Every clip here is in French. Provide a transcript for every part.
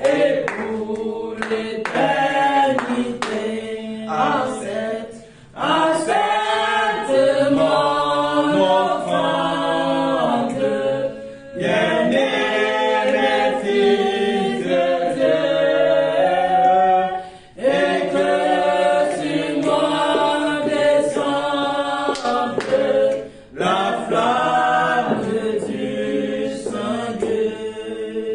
et pour l'éternité. Accepte mon offrande, bien-aimé Fils de Dieu, et que sur moi descende la flamme du Saint-Dieu.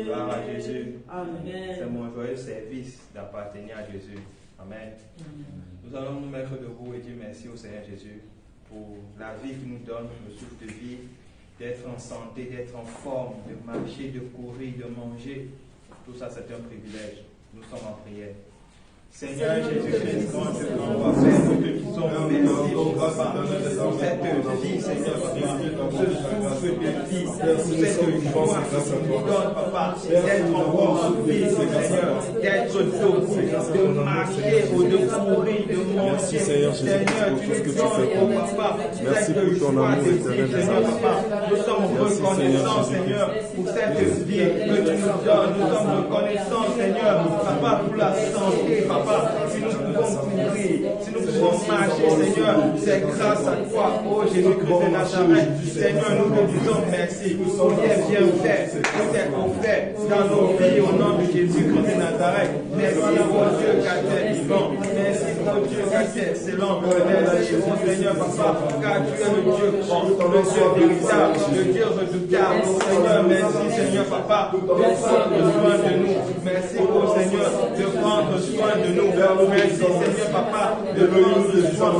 Gloire à Jésus. Amen. C'est mon joyeux service d'appartenir à Jésus. Amen. Nous allons nous mettre debout et dire merci au Seigneur Jésus pour la vie qu'il nous donne, le souffle de vie, d'être en santé, d'être en forme, de marcher, de courir, de manger. Tout ça, c'est un privilège. Nous sommes en prière. Seigneur Jésus-Christ, quand je t'envoie faire, nous te disons merci pour cette vie, Seigneur Papa, pour ce souffle de vie, pour cette joie que tu nous donnes, Papa, d'être encore en vie, Seigneur, d'être debout, de marcher ou de courir, de manger. Seigneur, tu nous donnes, oh Papa, cette joie de vie, Seigneur Papa. Nous sommes reconnaissants, Seigneur, pour cette vie que tu nous donnes. Nous sommes reconnaissants, Seigneur, Papa, pour la santé, Papa. Si nous pouvons courir, si nous pouvons marcher, Seigneur, c'est grâce à toi, oh Jésus-Christ de Nazareth. Seigneur, nous te disons merci pour tes bienfaits, pour tes offert dans nos vies au nom de Jésus-Christ de Nazareth. Merci, oh Dieu, car tu es vivant. Merci, oh Dieu, car tu es excellent. Merci, oh Seigneur, Papa, car tu es le Dieu grand, le Dieu véritable, le Dieu redoutable. Oh Seigneur, merci, Seigneur, Papa, de prendre soin de nous. Merci, oh Seigneur, de prendre soin de nous. Merci, Seigneur, Papa, de prendre soin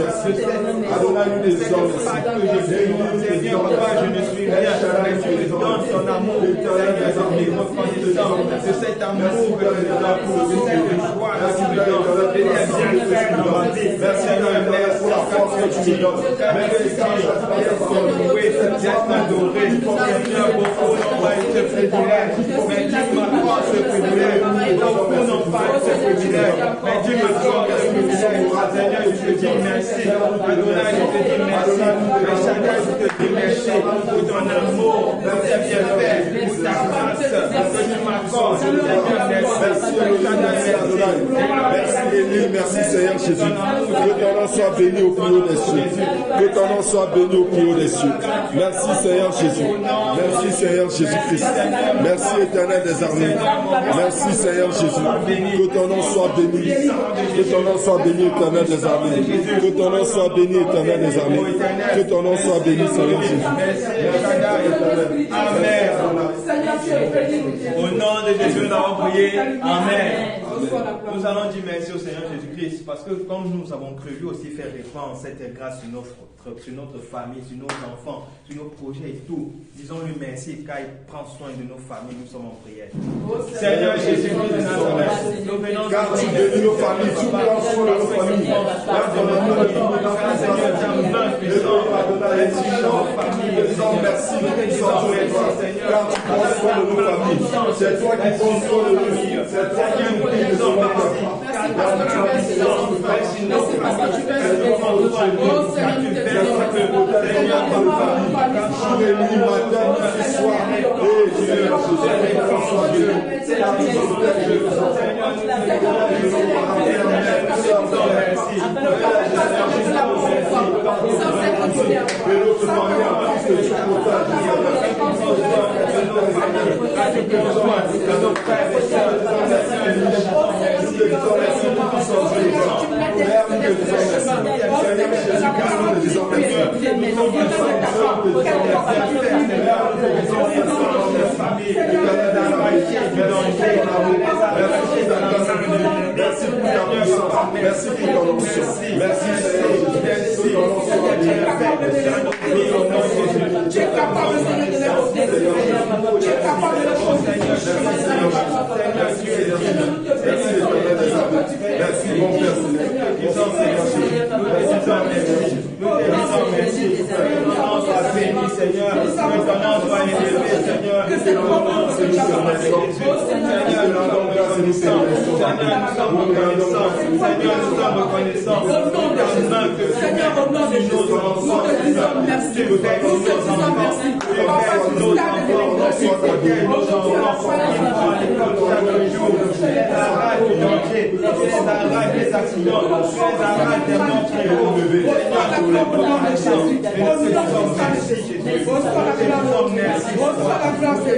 de cette fac que je suis. Seigneur, Papa, je ne suis rien, mais tu me donnes ton amour. Seigneur, je suis reconnaissant de cet amour que tu me donnes, de cette joie que tu me donnes, de tes bienfaits dans ma vie. Seigneur, merci pour la force que tu me donnes. Merci d'être loué, d'être adoré. Seigneur, beaucoup n'ont pas eu ce privilège, mais tu m'accordes ce privilège. Beaucoup n'ont pas eu ce privilège, mais Dieu me donne ce privilège. Seigneur, je te dis merci. Adonai, je te dis merci. Chacun, je te dis merci pour ton amour, pour tes bienfaits, pour ta grâce que tu m'accordes. Merci Seigneur Jésus. Que ton nom soit béni au plus haut des cieux. Que ton nom soit béni au plus haut des cieux. Merci Seigneur Jésus. Merci Seigneur Jésus-Christ. Merci éternel des armées. Merci Seigneur Jésus. Que ton nom soit béni. Que ton nom soit béni éternel des armées. Que ton nom soit béni éternel des armées. Que ton nom soit béni Seigneur Jésus. Amen. Au nom de Jésus, nous avons prié. Amen. Nous allons dire merci au Seigneur Jésus-Christ parce que comme nous avons cru lui aussi faire répandre cette grâce sur notre famille, sur nos enfants, sur nos projets et tout. Disons-lui merci car il prend soin de nos familles. Nous sommes en prière. Seigneur Jésus-Christ de Nazareth, nous venons car tu bénis nos familles, tu prends soin de nos familles. Seigneur, tu as main puissante, nos familles. Nous disons merci, nous disons car tu prends soin de nos familles. C'est toi qui prends soin de nous. C'est toi qui nous dis de son papa. Merci pour ton onction. Merci tu es capable de donner de l'amour. Tu es capable de merci mon Père. Seigneur, que ton nom soit élevé, Seigneur, que ton nom soit béni, Seigneur. et nous te remercions. Seigneur, nous sommes reconnaissants. Seigneur, nous sommes reconnaissants. Seigneur, au nom de Jésus, nous te disons merci. Nous te disons merci. Papa, nous t'appelons merci. Nos enfants qui vont à l'école chaque jour, tu les arraches du danger, tu les arraches des accidents, tu les arraches des morts qui vont lever. Seigneur, nous les reconnaissons. Et nous te disons merci, Jésus. Nous te disons merci. Nous te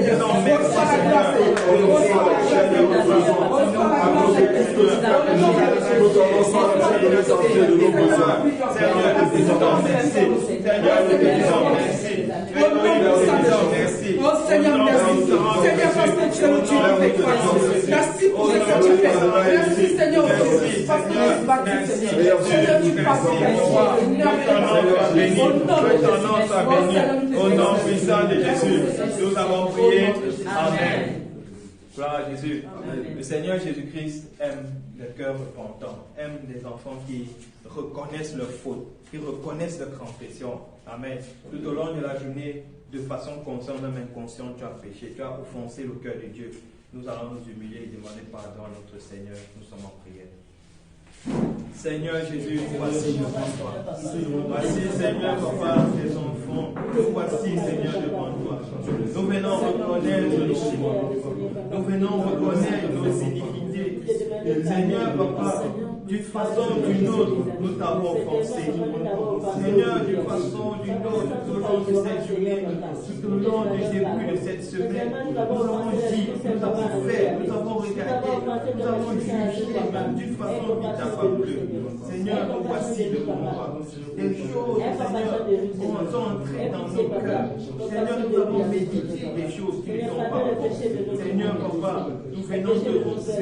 disons merci, Seigneur. Seigneur, merci. Seigneur, parce que tu es le Dieu de croissance. Merci pour ce que tu fais. Merci, Seigneur, parce que tu es battu, Seigneur. Seigneur, tu passes au nom puissant de Jésus, nous avons prié. Amen. Gloire à Jésus. Le Seigneur Jésus-Christ aime le cœur repentant, aime les enfants qui reconnaissent leurs fautes, qui reconnaissent leurs transgressions. Amen. Tout au long de la journée, de façon consciente, même inconsciente, tu as péché, tu as offensé le cœur de Dieu. Nous allons nous humilier et demander pardon à notre Seigneur. Nous sommes en prière. Seigneur Jésus, voici devant toi. Voici, Seigneur, papa, tes enfants. Nous voici, Seigneur, devant toi. Nous venons reconnaître nos crimes. Nous venons reconnaître nos iniquités. Seigneur, papa, d'une façon ou d'une autre, nous t'avons offensé. Seigneur, d'une façon ou d'une autre, tout au long de cette journée, tout au long du début de cette semaine, nous avons dit, nous avons fait, nous avons regardé, nous avons jugé, d'une façon qui t'a pas plu. Seigneur, nous voici devant toi. Des choses, Seigneur, sont entrées dans nos cœurs. Seigneur, nous avons médité des choses qui ne sont pas bonnes. Seigneur, papa, nous venons de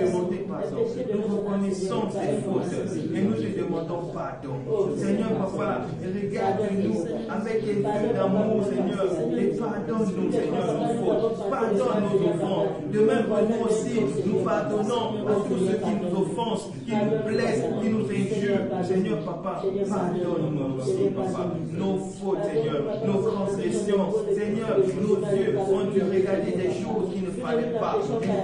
demander pardon. Nous reconnaissons ces fautes et nous te demandons pardon. Seigneur, papa, regarde-nous avec les yeux d'amour, Seigneur, et pardonne-nous, Seigneur, nos fautes. Pardonne nos offenses. De même que nous aussi, nous pardonnons à tous ceux qui nous offensent, qui nous blessent, qui nous injurent. Seigneur, papa, pardonne-nous aussi, papa. Nos fautes, Seigneur, nos transgressions. Seigneur, nos yeux ont dû regarder des choses qui ne fallaient pas.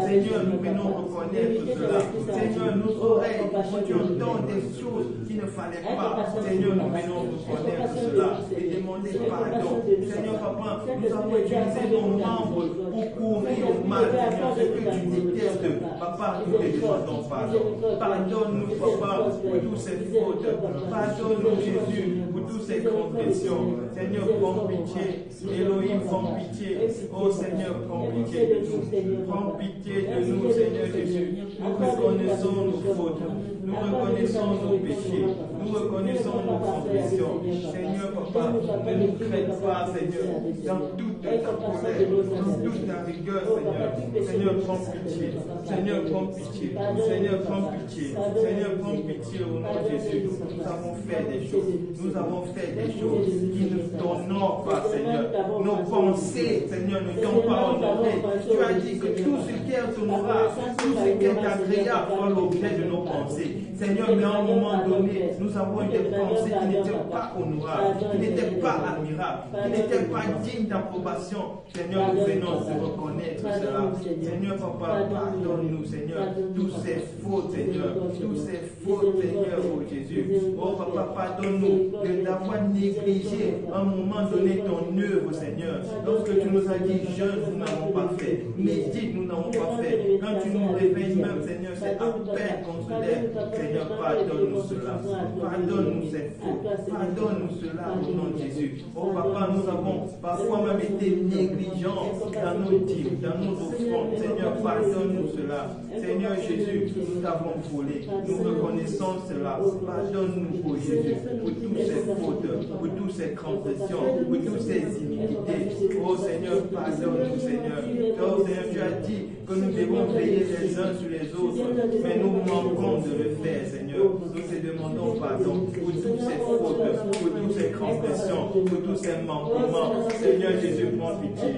Seigneur, nous venons reconnaître cela. Seigneur, nos oreilles ont dû entendre des choses qui ne fallaient pas. Seigneur, nous venons reconnaître cela et demander pardon. Seigneur, papa, nous avons utilisé nos membres pour courir au mal. Seigneur, ce que tu détestes, papa, nous te demandons pardon. Pardonne-nous, papa, pour toutes ces fautes. Pardonne-nous, Jésus, pour toutes ces transgressions. Seigneur, prends pitié. Elohim, prends pitié. Oh Seigneur, prends pitié de nous. Prends pitié de nous, Seigneur Jésus. Nous reconnaissons nos fautes. Nous reconnaissons nos péchés. Nous reconnaissons nos transgressions. Seigneur, papa, ne nous traite pas, Seigneur, dans toute ta colère, dans toute ta rigueur, Seigneur. Seigneur, prends pitié. Seigneur, prends pitié. Seigneur, prends pitié. Seigneur, prends pitié au nom de Jésus. Nous avons fait des choses. Nous avons fait des choses qui ne t'honorent pas, Seigneur. Nos pensées, Seigneur, ne t'ont pas honoré. Tu as dit que tout ce qui est honorable, tout ce qui est agréable soit l'objet de nos pensées. Seigneur, mais à un moment donné, nous avons eu des pensées qui n'étaient pas honorables, qui n'étaient pas admirables, qui n'étaient pas dignes d'approbation. Seigneur, nous venons de reconnaître cela. Seigneur, papa, pardonne-nous, Seigneur, tous ces fautes, Seigneur, tous ces fautes, Seigneur, oh Jésus. Oh papa, pardonne-nous d'avoir négligé à un moment donné ton œuvre, Seigneur. Lorsque tu nous as dit jeûne, nous n'avons pas fait. Médite, nous n'avons pas fait. Quand tu nous réveilles même, Seigneur, c'est à peine qu'on se lève. Seigneur, pardonne-nous cela. Pardonne-nous cette faute. Pardonne-nous cela au nom de Jésus. Oh papa, nous avons parfois même été négligents dans nos dîmes, dans nos offrandes. Seigneur, pardonne-nous cela. Seigneur Jésus, nous t'avons volé. Nous reconnaissons cela. Pardonne-nous, oh Jésus, pour toutes ces fautes, pour toutes ces transgressions, pour toutes ces iniquités. Oh Seigneur, pardonne-nous, Seigneur. Oh Seigneur, tu as dit que nous devons veiller les uns sur les autres, mais nous manquons de le faire, Seigneur. Nous te demandons pardon pour toutes ces fautes, pour toutes ces transgressions, pour tous ces manquements. Seigneur Jésus, Dieu, prends pitié.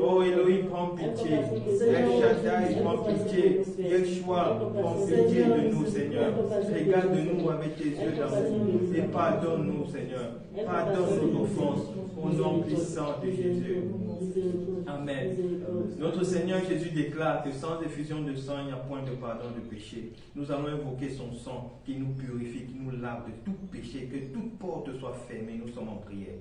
Oh Elohim, prends pitié. El Shaddai, prends pitié. Yeshua, prends pitié de nous, Seigneur. Regarde-nous avec tes yeux d'amour et pardonne-nous, Seigneur. Pardonne nos offenses au nom puissant de Jésus. Amen. Notre Seigneur Jésus déclare que sans effusion de sang, il n'y a point de pardon de péché. Nous allons invoquer son sang qui nous purifie, qui nous lave de tout péché, que toute porte soit fermée. Nous sommes en prière.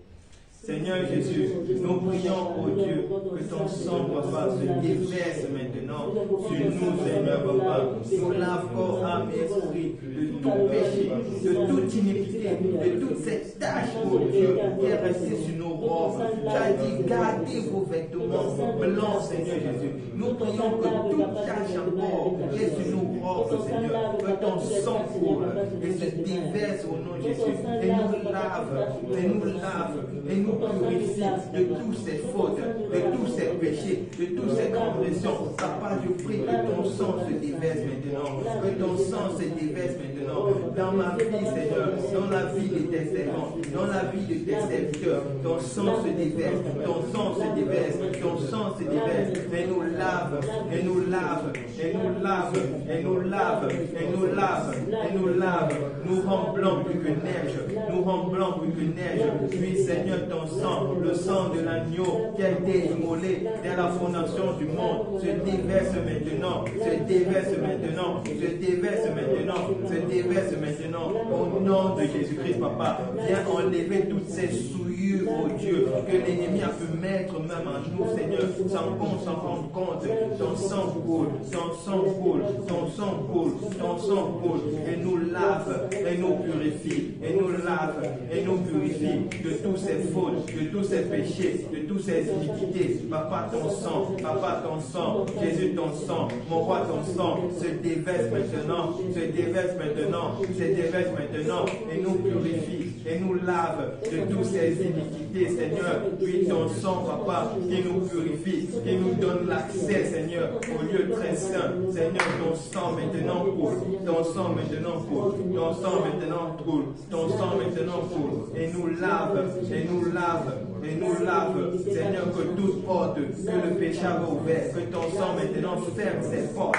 Seigneur Jésus, nous prions, oh Dieu, que ton sang, Papa, se déverse maintenant sur nous, Seigneur, Papa. Nous lave corps, âme et esprit de tout péché, de toute iniquité, de toute cette tâche, oh Dieu, qui est restée sur nos robes. Tu as dit, gardez vos vêtements blancs, Seigneur Jésus. Nous prions que toute tâche encore qui est sur nos robes, Seigneur, que ton sang coule et se déverse au nom de Jésus et nous lave, et nous lave, et nous purifie de toutes ces fautes, de tous ces péchés, de toutes ces transgressions. Papa, je prie que ton sang se déverse maintenant, que ton sang se déverse maintenant dans ma vie, Seigneur, dans la vie de tes servants, dans la vie de tes serviteurs. Ton sang se déverse, ton sang se déverse, ton sang se déverse, et nous lave, et nous lave, et nous lave, et nous lave, et nous lave, et nous lave, nous rend blanc plus que neige, nous rend blanc plus que neige. Puis, Seigneur, ton sang, le sang de l'agneau qui a été immolé dès la fondation du monde, se déverse maintenant, se déverse maintenant, se déverse maintenant, se déverse maintenant, au nom de Jésus-Christ, Papa. Viens enlever toutes ces souillures, oh Dieu, que l'ennemi a pu mettre même en nous, Seigneur, sans qu'on s'en rende compte. Ton sang coule, ton sang coule, ton sang coule, ton sang coule, et nous lave, et nous purifie, et nous lave, et nous purifie de tous ces fautes, de tous ces péchés, de toutes ces iniquités. Papa, ton sang, Jésus, ton sang, mon roi, ton sang, se déverse maintenant, se déverse maintenant, se déverse maintenant, et nous purifie, et nous lave de toutes ces iniquités, Seigneur. Puis ton sang, Papa, qui nous purifie, qui nous donne l'accès, Seigneur, au lieu très saint. Seigneur, ton sang maintenant coule, ton sang maintenant coule, ton sang maintenant coule, ton sang maintenant coule, et nous lave, et nous lave, et nous lave, Seigneur, que toute porte, que le péché avait ouvert, que ton sang maintenant ferme ces portes,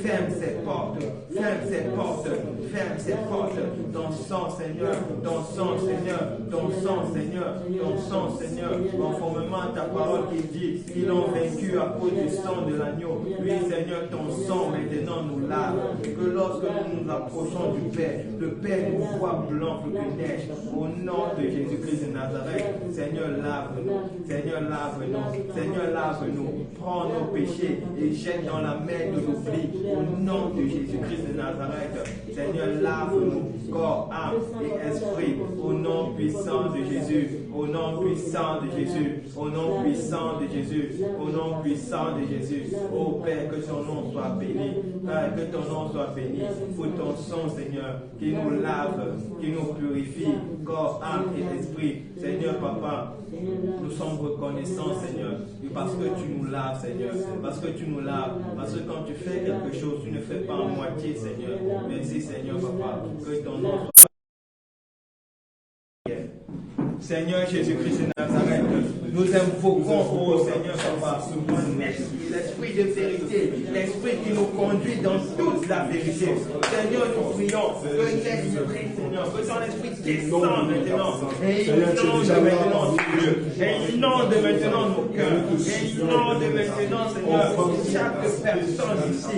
ferme ces portes, ferme ces portes, ferme ces portes. Ton sang, Seigneur, ton sang, Seigneur, ton sang, Seigneur, ton sang, Seigneur, conformément à ta parole qui dit qu'ils l'ont vaincu à cause du sang de l'agneau. Oui, Seigneur, ton sang maintenant nous lave, que lorsque nous nous approchons du Père, le Père nous voit blanc plus que neige. Au nom de Jésus-Christ de Nazareth, Seigneur, lave-nous, Seigneur, lave-nous, Seigneur, lave-nous, prends nos péchés et jette dans la mer de l'oubli. Au nom de Jésus-Christ de Nazareth, Seigneur, lave-nous, corps, âme et esprit, au nom puissant de Jésus, au nom puissant de Jésus, au nom puissant de Jésus, au nom puissant de Jésus. Ô Père, que ton nom soit béni, Père, que ton nom soit béni pour ton sang, Seigneur, qui nous lave, qui nous purifie, corps, âme et esprit. Seigneur, Papa, nous sommes reconnaissants, Seigneur, parce que tu nous laves, Seigneur, parce que tu nous laves, parce que quand tu fais quelque chose, tu ne fais pas en moitié, Seigneur. Merci, Seigneur, Papa, que ton nom soit... Seigneur Jésus-Christ de Nazareth, nous invoquons, oh Seigneur, Papa, ton esprit, l'esprit de vérité, l'esprit qui nous conduit dans toute la vérité. Seigneur, nous prions que l'esprit, Seigneur, que ton esprit descende maintenant et inonde maintenant nos yeux, et inonde maintenant nos cœurs, et inonde maintenant, Seigneur, chaque personne ici,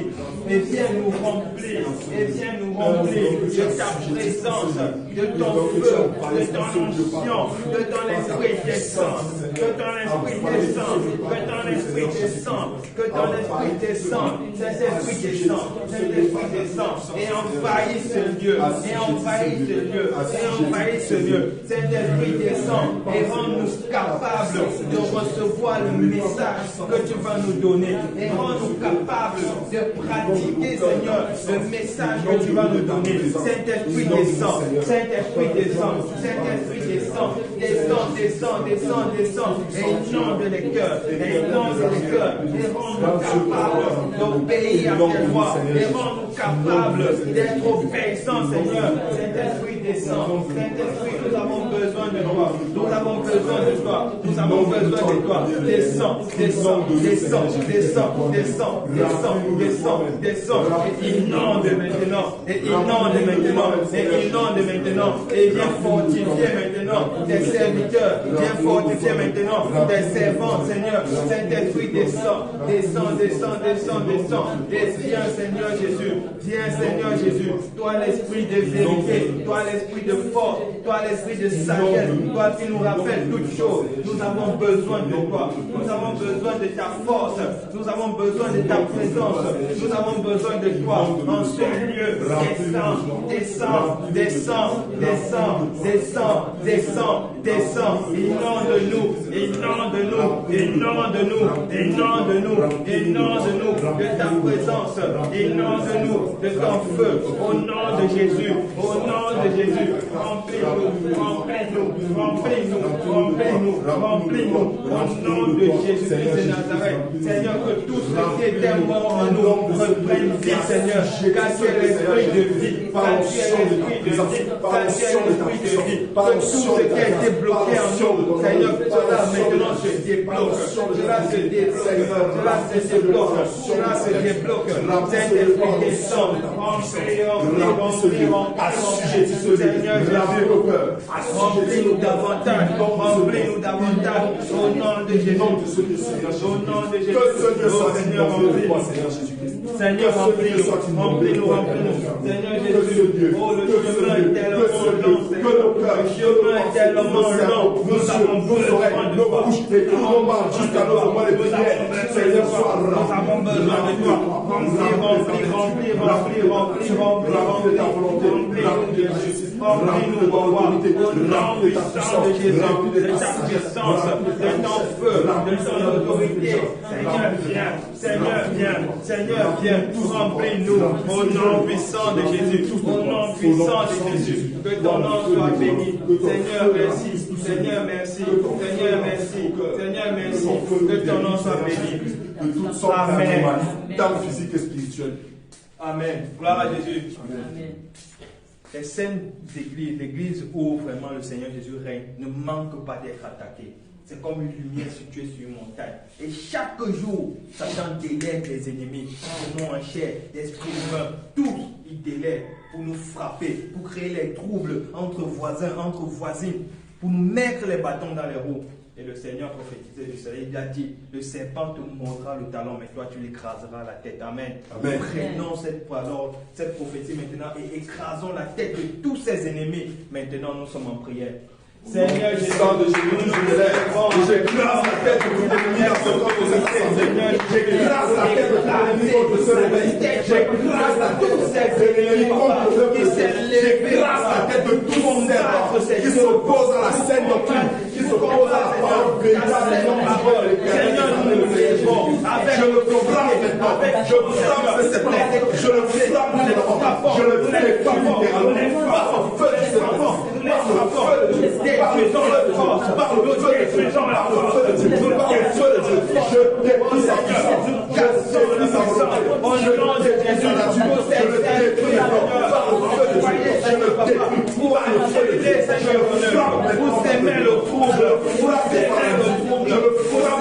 et viens nous remplir, et viens nous remplir de ta présence, de ton feu, de ton onction, que ton esprit descende, que ton esprit descende, que ton esprit descende, que ton esprit descende, cet esprit descend, cet esprit descend, et envahit ce lieu, et envahit ce lieu, et envahit ce lieu. Cet esprit descend et rend-nous capables de recevoir le message que tu vas nous donner, et rend-nous capables de pratiquer, Seigneur, le message que tu vas nous donner. Cet esprit descend, cet esprit descend, cet esprit descend. descends, descends, descends, descends, et inonde les cœurs, et inonde les cœurs, et rends-nous capables d'obéir à tes lois, et rends-nous capables d'être obéissants, Seigneur. Saint-Esprit, descends. Saint-Esprit, nous avons besoin de toi. Nous avons besoin de toi. Nous avons besoin de toi. Descends, descends, descends, descends, descends, descends, descends, descends, et inonde maintenant, et inonde maintenant, et inonde maintenant, et viens fortifier maintenant tes serviteurs, viens fortifier maintenant tes servants, Seigneur. Saint-Esprit, descends, descends, descends, descends, descends, viens, Seigneur Jésus, viens, Seigneur Jésus, toi l'esprit de vérité, toi l'esprit de force, toi l'esprit de sagesse, toi qui nous rappelles toutes choses. Nous avons besoin de toi, nous avons besoin de ta force, nous avons besoin de ta présence, nous avons besoin de toi en ce lieu. Descends, descends, descends, descends, descends, descends, descends, inonde-nous, inonde-nous, inonde-nous, inonde-nous, inonde-nous de ta présence, inonde-nous de ton feu, au nom de Jésus, au nom de Jésus, remplis-nous, remplis-nous, remplis-nous, remplis-nous, remplis-nous, au nom de Jésus-Christ de Nazareth. Seigneur, que tout ce qui était mort en nous reprenne vie, Seigneur, car tu es l'esprit de vie, car tu es l'esprit de vie, car tu es l'esprit de vie, que tout ce qui a été bloqué en nous, Seigneur, cela maintenant se débloque, cela se débloque, cela se débloque, cela se débloque. Saint-Esprit, descend, Seigneur Jésus, remplis-nous davantage, remplis-nous davantage, au nom de Jésus, au nom de Jésus, oh Seigneur, remplis-nous. Seigneur, remplis-nous, remplis-nous, remplis-nous. Seigneur Jésus, oh le chemin est tellement long, Seigneur. Le chemin est tellement long. Nous avons besoin de toi. Jusqu'à nos moments de prière, Seigneur, nous avons besoin de toi. Remplis-nous, roi, au nom puissant de Jésus, de ta puissance, de ton feu, de ton autorité. Seigneur, viens, Seigneur, viens, Seigneur, viens, remplis-nous au nom puissant de Jésus, au nom puissant de Jésus, que ton nom soit béni. Seigneur, merci, Seigneur, merci, Seigneur, merci, Seigneur, merci, que ton nom soit béni. De toutes sortes d'anomalies, tant physiques que spirituelles. Amen. Gloire à Jésus. Amen. Les saintes églises, l'église où vraiment le Seigneur Jésus règne, ne manquent pas d'être attaquées. C'est comme une lumière située sur une montagne. Et chaque jour, Satan délègue les ennemis, de nom en chair, d'esprit humain, tous ils délèguent pour nous frapper, pour créer les troubles entre voisins, entre voisines, pour nous mettre les bâtons dans les roues. Et le Seigneur prophétisait du soleil, il a dit, le serpent te montrera le talon, mais toi tu l'écraseras la tête. Amen. Amen. Prenons cette prophétie maintenant et écrasons la tête de tous ses ennemis. Maintenant nous sommes en prière. Seigneur Jésus, de Jésus, je me lève. J'écrase la tête de mon ennemi dans ce corps de Seigneur. J'écrase la tête de mon ennemi contre ce réveil. J'écrase la tête de cet ennemi contre le peuple. J'écrase la tête de tout mon servant qui s'oppose à la saine doctrine, qui s'oppose à la parole véritable et non parole éternelle. Seigneur, nous le lèvons. Je le frappe maintenant. Je frappe ce serpent. Je le frappe maintenant. Je le frappe littéralement. Par le feu du serpent. Par le feu de Dieu. Détruisons le force, par le feu de Dieu, par le feu de Dieu, par le feu de Dieu. Je détruis sa puissance, je détruis sa volonté, je détruis sa nature, je le détruis par le feu de Dieu, je le détruis par le feu de Dieu, je le frappe maintenant. Vous aimez le trouble, vous aimez le trouble, je le frappe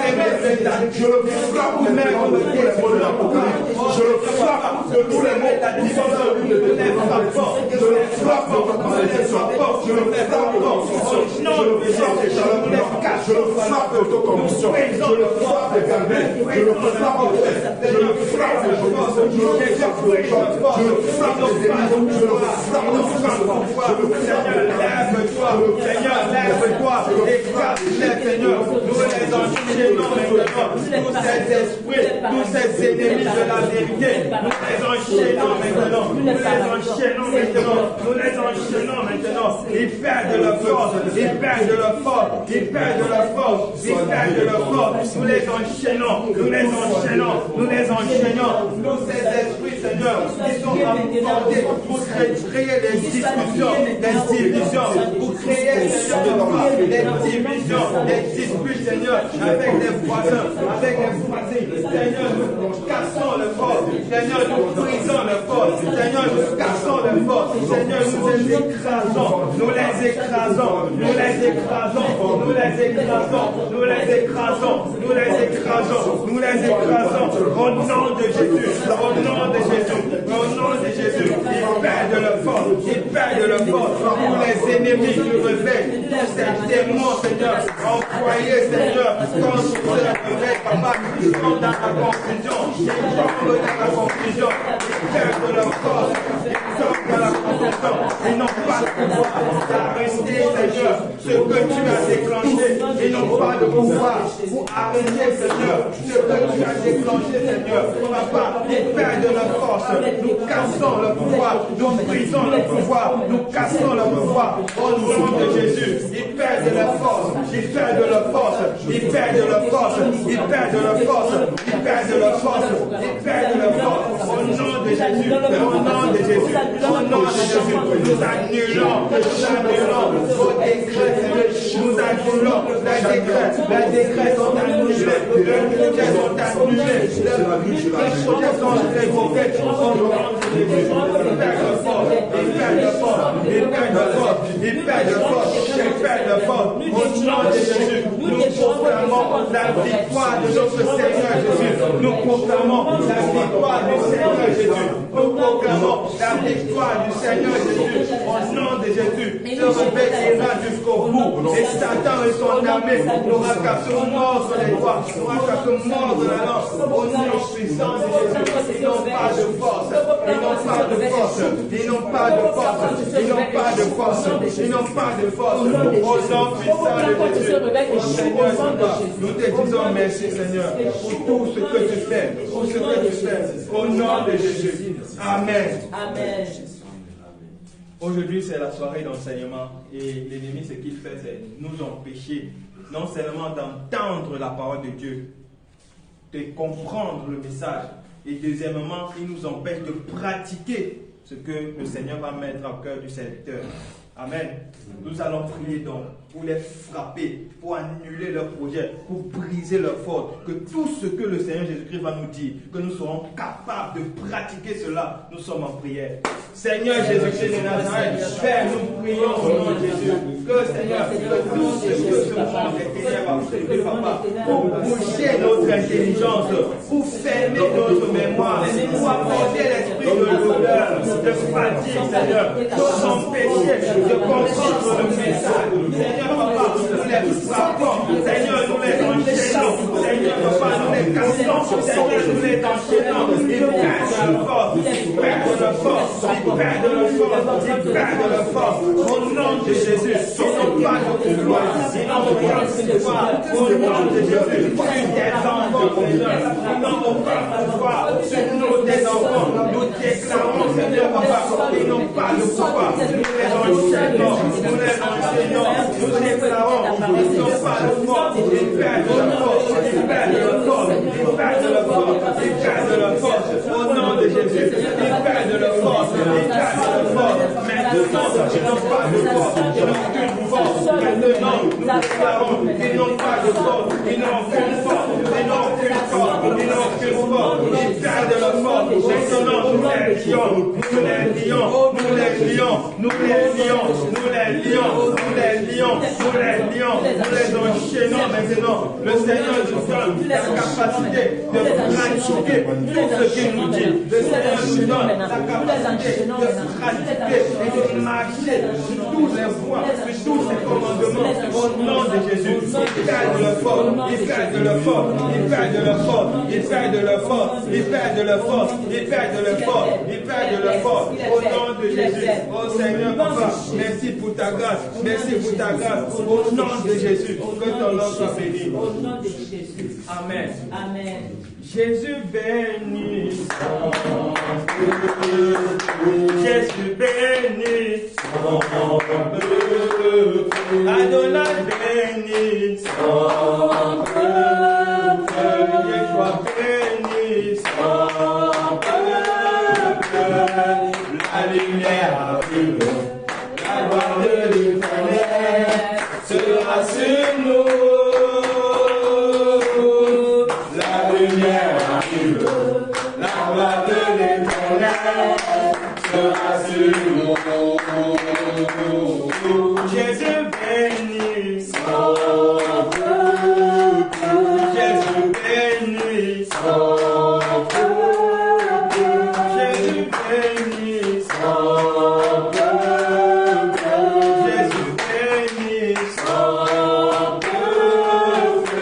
maintenant, je le frappe maintenant de tous les mots de l'Apocalypse, je le frappe de tous les mots qui sont dans le livre de Deutéronome, je le frappe de votre malédiction, je le frappe de votre je le frappe des chaleurs, je le frappe d'autocorruption, je le frappe des gamins, je le frappe des têtes, je le frappe des journalistes, je le frappe des gens, je le frappe des élites, je le frappe des enfants, je le frappe des parents, Seigneur, lève-toi, écrase-les, Seigneur, nous les enchaînons maintenant, tous ces esprits, tous ces ennemis de la vérité, nous les enchaînons maintenant, nous les enchaînons maintenant, nous les enchaînons maintenant, ils perdent leur force, ils perdent leur force, ils perdent leur force, ils perdent leur force, nous les enchaînons, nous les enchaînons, nous les enchaînons, tous ces esprits Seigneur, qui sont apportés pour créer des discussions, des divisions, pour créer, Seigneur, des divisions, des disputes, Seigneur, avec les voisins, avec les voisines. Seigneur, nous cassons le fort. Seigneur, nous brisons le fort. Seigneur, nous cassons le fort. Seigneur, nous les écrasons. Nous les écrasons. Nous les écrasons. Nous les écrasons. Nous les écrasons. Nous les écrasons. Nous les écrasons. Au nom de Jésus. Au nom de Jésus. Au nom de Jésus. Ils perdent le fort. Ils perdent le fort. Pour les ennemis qui réveillent. Tous ces démons, Seigneur, envoyés, Seigneur, quand nous se réveillent, Papa, ils sont dans la confusion. Ils tombent dans la confusion. Ils perdent leur force. Ils tombent dans la confusion. Ils n'ont pas de pouvoir d'arrêter, Seigneur, ce que tu as déclenché. Ils n'ont pas de pouvoir pour arrêter, Seigneur, ce que tu as déclenché, Seigneur. Papa, ils perdent leur force. Nous cassons le pouvoir. Nous brisons le pouvoir. Nous cassons le pouvoir. Au nom de Jésus, ils perdent leur force. Ils perdent leur force. Ils perdent leur force. Ils perdent leur force. Ils perdent leur force. Ils perdent leur force. Au nom de Jésus. Au nom de Jésus. Au nom de Jésus. Nous annulons vos décrets. Nous annulons les décrets. Les décrets sont annulés. Les projets sont annulés. Les projets sont révoqués. Au nom de Jésus. Ils perdent leur force. Ils perdent leur force. Ils perdent leur force. Ils perdent leur force. Ils perdent leur force. Au nom de Jésus. Nous proclamons la victoire de notre Seigneur Jésus. Nous proclamons la victoire du Seigneur Jésus. Nous proclamons la victoire du Seigneur Jésus. Au nom de Jésus, le réveil ira jusqu'au bout. Et Satan et son armée n'aura qu'à se mordre les doigts, n'aura qu'à se mordre la langue. Au nom puissant de Jésus, ils n'ont pas de force. Ils n'ont pas de force. Ils n'ont pas de force. Ils n'ont pas de force. Ils n'ont pas de force. Au nom puissant de Jésus. Seigneur, nous te disons merci, Seigneur, pour tout ce que tu fais. Pour ce que tu fais. Au nom de Jésus. Amen. Amen. Aujourd'hui, c'est la soirée d'enseignement et l'ennemi, ce qu'il fait, c'est nous empêcher non seulement d'entendre la parole de Dieu, de comprendre le message, et deuxièmement, il nous empêche de pratiquer ce que le Seigneur va mettre au cœur du serviteur. Amen. Nous allons prier donc pour les frapper, pour annuler leurs projets, pour briser leurs forces. Que tout ce que le Seigneur Jésus-Christ va nous dire, que nous serons capables de pratiquer cela, nous sommes en prière. Seigneur Jésus-Christ de Nazareth, Père, nous prions au nom de Jésus. Que Seigneur, que tout ce que ce monde des ténèbres a fait, Papa, pour boucher notre intelligence, pour fermer notre mémoire, pour apporter l'esprit de douleur, de fatigue, Seigneur, pour empêcher de comprendre le message. Seigneur, Papa, nous les frappons. Seigneur, nous les enchaînons. Seigneur, Papa, nous les cassons. Seigneur, nous les enchaînons. Ils perdent le force. Ils perdent le force. Ils perdent le force. Ils perdent le force. Au nom de Jésus, ils n'ont pas de pouvoir. Ils n'ont pas de pouvoir. Au nom de Jésus, sur tes enfants, Seigneur, ils n'ont aucun pouvoir. Sur nos des enfants, nous déclarons, Seigneur, Papa, ils n'ont pas de pouvoir. Nous les enchaînons. Nous les enchaînons. Nous déclarons, ils n'ont pas de force. Ils perdent le force. Ils perdent le force. Ils perdent le force. Ils perdent le force. Au nom de Jésus, ils perdent le force. Ils perdent le force. Maintenant, ils n'ont pas de force. Ils n'ont aucune force. Maintenant, nous déclarons qu'ils n'ont pas de force. Ils n'ont aucune force. Ils n'ont aucune force. Ils n'ont aucune force. Ils perdent le force. Maintenant, nous les lions. Nous les lions. Nous les lions. Nous les lions. Nous les lions. Nous les lions. Nous les lions. Nous les enchaînons maintenant. Le Seigneur nous donne la capacité de pratiquer tout ce qu'il nous dit. Le Seigneur nous donne la capacité de pratiquer et de marcher sur tous les voies, sur tous ces commandements. Au nom de Jésus, ils perdent le fort. Ils perdent le fort. Ils perdent le fort. Ils perdent le fort. Ils perdent le fort. Ils perdent le fort. Ils perdent le fort. Au nom de Jésus. Oh Seigneur, Papa, merci pour ta grâce. Merci pour ta grâce. Au nom de Jésus, que ton nom soit béni. Au nom de Jésus. Amen. Amen. Jésus béni. Jésus béni. Adonai béni. Yeshua béni. la lumière arrive, la gloire de l'Éternel sera sur nous. La lumière arrive, la gloire de l'Éternel sera sur nous. Jésus béni, son peuple. Jésus béni, son peuple. Jésus béni, son peuple. Jésus béni, son peuple.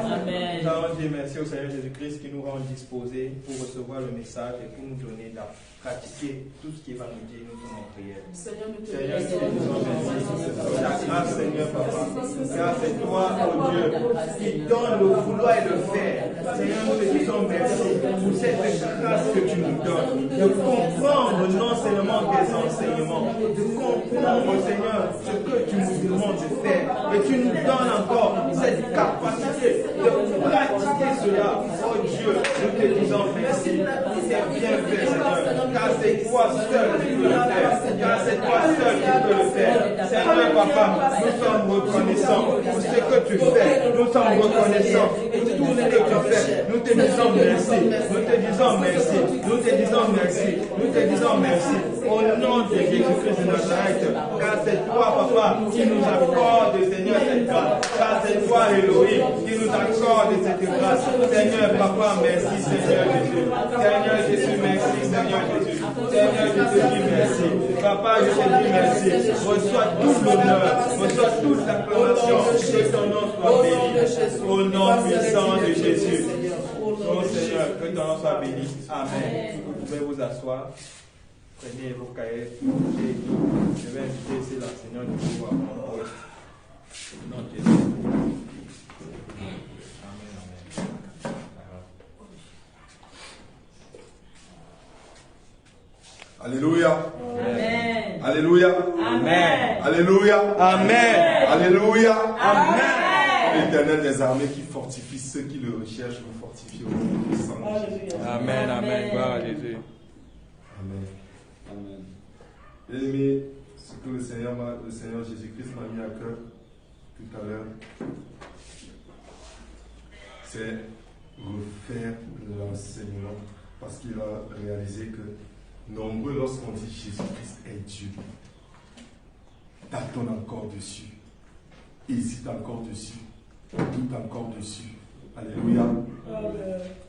Amen. Nous allons dire merci au Seigneur Jésus-Christ qui nous rend disposés pour recevoir le message et pour nous donner la pratiquer tout ce qu'il va nous dire, nous sommes en prière. Seigneur, nous te Seigneur, remercions. nous sommes merci. La grâce, Seigneur, Papa. Car c'est toi, oh Dieu, qui donne le vouloir et le faire. Seigneur, nous te disons merci pour cette grâce que tu nous donnes. De comprendre non seulement tes enseignements, de comprendre, Seigneur, ce que tu nous demandes de faire. Et tu nous donnes encore cette capacité de pratiquer cela. Oh Dieu, nous te disons merci. C'est bien fait, Seigneur. Car c'est toi seul qui peux le faire. Car c'est toi seul qui peux le faire. Seigneur, Papa, nous sommes reconnaissants pour ce que tu fais. Nous sommes reconnaissants pour tout ce que tu fais. Nous te disons merci. Nous te disons merci. Nous te disons merci. Nous te disons merci. Au nom de Jésus-Christ de Nazareth. Car c'est toi, Papa, qui nous accorde, Seigneur, cette grâce. Car c'est toi, Elohim, qui nous accorde cette grâce. Seigneur, Papa, merci, Seigneur Jésus. Seigneur Jésus, merci, Seigneur Jésus. Seigneur, je te dis merci. Papa, je te dis merci. Reçois tout l'honneur, reçois toute l'acclamation. Que ton nom soit béni. Au nom puissant de Jésus. Oh Seigneur, que ton nom soit béni. Amen. Vous pouvez vous asseoir. Prenez vos cahiers. Je vais inviter ici l'enseignant du pouvoir. Au nom de Jésus. Alléluia. Amen. Alléluia. Amen. Alléluia. Amen. Alléluia. Amen. L'Éternel des armées qui fortifie ceux qui le recherchent, vous fortifie au nom du sang de Jésus. Amen. Amen. Gloire à Jésus. Amen. Amen. Bien-aimés, ce que le Seigneur Jésus-Christ m'a mis à cœur tout à l'heure, c'est refaire l'enseignement parce qu'il a réalisé que nombreux, lorsqu'on dit Jésus-Christ est Dieu, tâtonne encore dessus, hésite encore dessus, doute encore dessus. Alléluia.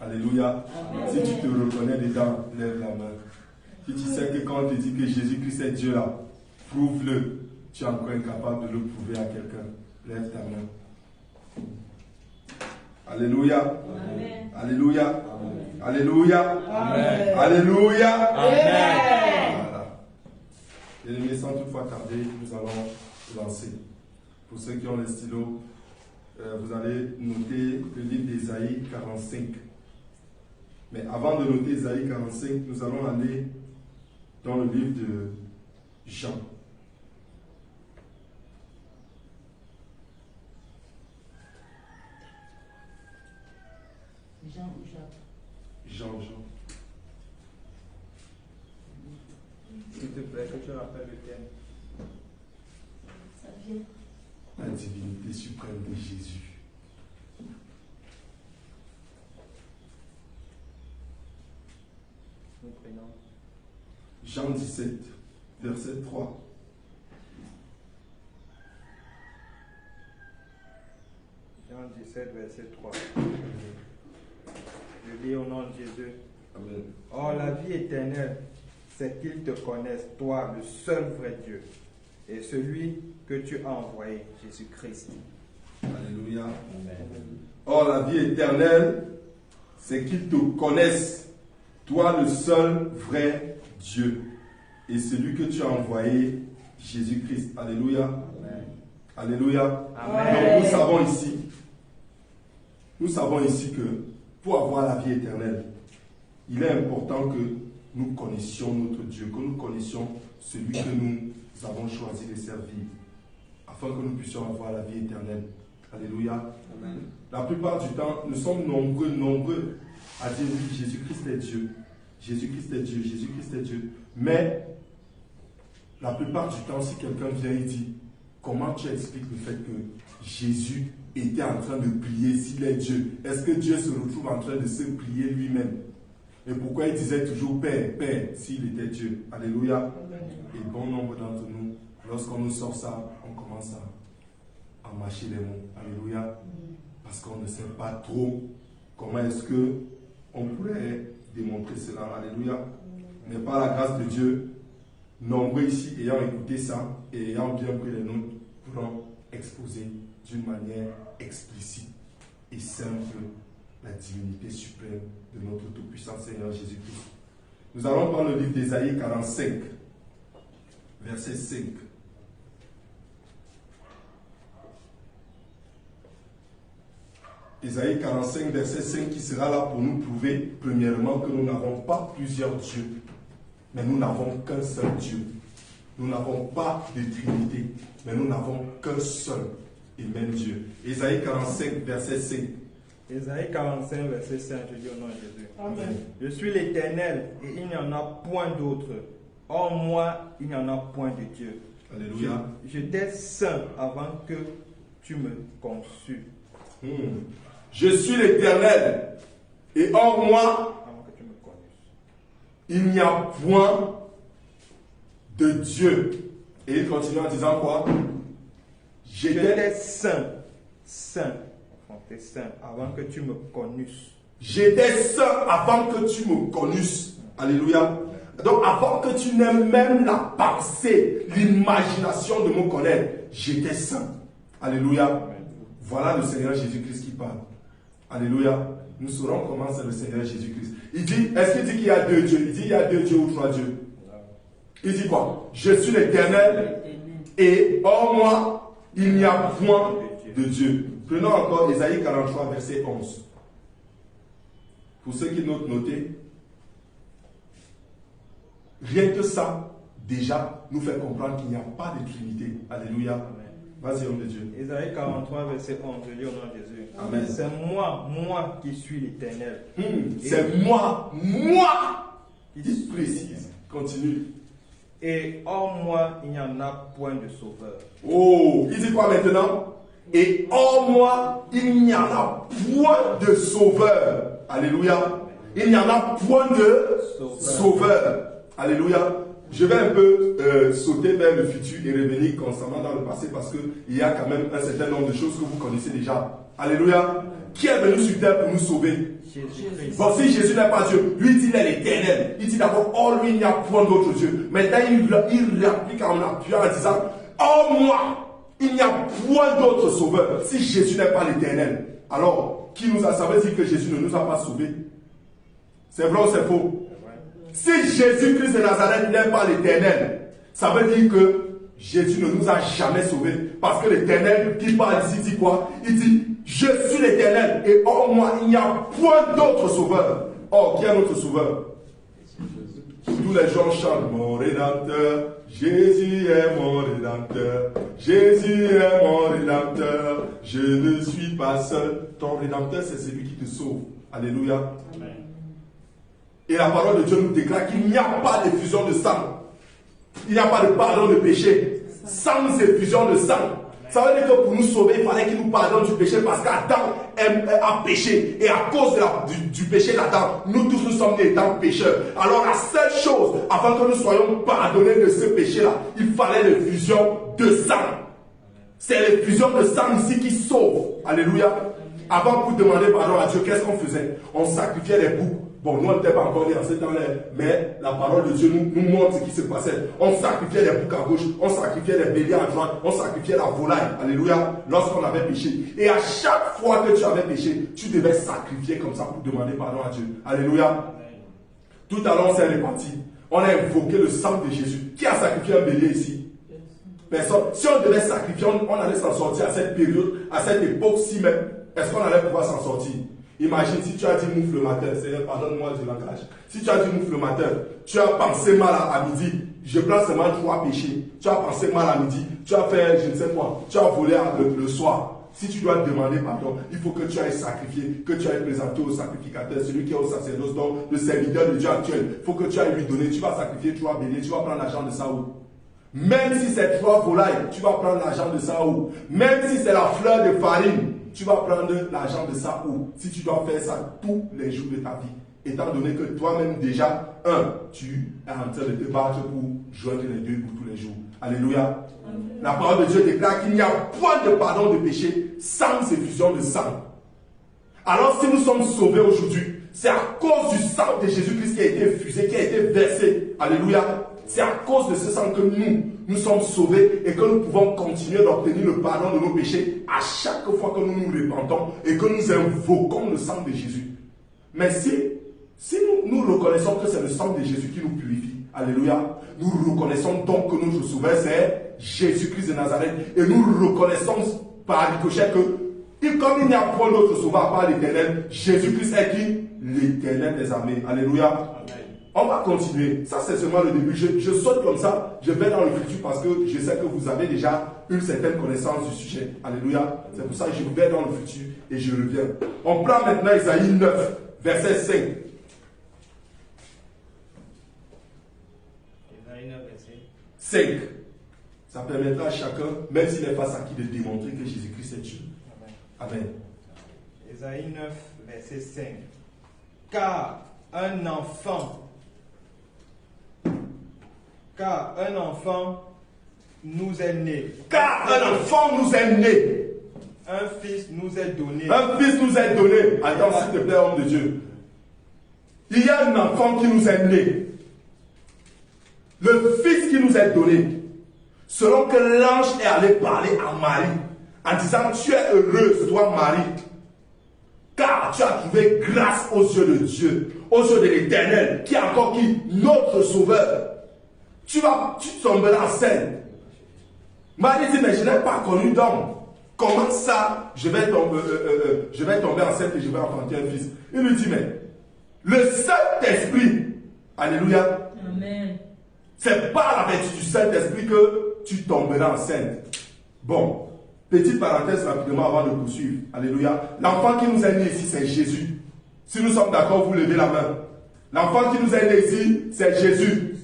Alléluia. Si tu te reconnais dedans, lève la main. Si tu sais que quand on te dit que Jésus-Christ est Dieu là, prouve-le. Tu es encore incapable de le prouver à quelqu'un. Lève ta main. Alléluia. Amen. Alléluia. Amen. Alléluia. Amen. Alléluia. Amen. Voilà. Et sans toutefois tarder, nous allons lancer. Pour ceux qui ont les stylos, vous allez noter le livre d'Ésaïe 45. Mais avant de noter Ésaïe 45, nous allons aller dans le livre de Jean. Jean ou Jacques? Jean. S'il te plaît, que tu rappelles le thème. Ça vient. La divinité suprême de Jésus. Nous prenons. Jean 17, verset 3. Jean 17, verset 3. Je lis au nom de Jésus. Amen. Or, la vie éternelle, c'est qu'ils te connaissent, toi, le seul vrai Dieu, et celui que tu as envoyé, Jésus-Christ. Alléluia. Amen. Or, la vie éternelle, c'est qu'ils te connaissent, toi le seul vrai Dieu, et celui que tu as envoyé, Jésus-Christ. Alléluia. Amen. Alléluia. Amen. Donc, nous savons ici que pour avoir la vie éternelle, il est important que nous connaissions notre Dieu, que nous connaissions celui que nous avons choisi de servir, afin que nous puissions avoir la vie éternelle. Alléluia. Amen. La plupart du temps, nous sommes nombreux à dire oui, Jésus-Christ est Dieu. Jésus-Christ est Dieu, Jésus-Christ est Dieu. Mais la plupart du temps, si quelqu'un vient et dit, comment tu expliques le fait que Jésus était en train de prier s'il est Dieu? Est-ce que Dieu se retrouve en train de se prier lui-même? Et pourquoi il disait toujours Père, Père, s'il était Dieu? Alléluia. Et bon nombre d'entre nous, lorsqu'on nous sort ça, on commence à mâcher les mots. Alléluia. Parce qu'on ne sait pas trop comment est-ce qu'on pourrait démontrer cela. Alléluia. Mais par la grâce de Dieu, nombreux ici ayant écouté ça et ayant bien pris les notes, pourront exposer d'une manière explicite et simple la divinité suprême de notre tout-puissant Seigneur Jésus-Christ. Nous allons prendre le livre d'Ésaïe 45, verset 5. Ésaïe 45, verset 5, qui sera là pour nous prouver, premièrement, que nous n'avons pas plusieurs dieux, mais nous n'avons qu'un seul Dieu. Nous n'avons pas de trinité, mais nous n'avons qu'un seul et même Dieu. Ésaïe 45, verset 5. Ésaïe 45, verset 5, je dis au nom de Jésus. Amen. Je suis l'Éternel et il n'y en a point d'autre. Hors moi, il n'y en a point de Dieu. Alléluia. J'étais saint avant que tu me conçus. Je suis l'Éternel et hors moi, Avant que tu me connaisses. il n'y a point de Dieu. Et il continue en disant quoi? J'étais saint, enfin, t'es saint, avant que tu me connusses. J'étais saint avant que tu me connusses. Alléluia. Donc avant que tu n'aies même la pensée, l'imagination de me connaître, j'étais saint. Alléluia. Voilà le Seigneur Jésus-Christ qui parle. Alléluia. Nous saurons comment c'est le Seigneur Jésus-Christ. Il dit, est-ce qu'il dit qu'il y a deux dieux? Il dit il y a deux dieux ou trois dieux. Il dit quoi? Je suis l'Éternel et hors moi, il n'y a point de Dieu. Prenons encore Ésaïe 43, verset 11. Pour ceux qui notent, notez. Rien que ça, déjà, nous fait comprendre qu'il n'y a pas de Trinité. Alléluia. Vas-y, homme de Dieu. Ésaïe 43, verset 11, je lis au nom de Jésus. Amen. C'est moi qui suis l'Éternel. C'est moi qui précise. Continue. Et hors moi, il n'y en a point de sauveur. Oh, il dit quoi maintenant? Et hors moi, il n'y en a point de sauveur. Alléluia. Il n'y en a point de sauveur. Alléluia. Je vais un peu sauter vers le futur et revenir constamment dans le passé parce qu'il y a quand même un certain nombre de choses que vous connaissez déjà. Alléluia. Qui est venu sur terre pour nous sauver? Jésus-Christ. Bon, si Jésus n'est pas Dieu, lui dit il est l'Éternel. Il dit d'abord, oh lui, il n'y a point d'autre Dieu. Maintenant, il réapplique en appuyant en disant, oh moi, il n'y a point d'autre sauveur. Si Jésus n'est pas l'Éternel, alors, qui nous a, ça veut dire que Jésus ne nous a pas sauvés? C'est vrai ou c'est faux? Si Jésus-Christ de Nazareth n'est pas l'Éternel, ça veut dire que Jésus ne nous a jamais sauvés. Parce que l'Éternel qui parle ici dit quoi? Il dit, je suis l'Éternel et hors moi, il n'y a point d'autre sauveur. Or, qui est notre sauveur? Tous les gens chantent, mon Rédempteur, Jésus est mon Rédempteur, Jésus est mon Rédempteur, je ne suis pas seul. Ton Rédempteur, c'est celui qui te sauve. Alléluia. Amen. Et la parole de Dieu nous déclare qu'il n'y a pas d'effusion de sang. Il n'y a pas de pardon de péché. Sans effusion de sang. Ça veut dire que pour nous sauver, il fallait qu'il nous pardonne du péché parce qu'Adam a péché. Et à cause du péché d'Adam, nous tous nous sommes nés étant pécheurs. Alors la seule chose, afin que nous soyons pardonnés de ce péché-là, il fallait l'effusion de sang. C'est l'effusion de sang ici qui sauve. Alléluia. Avant pour demander pardon à Dieu, qu'est-ce qu'on faisait? On sacrifiait les boucs. Bon, nous on n'était pas encore nés en ce temps-là, mais la parole de Dieu nous montre ce qui se passait. On sacrifiait les boucs à gauche, on sacrifiait les béliers à droite, on sacrifiait la volaille. Alléluia. Lorsqu'on avait péché. Et à chaque fois que tu avais péché, tu devais sacrifier comme ça pour demander pardon à Dieu. Alléluia. Tout à l'heure, on s'est réparti. On a invoqué le sang de Jésus. Qui a sacrifié un bélier ici? Personne. Si on devait sacrifier, on allait s'en sortir à cette période, à cette époque-ci même. Est-ce qu'on allait pouvoir s'en sortir? Imagine si tu as dit moufle le matin, Seigneur, pardonne-moi du langage. Si tu as dit moufle le matin, tu as pensé mal à midi, je prends seulement 3 péchés. Tu as pensé mal à midi, tu as fait je ne sais quoi, tu as volé le soir. Si tu dois demander pardon, il faut que tu ailles sacrifier, que tu ailles présenter au sacrificateur, celui qui est au sacerdoce, donc le serviteur de Dieu actuel. Il faut que tu ailles lui donner, tu vas sacrifier, tu vas bénir, tu vas prendre l'argent de ça où? Même si c'est 3 volailles, tu vas prendre l'argent de ça où? Même si c'est la fleur de farine, tu vas prendre l'argent de ça où? Si tu dois faire ça tous les jours de ta vie. Étant donné que toi-même déjà, tu es en train de te battre pour joindre les deux pour tous les jours. Alléluia. La parole de Dieu déclare qu'il n'y a point de pardon de péché sans effusion de sang. Alors si nous sommes sauvés aujourd'hui, c'est à cause du sang de Jésus-Christ qui a été effusé, qui a été versé. Alléluia. C'est à cause de ce sang que nous sommes sauvés et que nous pouvons continuer d'obtenir le pardon de nos péchés à chaque fois que nous nous repentons et que nous invoquons le sang de Jésus. Mais si nous reconnaissons que c'est le sang de Jésus qui nous purifie, alléluia, nous reconnaissons donc que notre sauveur c'est Jésus-Christ de Nazareth et nous reconnaissons par ricochet que comme il n'y a point d'autre sauveur à part l'Éternel, Jésus-Christ est qui? L'Éternel des armées. Alléluia. Amen. On va continuer. Ça c'est seulement le début. Je saute comme ça, je vais dans le futur parce que je sais que vous avez déjà une certaine connaissance du sujet. Alléluia. C'est pour ça que je vais dans le futur et je reviens. On prend maintenant Isaïe 9, verset 5. 5. Ça permettra à chacun, même s'il est face à qui, de démontrer que Jésus-Christ est Dieu. Amen. Amen. Isaïe 9, verset 5. Car un enfant nous est né. Car un enfant nous est né. Un fils nous est donné. Un fils nous est donné. Attends, s'il te plaît, homme de Dieu. Il y a un enfant qui nous est né. Le fils qui nous est donné. Selon que l'ange est allé parler à Marie en disant, tu es heureuse, toi Marie, car tu as trouvé grâce aux yeux de Dieu, aux yeux de l'Éternel, qui est encore qui? Notre Sauveur. Tu tomberas enceinte. Marie dit, mais je n'ai pas connu d'homme. Comment ça, je vais tomber enceinte et je vais enfanter un fils? Il lui dit, mais le Saint-Esprit, alléluia, amen, c'est par la vertu du Saint-Esprit que tu tomberas enceinte. Bon, petite parenthèse rapidement avant de poursuivre. Alléluia. L'enfant qui nous est né ici, c'est Jésus. Si nous sommes d'accord, vous levez la main. L'enfant qui nous est né ici, c'est Jésus.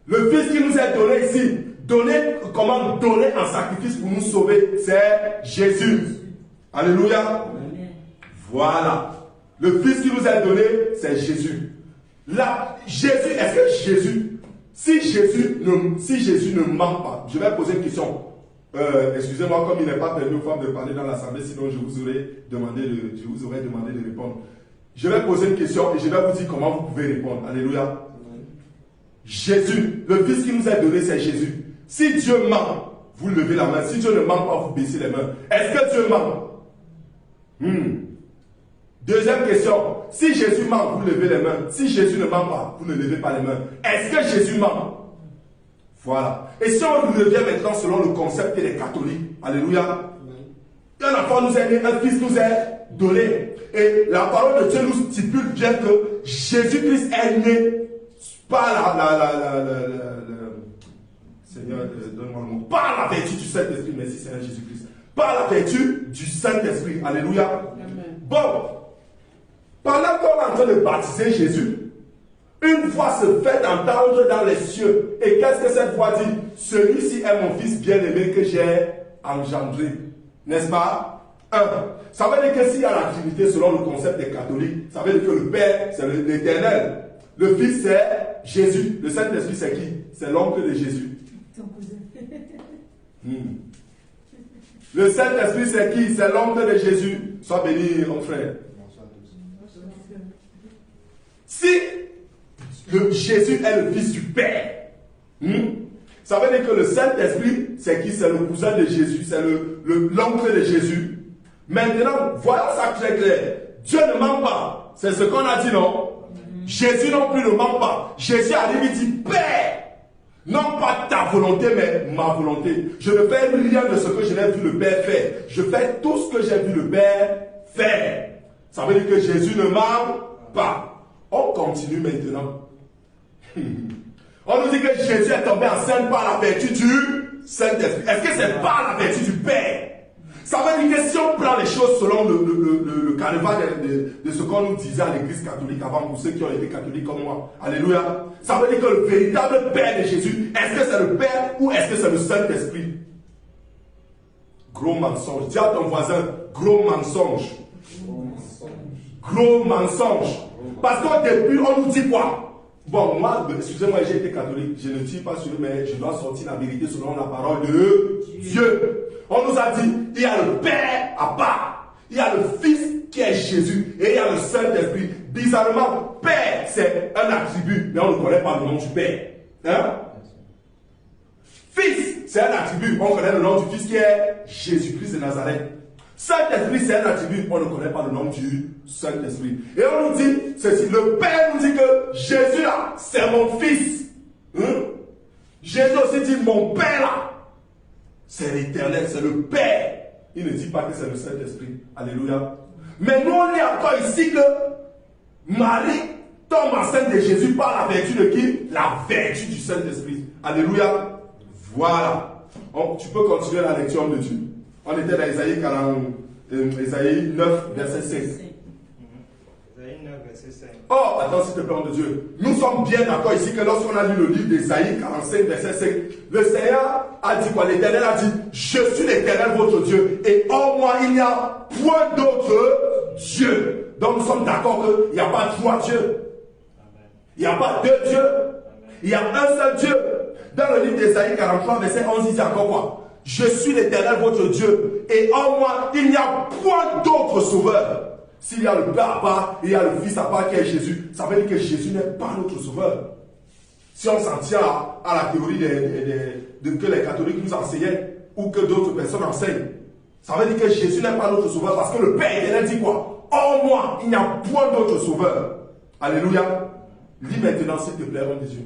Le Fils qui nous est donné ici, comment donner en sacrifice pour nous sauver, c'est Jésus. Alléluia. Amen. Voilà. Le Fils qui nous est donné, c'est Jésus. Là, Jésus, est-ce que Jésus, si Jésus ne ment pas, je vais poser une question. Excusez-moi, comme il n'est pas permis aux femmes de parler dans l'assemblée, sinon je vous aurais demandé de répondre. Je vais poser une question et je vais vous dire comment vous pouvez répondre. Alléluia. Jésus, le Fils qui nous est donné, c'est Jésus. Si Dieu ment, vous levez la main. Si Dieu ne ment pas, vous baissez les mains. Est-ce que Dieu ment? Deuxième question. Si Jésus ment, vous levez les mains. Si Jésus ne ment pas, vous ne levez pas les mains. Est-ce que Jésus ment? Voilà. Et si on revient maintenant selon le concept des catholiques, alléluia, un enfant nous est né, un fils nous est donné. Et la parole de Dieu nous stipule bien que Jésus-Christ est né par Seigneur, donne-moi le mot. Par la vertu du Saint-Esprit. Merci Seigneur Jésus-Christ. Par la vertu du Saint-Esprit. Alléluia. Amen. Bon. Pendant qu'on est en train de baptiser Jésus, une voix se fait entendre dans les cieux. Et qu'est-ce que cette voix dit? Celui-ci est mon fils bien-aimé que j'ai engendré. N'est-ce pas? Ça veut dire que s'il y a la Trinité selon le concept des catholiques, ça veut dire que le Père, c'est l'Éternel. Le Fils, c'est Jésus. Le Saint-Esprit, c'est qui? C'est l'oncle de Jésus. Ton cousin. Le Saint-Esprit, c'est qui? C'est l'oncle de Jésus. Sois béni, mon frère. Si Jésus est le Fils du Père, ça veut dire que le Saint-Esprit, c'est qui? C'est le cousin de Jésus, c'est l'oncle de Jésus. Maintenant, voyons ça très clair. Dieu ne ment pas. C'est ce qu'on a dit, non? Jésus non plus ne ment pas. Jésus arrive et dit, Père, non pas ta volonté, mais ma volonté. Je ne fais rien de ce que je n'ai vu le Père faire. Je fais tout ce que j'ai vu le Père faire. Ça veut dire que Jésus ne ment pas. On continue maintenant. On nous dit que Jésus est tombé enceinte par la vertu du Saint-Esprit. Est-ce que c'est par la vertu du Père? Ça veut dire que si on prend les choses selon le canevas de ce qu'on nous disait à l'église catholique avant, pour ceux qui ont été catholiques comme moi, alléluia, ça veut dire que le véritable Père de Jésus, est-ce que c'est le Père ou est-ce que c'est le Saint-Esprit? Gros mensonge. Dis à ton voisin, gros mensonge. Gros mensonge. Parce qu'au début, on nous dit quoi? Bon, moi, excusez-moi, j'ai été catholique, je ne tire pas sur eux, mais je dois sortir la vérité selon la parole de Dieu. On nous a dit, il y a le Père à part, il y a le Fils qui est Jésus, et il y a le Saint-Esprit. Bizarrement, Père, c'est un attribut, mais on ne connaît pas le nom du Père. Hein? Fils, c'est un attribut, on connaît le nom du Fils qui est Jésus-Christ de Nazareth. Saint-Esprit, c'est un attribut, on ne connaît pas le nom du Saint-Esprit. Et on nous dit ceci, le Père nous dit que Jésus là, c'est mon Fils. Jésus aussi dit mon Père là, c'est l'Éternel, c'est le Père. Il ne dit pas que c'est le Saint-Esprit. Alléluia. Mais nous on lit encore ici que Marie tombe enceinte de Jésus par la vertu de qui? La vertu du Saint-Esprit. Alléluia. Voilà. Tu peux continuer la lecture de Dieu. On était dans Isaïe 9, verset 5. Isaïe 9, verset 5. Oh, attends, s'il te plaît, de Dieu. Nous sommes bien d'accord ici que lorsqu'on a lu le livre d'Isaïe 45, verset 5, le Seigneur a dit quoi? L'Éternel a dit, je suis l'Éternel votre Dieu, et en moi il n'y a point d'autre Dieu. Donc nous sommes d'accord qu'il n'y a pas trois dieux. Il n'y a pas deux dieux. Il y a un seul Dieu. Dans le livre d'Isaïe 43, verset 11, il dit encore quoi? Je suis l'Éternel votre Dieu, et en moi il n'y a point d'autre sauveur. S'il y a le Père à part, il y a le Fils à part qui est Jésus. Ça veut dire que Jésus n'est pas notre sauveur. Si on s'en tient à la théorie que les catholiques nous enseignaient, ou que d'autres personnes enseignent, ça veut dire que Jésus n'est pas notre sauveur, parce que le Père éternel dit quoi? En moi il n'y a point d'autre sauveur. Alléluia. Lis maintenant s'il te plaît, homme de Dieu.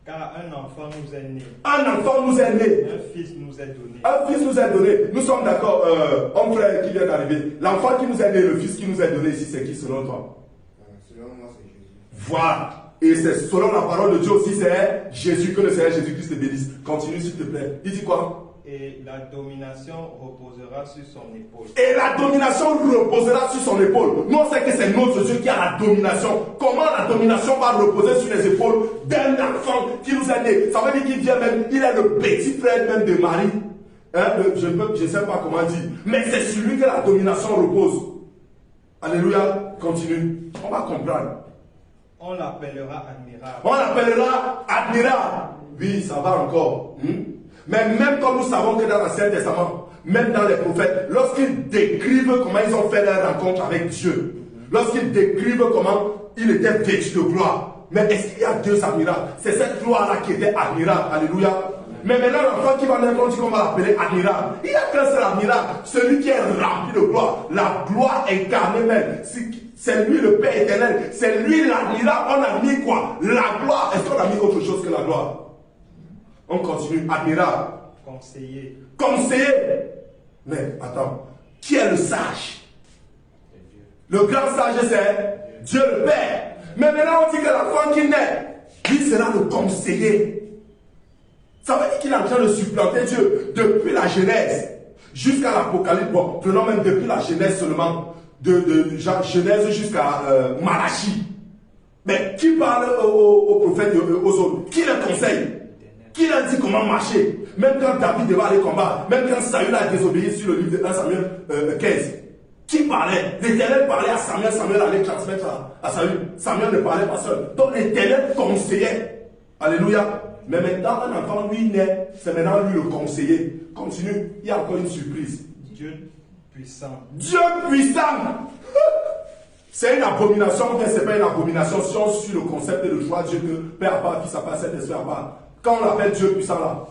Car un enfant nous est né. Un enfant nous est né. Un fils nous est donné. Un fils nous est donné. Nous sommes d'accord, homme frère qui vient d'arriver. L'enfant qui nous est né, le fils qui nous est donné ici, c'est qui selon toi? Selon moi, c'est Jésus. Voilà. Et c'est selon la parole de Dieu aussi, c'est Jésus, que le Seigneur Jésus-Christ te bénisse. Continue s'il te plaît. Il dit quoi? Et la domination reposera sur son épaule. Et la domination reposera sur son épaule. Nous on sait que c'est notre Dieu qui a la domination. Comment la domination va reposer sur les épaules d'un enfant qui nous a né? Ça veut dire qu'il vient même, il est le petit frère même de Marie. Hein? Je ne sais pas comment dire. Mais c'est sur lui que la domination repose. Alléluia. Continue. On va comprendre. On l'appellera admirable. On l'appellera admirable. Oui, ça va encore. Mais même comme nous savons que dans l'Ancien Testament, même dans les prophètes, lorsqu'ils décrivent comment ils ont fait leur rencontre avec Dieu, lorsqu'ils décrivent comment il était vêtu de gloire, mais est-ce qu'il y a deux admirables? C'est cette gloire-là qui était admirable. Alléluia. Mais maintenant, l'enfant qui va naître, on dit qu'on va l'appeler admirable. Il n'y a qu'un seul admirable, celui qui est rempli de gloire. La gloire incarnée même. C'est lui le Père éternel. C'est lui l'admirable. On a mis quoi? La gloire. Est-ce qu'on a mis autre chose que la gloire? On continue. Admirable. Conseiller. Conseiller. Mais attends. Qui est le sage? Le grand sage, c'est Dieu le Père. Mais maintenant, on dit que l'enfant qui naît, lui sera le conseiller. Ça veut dire qu'il est en train de supplanter Dieu depuis la Genèse jusqu'à l'Apocalypse. Bon, prenons même depuis la Genèse seulement, de Genèse jusqu'à Malachie. Mais qui parle aux prophètes, aux autres? Qui les conseille? Qui leur dit comment marcher? Même quand David devait aller combattre, même quand Saül a désobéi sur le livre de 1 Samuel 15. Qui parlait? L'Éternel parlait à Samuel, Samuel allait transmettre à Saül. Samuel ne parlait pas seul. Donc l'Éternel conseillait. Alléluia. Mais maintenant, un enfant, lui, naît. C'est maintenant lui le conseiller. Continue. Il y a encore une surprise. Dieu puissant. Dieu puissant. C'est une abomination, mais ce n'est pas une abomination si on suit le concept et le choix de Dieu que Père à part, Fils à part, Saint-Esprit à part. Quand on l'appelle Dieu puissant là,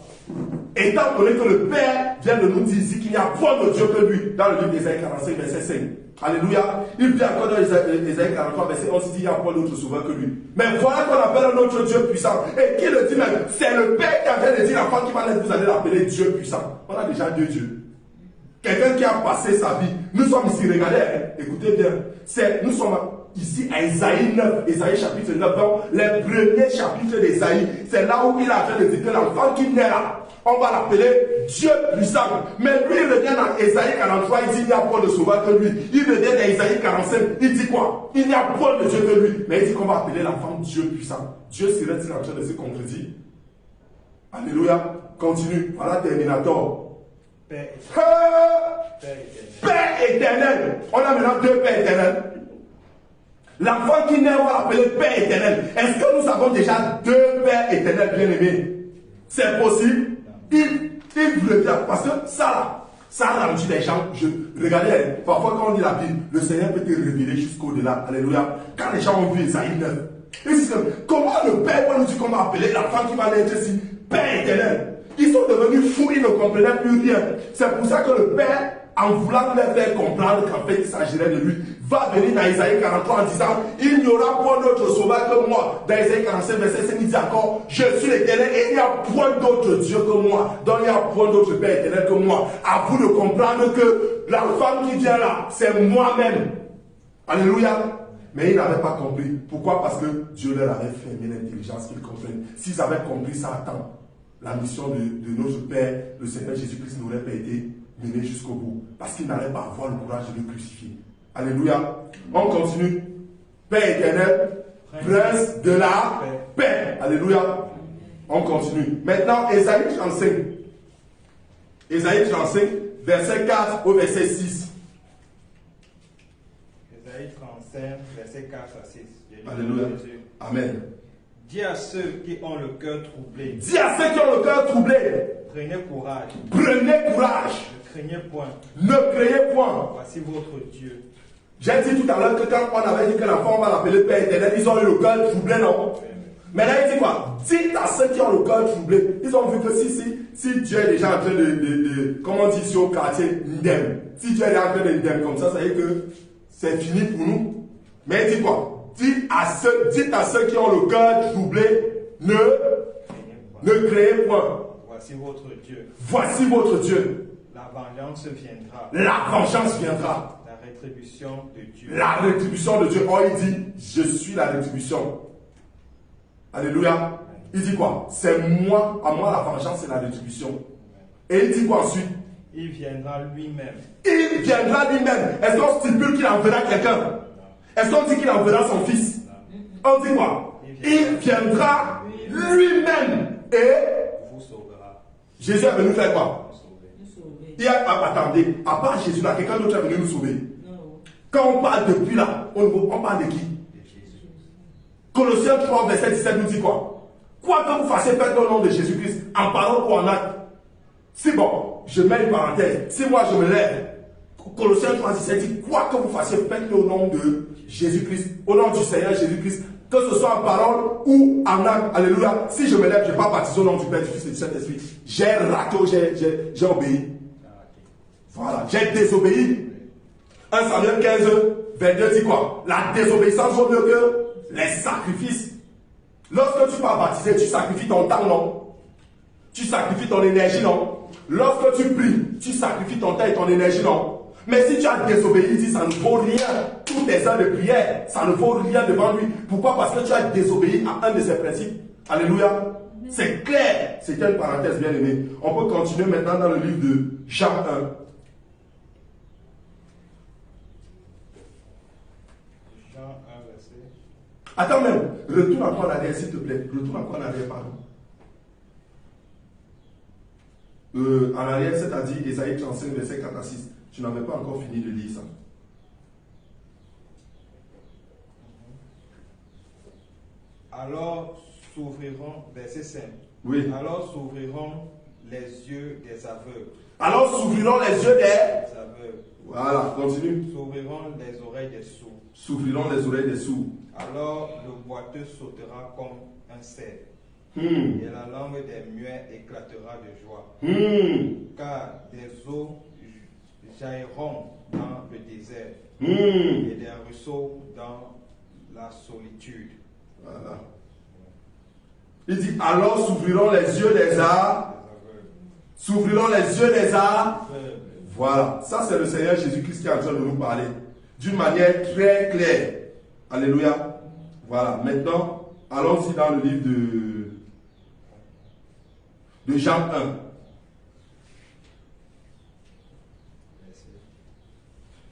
étant donné que le Père vient de nous dire ici qu'il n'y a point de Dieu que lui, dans le livre d'Ésaïe 45, verset 5. Alléluia. Il vient encore dans Ésaïe 43, verset 11, il dit qu'il n'y a point d'autre sauveur que lui. Mais voilà qu'on appelle notre Dieu puissant. Et qui le dit même? C'est le Père qui a vient de dire l'enfant qui va naître, vous allez l'appeler Dieu puissant. On a déjà deux dieux. Quelqu'un qui a passé sa vie. Nous sommes ici, regardez, hein, écoutez bien. Nous sommes ici à Isaïe 9, Isaïe chapitre 9, donc les premiers chapitres d'Isaïe, c'est là où il a fait de dire que l'enfant qui naît là, on va l'appeler Dieu puissant. Mais lui, il revient dans Isaïe 43, il dit il n'y a point de sauveur que lui. Il revient dans Isaïe 45, il dit quoi? Il n'y a point de Dieu que lui. Mais il dit qu'on va appeler l'enfant Dieu puissant. Dieu serait-il en train de se contredire? Alléluia. Continue. Voilà Terminator. Père éternel. On a maintenant deux pères éternels. L'enfant qui naît, on va l'appeler Père éternel. Est-ce que nous avons déjà deux pères éternels bien-aimés? C'est possible. Il revient parce que ça a rendu les gens. Regardez, parfois quand on lit la Bible, le Seigneur peut te révéler jusqu'au-delà. Alléluia. Quand les gens ont vu Isaïe 9, ils disent comment le Père va nous dire qu'on va appeler l'enfant qui va naître ici Père éternel? Ils sont devenus fous, ils ne comprenaient plus rien. C'est pour ça que le Père, en voulant leur faire comprendre qu'en fait il s'agirait de lui, va venir dans Isaïe 43 en disant il n'y aura point d'autre sauveur que moi. Dans Isaïe 45, verset 5, il dit encore je suis l'éternel et il n'y a point d'autre Dieu que moi. Donc il n'y a point d'autre Père éternel que moi. À vous de comprendre que la femme qui vient là, c'est moi-même. Alléluia. Mais ils n'avaient pas compris. Pourquoi? Parce que Dieu leur avait fermé l'intelligence qu'ils comprennent. S'ils avaient compris ça à temps, la mission de notre Père, le Seigneur Jésus-Christ, n'aurait pas été menée jusqu'au bout. Parce qu'il n'allait pas avoir le courage de le crucifier. Alléluia. On continue. Père éternel, prince de la paix. Alléluia. On continue. Maintenant, Ésaïe 35. Ésaïe 35, verset 4 au verset 6. Ésaïe 35, verset 4 à 6. Alléluia. Amen. Dis à ceux qui ont le cœur troublé. Dis à ceux qui ont le cœur troublé. Prenez courage. Prenez courage. Ne craignez point. Ne craignez point. Voici votre Dieu. J'ai dit tout à l'heure que quand on avait dit que l'enfant on va l'appeler Père éternel, ils ont eu le cœur troublé, non? Mais là il dit quoi? Dites à ceux qui ont le cœur troublé. Ils ont vu que si Dieu est déjà en train comment on dit ici au quartier, Ndem. Si Dieu est en train de Ndem comme ça veut dire que c'est fini pour nous. Mais il dit quoi? Dites à ceux qui ont le cœur troublé, ne craignez point. Voici votre Dieu. Voici votre Dieu. La vengeance viendra. La vengeance viendra. La rétribution de Dieu. La rétribution de Dieu. Oh, il dit, je suis la rétribution. Alléluia. Il dit quoi? C'est moi, à moi la vengeance, c'est la rétribution. Et il dit quoi ensuite? Il viendra lui-même. Il viendra lui-même. Est-ce qu'on stipule qu'il enverra quelqu'un? Est-ce qu'on dit qu'il enverra son fils? On dit quoi? Il viendra lui-même et vous sauvera. Jésus est venu faire quoi? Nous sauver. Attendez, à part Jésus là, quelqu'un d'autre est venu nous sauver. Non. Quand on parle depuis là, on parle de qui? Colossiens 3, verset 17 nous dit quoi? Quoi que vous fassiez, faites au nom de Jésus-Christ, en parole ou en acte. C'est bon, je mets une parenthèse. Si moi je me lève, Colossiens 3, 17 dit quoi que vous fassiez, faites au nom de Jésus-Christ, au nom du Seigneur Jésus-Christ, que ce soit en parole ou en acte. Alléluia. Si je me lève, je ne vais pas baptiser au nom du Père, du Fils et du Saint-Esprit. J'ai raté, j'ai obéi. Voilà, j'ai désobéi. 1 Samuel 15, 22 dit quoi? La désobéissance vaut mieux que les sacrifices. Lorsque tu vas baptiser, tu sacrifies ton temps, non? Tu sacrifies ton énergie, non? Lorsque tu pries, tu sacrifies ton temps et ton énergie, non? Mais si tu as désobéi, il dit ça ne vaut rien. Toutes tes heures de prière, ça ne vaut rien devant lui. Pourquoi? Parce que tu as désobéi à un de ses principes. Alléluia. C'est clair. C'était une parenthèse bien aimée. On peut continuer maintenant dans le livre de Jean 1. Jean 1, verset. Attends même, retourne encore en arrière s'il te plaît. Retourne encore en arrière, pardon. En arrière, c'est-à-dire Ésaïe 35, verset 4 à 6. Tu n'avais pas encore fini de lire ça. Alors s'ouvriront, verset 5. Oui. Alors s'ouvriront les yeux des aveugles. Alors s'ouvriront les yeux des... Les aveugles. Voilà, continue. S'ouvriront les oreilles des sourds. S'ouvriront les oreilles des sourds. Alors le boiteux sautera comme un cerf. Et Et la langue des muets éclatera de joie. Car des eaux jailliront dans le désert et des ruisseaux dans la solitude. Voilà. Il dit, alors s'ouvriront les yeux des aveugles. S'ouvriront les yeux des aveugles. Voilà. Ça, c'est le Seigneur Jésus-Christ qui est en train de nous parler. D'une manière très claire. Alléluia. Voilà. Maintenant, allons-y dans le livre de Jean 1.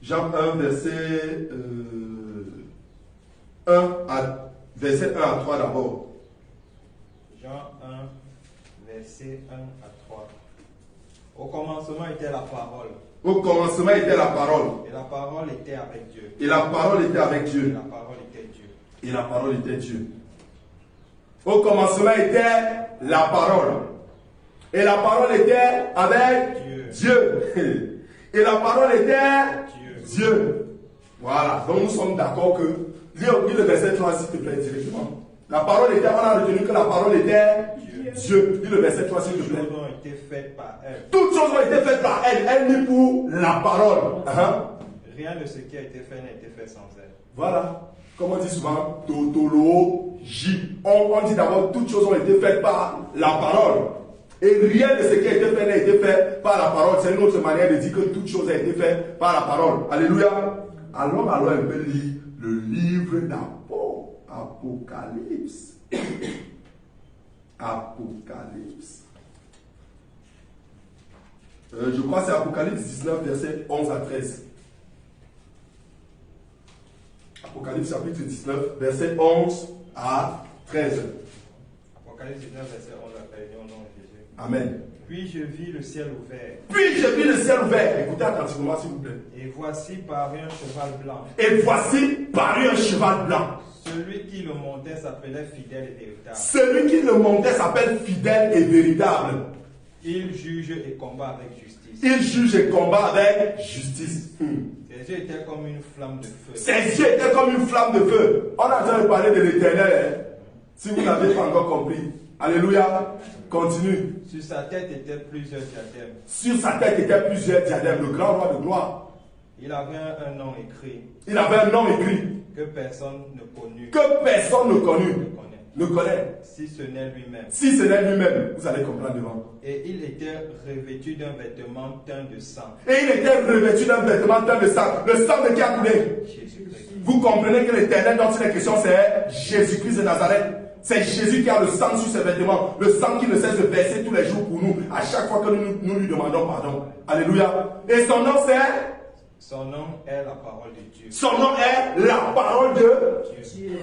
Jean 1, verset 1 à 3 d'abord. Jean 1, verset 1 à 3. Au commencement était la parole. Au commencement était la parole. Et la parole était avec Dieu. Et la parole était avec Et Dieu. la parole était Dieu. Et la parole était Dieu. Au commencement était la parole. Et la parole était avec Dieu. Et la parole était Dieu. Voilà. Donc nous sommes d'accord que, lis le verset 3 s'il te plaît directement. La parole était, on a retenu que la parole était Dieu. Lis le verset 3 s'il te plaît. Toutes choses ont été faites par elle. Toutes choses ont été faites par elle. Elle n'est pour la parole. Rien de ce qui a été fait n'a été fait sans elle. Voilà. Comme on dit souvent, tautologie. On dit d'abord toutes choses ont été faites par la parole. Et rien de ce qui a été fait n'a été fait par la parole. C'est une autre manière de dire que toute chose a été faite par la parole. Alléluia. Alors un peu lire le livre d'Apocalypse. Apocalypse. Je crois que c'est Apocalypse 19, verset 11 à 13. Apocalypse chapitre 19, verset 11 à 13. Apocalypse 19, verset 11 à 13. Au nom de Jésus. Amen. Puis je vis le ciel ouvert. Puis je vis le ciel ouvert. Écoutez attentivement s'il vous plaît. Et voici parut un cheval blanc. Et voici parut un cheval blanc. Celui qui le montait s'appelait fidèle et véritable. Celui qui le montait s'appelle fidèle et véritable. Il juge et combat avec justice. Il juge et combat avec justice. Ses yeux étaient comme une flamme de feu. Ses yeux étaient comme une flamme de feu. On a déjà parlé de l'Éternel. Si vous n'avez pas encore compris. Alléluia. Continue. Sur sa tête étaient plusieurs diadèmes. Sur sa tête étaient plusieurs diadèmes. Le grand roi de gloire. Il avait un nom écrit. Il avait un nom écrit. Que personne ne connut. Que personne ne connut. Ne connaît. Si ce n'est lui-même. Si ce n'est lui-même. Vous allez comprendre devant. Et il était revêtu d'un vêtement teint de sang. Et il était revêtu d'un vêtement teint de sang. Le sang de qui a coulé? Jésus-Christ. Vous comprenez que l'Éternel dont il est question, c'est Jésus-Christ de Nazareth. C'est Jésus qui a le sang sur ses vêtements. Le sang qui ne cesse de verser tous les jours pour nous. À chaque fois que nous lui demandons pardon. Alléluia. Et son nom c'est? Son nom est la parole de Dieu. Son nom est la parole de Dieu.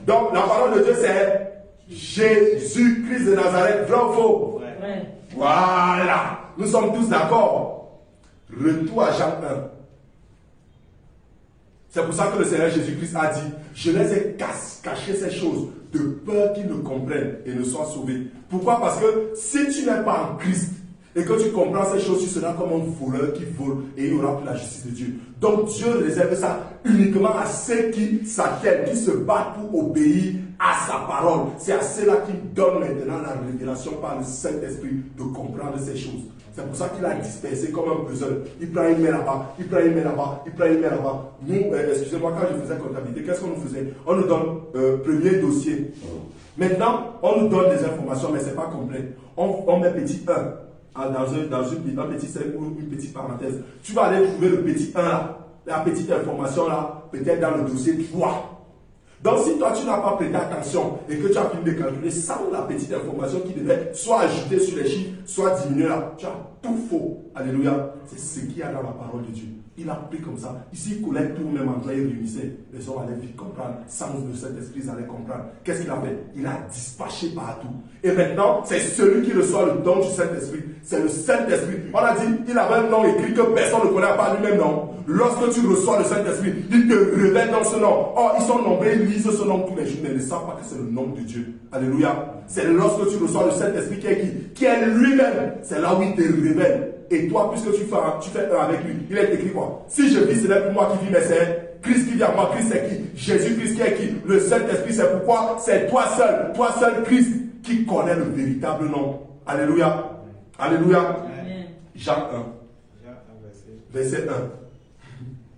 Donc la parole de Dieu c'est Jésus-Christ de Nazareth. Vrai ou faux? Vrai. Voilà. Nous sommes tous d'accord. Retour à Jean 1. C'est pour ça que le Seigneur Jésus-Christ a dit, je les ai caché ces choses de peur qu'ils ne comprennent et ne soient sauvés. Pourquoi? Parce que si tu n'es pas en Christ et que tu comprends ces choses, tu seras comme un voleur qui vole et il n'y aura plus la justice de Dieu. Donc Dieu réserve ça uniquement à ceux qui s'attellent, qui se battent pour obéir à sa parole. C'est à ceux-là qui donne maintenant la révélation par le Saint-Esprit de comprendre ces choses. C'est pour ça qu'il a dispersé comme un puzzle. Il prend une main là-bas, il prend une main là-bas, il prend une main là-bas. Nous, excusez-moi, quand je faisais comptabilité, qu'est-ce qu'on nous faisait? On nous donne premier dossier. Maintenant, on nous donne des informations, mais ce n'est pas complet. On met petit 1 dans un petit cercle ou une petite parenthèse. Tu vas aller trouver le petit 1 là, la petite information là, peut-être dans le dossier 3. Donc si toi tu n'as pas prêté attention et que tu as fini de calculer sans la petite information qui devait soit ajoutée sur les chiffres, soit diminuée là, tu as tout faux. Alléluia. C'est ce qu'il y a dans la parole de Dieu. Il a pris comme ça. Ici, il collait tout, même en train, il réunissait. Les hommes allaient vite comprendre. Sans le Saint-Esprit, ils allaient comprendre. Qu'est-ce qu'il a fait? Il a dispatché partout. Et maintenant, c'est celui qui reçoit le don du Saint-Esprit. C'est le Saint-Esprit. On a dit, il avait un nom écrit que personne ne connaît pas lui-même, non? Lorsque tu reçois le Saint-Esprit, il te révèle dans ce nom. Oh, ils sont nombreux, ils lisent ce nom tous les jours, mais ils ne savent pas que c'est le nom de Dieu. Alléluia. C'est lorsque tu reçois le Saint-Esprit qui est qui? Qui est lui-même. C'est là où il te révèle. Et toi, puisque tu fais un avec lui, il est écrit quoi? Si je vis, ce n'est plus moi qui vis, mais c'est Christ qui vit à moi. Christ c'est qui? Jésus-Christ qui est qui? Le Saint-Esprit, c'est pourquoi? C'est toi seul Christ qui connaît le véritable nom. Alléluia. Alléluia. Amen. Jean 1. Verset 1.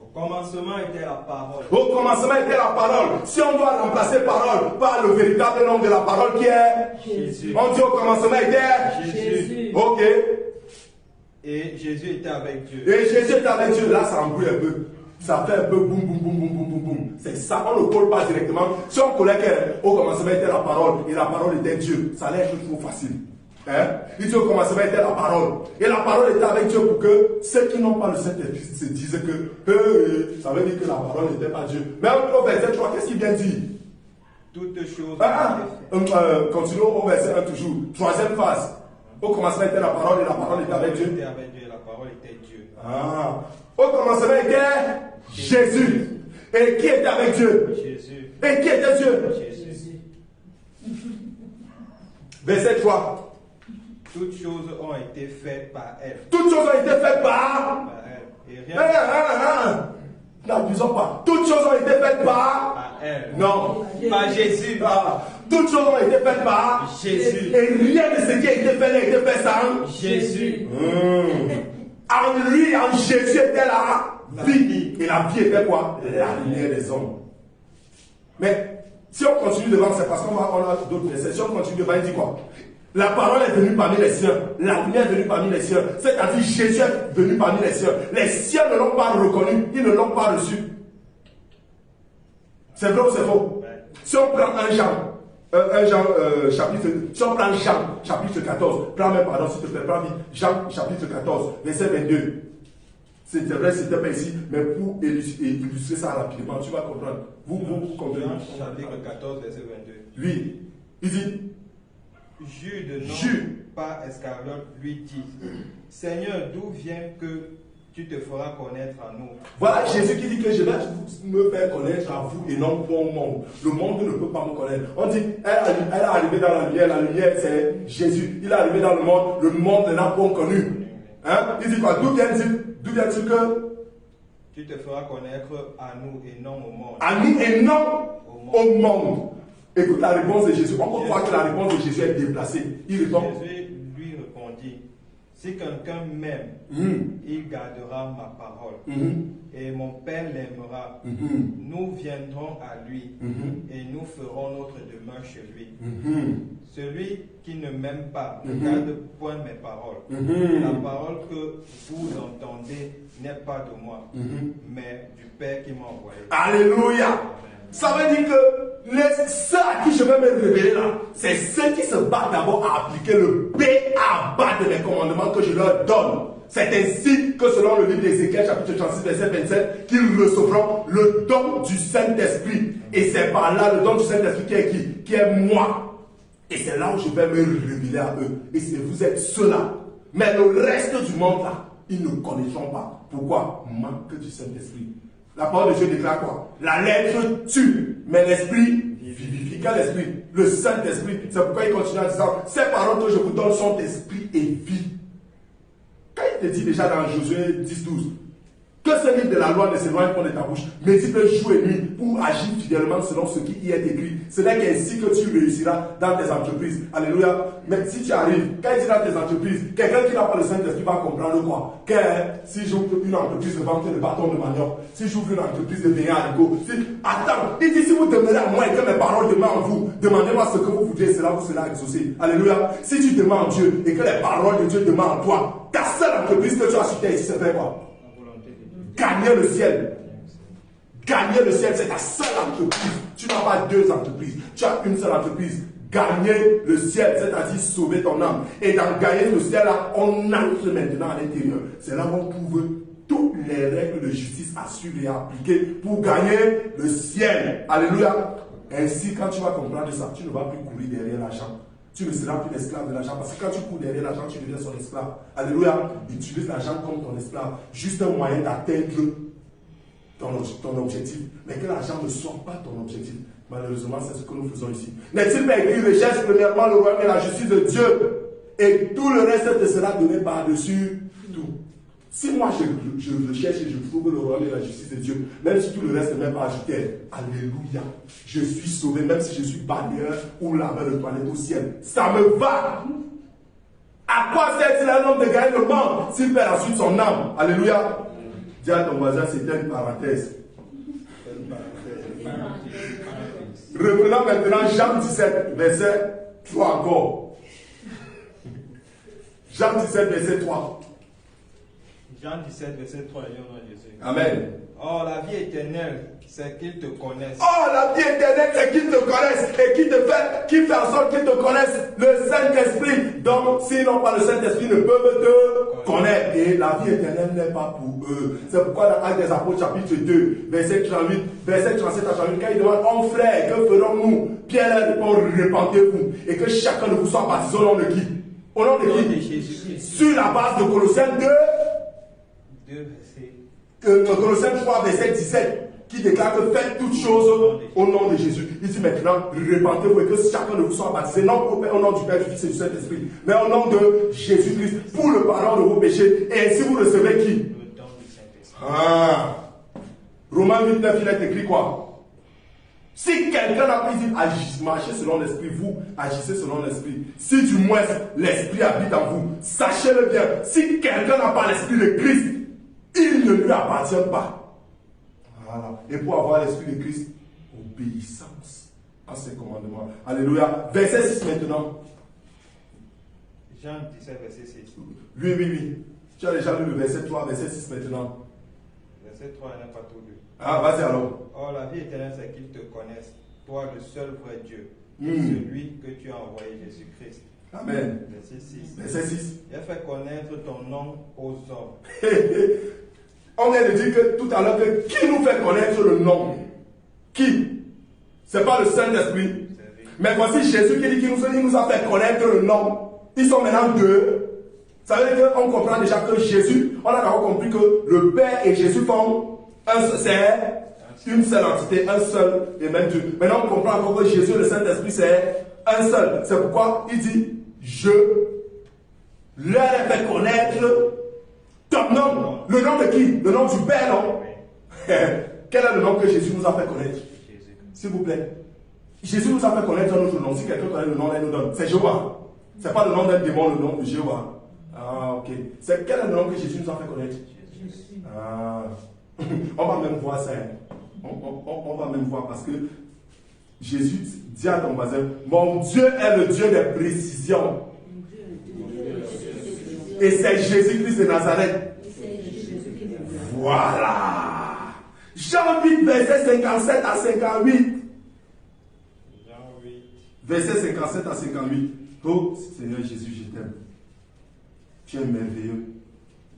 Au commencement était la parole. Au commencement était la parole. Si on doit remplacer parole par le véritable nom de la parole qui est Jésus. On dit au commencement était Jésus. Ok. Et Jésus était avec Dieu. Et Jésus était avec Dieu. Là, ça embrouille un peu. Ça fait un peu boum, boum, boum, boum, boum, boum, boum. C'est ça, on ne colle pas directement. Si on collait qu'au commencement était la parole, et la parole était Dieu, ça allait être trop facile. Hein? Il dit au commencement était la parole. Et la parole était avec Dieu pour que ceux qui n'ont pas le Saint-Esprit se disent que ça veut dire que la parole n'était pas Dieu. Mais au verset 3, qu'est-ce qu'il vient dire? Toutes choses. Continuons au verset 1 toujours. Troisième phase. Au commencement était la parole et la parole était avec Dieu. La parole était Dieu. Au commencement était Jésus. Et qui était avec Dieu? Jésus. Et qui était Dieu? Jésus. Verset 3. Toutes choses ont été faites par elle. Toutes choses ont été faites par elle. Et rien. N'abusons pas. Toutes choses ont été faites par elle. Non. Par Jésus. Toutes choses ont été faites par Jésus. Et rien de ce qui a été fait n'a été fait sans Jésus. En lui, en Jésus était la vie. Et la vie était quoi? La lumière des hommes. Mais si on continue devant, c'est parce qu'on a d'autres versets. Si on continue devant, il dit quoi? La parole est venue parmi les siens. La lumière est venue parmi les siens. C'est-à-dire Jésus est venu parmi les siens. Les siens ne l'ont pas reconnu. Ils ne l'ont pas reçu. C'est vrai ou c'est faux? Si on prend si on prend Jean, chapitre 14, prends même, pardon, s'il te plaît, prends vite. Jean, chapitre 14, verset 22. C'est vrai, c'était pas ici, mais pour illustrer ça rapidement, tu vas comprendre. Vous comprenez? Jean, chapitre 14, verset 22. Lui, il dit, Jude, non pas Iscariote, lui dit, Seigneur, d'où vient que tu te feras connaître à nous? Voilà Jésus qui dit que je vais me faire connaître à vous et non pour le monde. Le monde ne peut pas me connaître. On dit, elle est arrivée dans la lumière c'est Jésus. Il est arrivé dans le monde ne l'a pas connu. Hein? Il dit quoi? D'où vient-il que tu te feras connaître à nous et non au monde. À nous et non au monde. Écoute la réponse de Jésus. On peut croire que la réponse de Jésus est déplacée. Il répond. Jésus lui répondit, si quelqu'un m'aime, il gardera ma parole. Et mon Père l'aimera. Nous viendrons à lui et nous ferons notre demeure chez lui. Celui qui ne m'aime pas ne garde point mes paroles. La parole que vous entendez n'est pas de moi, mais du Père qui m'a envoyé. Alléluia. Ça veut dire que ceux à qui je vais me révéler là, c'est ceux qui se battent d'abord à appliquer le B à bas de mes commandements que je leur donne. C'est ainsi que selon le livre d'Ézéchiel, chapitre 36, verset 27, qu'ils recevront le don du Saint-Esprit. Et c'est par là le don du Saint-Esprit qui est qui? Qui est moi. Et c'est là où je vais me révéler à eux. Et c'est vous êtes ceux-là. Mais le reste du monde là, ils ne connaîtront pas. Pourquoi? Manque du Saint-Esprit. La parole de Dieu déclare quoi? La lettre tue, mais l'esprit vivifie. Quel esprit? Le Saint-Esprit. C'est pourquoi il continue en disant, ces paroles que je vous donne sont esprit et vie. Quand il te dit déjà dans Josué 10, 12, que ce livre de la loi ne s'éloigne pas de ta bouche, médite jour et nuit pour agir fidèlement selon ce qui y est écrit. Ce n'est qu'ainsi que tu réussiras dans tes entreprises. Alléluia. Mais si tu arrives, quand il dit dans tes entreprises, quelqu'un qui n'a pas le Saint-Esprit va comprendre quoi? Que si j'ouvre une entreprise de vente de bâtons de manioc, si j'ouvre une entreprise de pain à l'ego, attends, il dit si vous demeurez à moi et que mes paroles demeurent en vous, demandez-moi ce que vous voudrez, cela vous sera exaucé. Alléluia. Si tu demandes en Dieu et que les paroles de Dieu demeurent en toi, ta seule entreprise que tu as sur terre ici, c'est faire quoi? Gagner le ciel. Gagner le ciel, c'est ta seule entreprise. Tu n'as pas deux entreprises. Tu as une seule entreprise. Gagner le ciel, c'est-à-dire sauver ton âme. Et dans gagner le ciel, là, on entre maintenant à l'intérieur. C'est là où on trouve toutes les règles de justice assurées et appliquées pour gagner le ciel. Alléluia. Ainsi, quand tu vas comprendre ça, tu ne vas plus courir derrière l'argent. Tu ne seras plus l'esclave de l'argent. Parce que quand tu cours derrière l'argent, tu deviens son esclave. Alléluia. Utilise l'argent comme ton esclave. Juste un moyen d'atteindre ton objectif. Mais que l'argent ne soit pas ton objectif. Malheureusement, c'est ce que nous faisons ici. N'est-il pas écrit, recherche premièrement le royaume et la justice de Dieu. Et tout le reste te sera donné par-dessus tout. Si moi je recherche et je trouve le royaume et la justice de Dieu, même si tout le reste n'est pas ajouté, alléluia, je suis sauvé, même si je suis balayeur ou laveur de toilette au ciel, ça me va. À quoi sert-il un homme de gagner le monde s'il perd ensuite son âme? Alléluia. Dis à ton voisin, c'était une parenthèse. Reprenons maintenant Jean 17, verset 3 encore. Jean 17, verset 3. Jean 17, verset 3, et au nom de Jésus. Amen. Oh, la vie éternelle, c'est qu'ils te connaissent. Oh, la vie éternelle, c'est qu'ils te connaissent et qui fait en sorte qu'ils te connaissent le Saint-Esprit. Donc, s'ils n'ont pas le Saint-Esprit, ils ne peuvent te connaître. Et la vie éternelle n'est pas pour eux. C'est pourquoi dans Actes des Apôtres, chapitre 2, verset 38, verset 37 à 38, quand ils demandent, oh frère, que ferons-nous? Pierre leur répond, repentez-vous. Et que chacun de vous soit baptisé au nom de qui? Au nom de qui? Sur la base de Colossiens 2, Colossiens 3, verset 17, qui déclare que faites toutes choses au nom de Jésus. Il dit maintenant, repentez-vous et que chacun de vous soit baptisé, non au nom du Père, du Fils et du Saint-Esprit, mais au nom de Jésus-Christ, pour le pardon de vos péchés. Et ainsi vous recevez qui? Ah. Romains 8, 9, il est écrit quoi? Si quelqu'un n'a pas dit marchez selon l'esprit, vous agissez selon l'esprit. Si du moins l'esprit habite en vous, sachez-le bien. Si quelqu'un n'a pas l'esprit de Christ, il ne lui appartient pas. Voilà. Et pour avoir l'esprit de Christ, obéissance à ses commandements. Alléluia. Verset 6 maintenant. Jean 17, verset 6. Oui. Tu as déjà lu le verset 3, verset 6 maintenant. Verset 3, il n'y a pas tout lu. Ah, vas-y alors. Oh, la vie éternelle, c'est qu'ils te connaissent, toi, le seul vrai Dieu, celui que tu as envoyé, Jésus-Christ. Amen. Verset 6. Verset 6. Il a fait connaître ton nom aux hommes. On vient de dire que tout à l'heure que qui nous fait connaître le nom? Qui? C'est pas le Saint-Esprit. Mais voici Jésus qui dit qu'il nous a fait connaître le nom. Ils sont maintenant deux. Ça veut dire qu'on comprend déjà que Jésus, on a d'abord compris que le Père et Jésus font c'est une seule entité, un seul et même Dieu. Maintenant on comprend encore que Jésus et le Saint-Esprit c'est un seul. C'est pourquoi il dit je leur ai fait connaître ton nom. Le nom de qui? Le nom du Père, non? Quel est le nom que Jésus nous a fait connaître? S'il vous plaît. Jésus nous a fait connaître un autre nom. Si quelqu'un connaît le nom, il nous donne. C'est Jéhovah. C'est pas le nom d'un démon, le nom de Jéhovah. Ah, ok. C'est quel est le nom que Jésus nous a fait connaître? Ah. On va même voir ça. On va même voir parce que Jésus dit à ton voisin, mon Dieu est le Dieu des précisions. Et c'est Jésus-Christ de Nazareth. Voilà. Jean 8, verset 57 à 58. Jean 8. Verset 57 à 58. Oh Seigneur Jésus, je t'aime. Tu es merveilleux.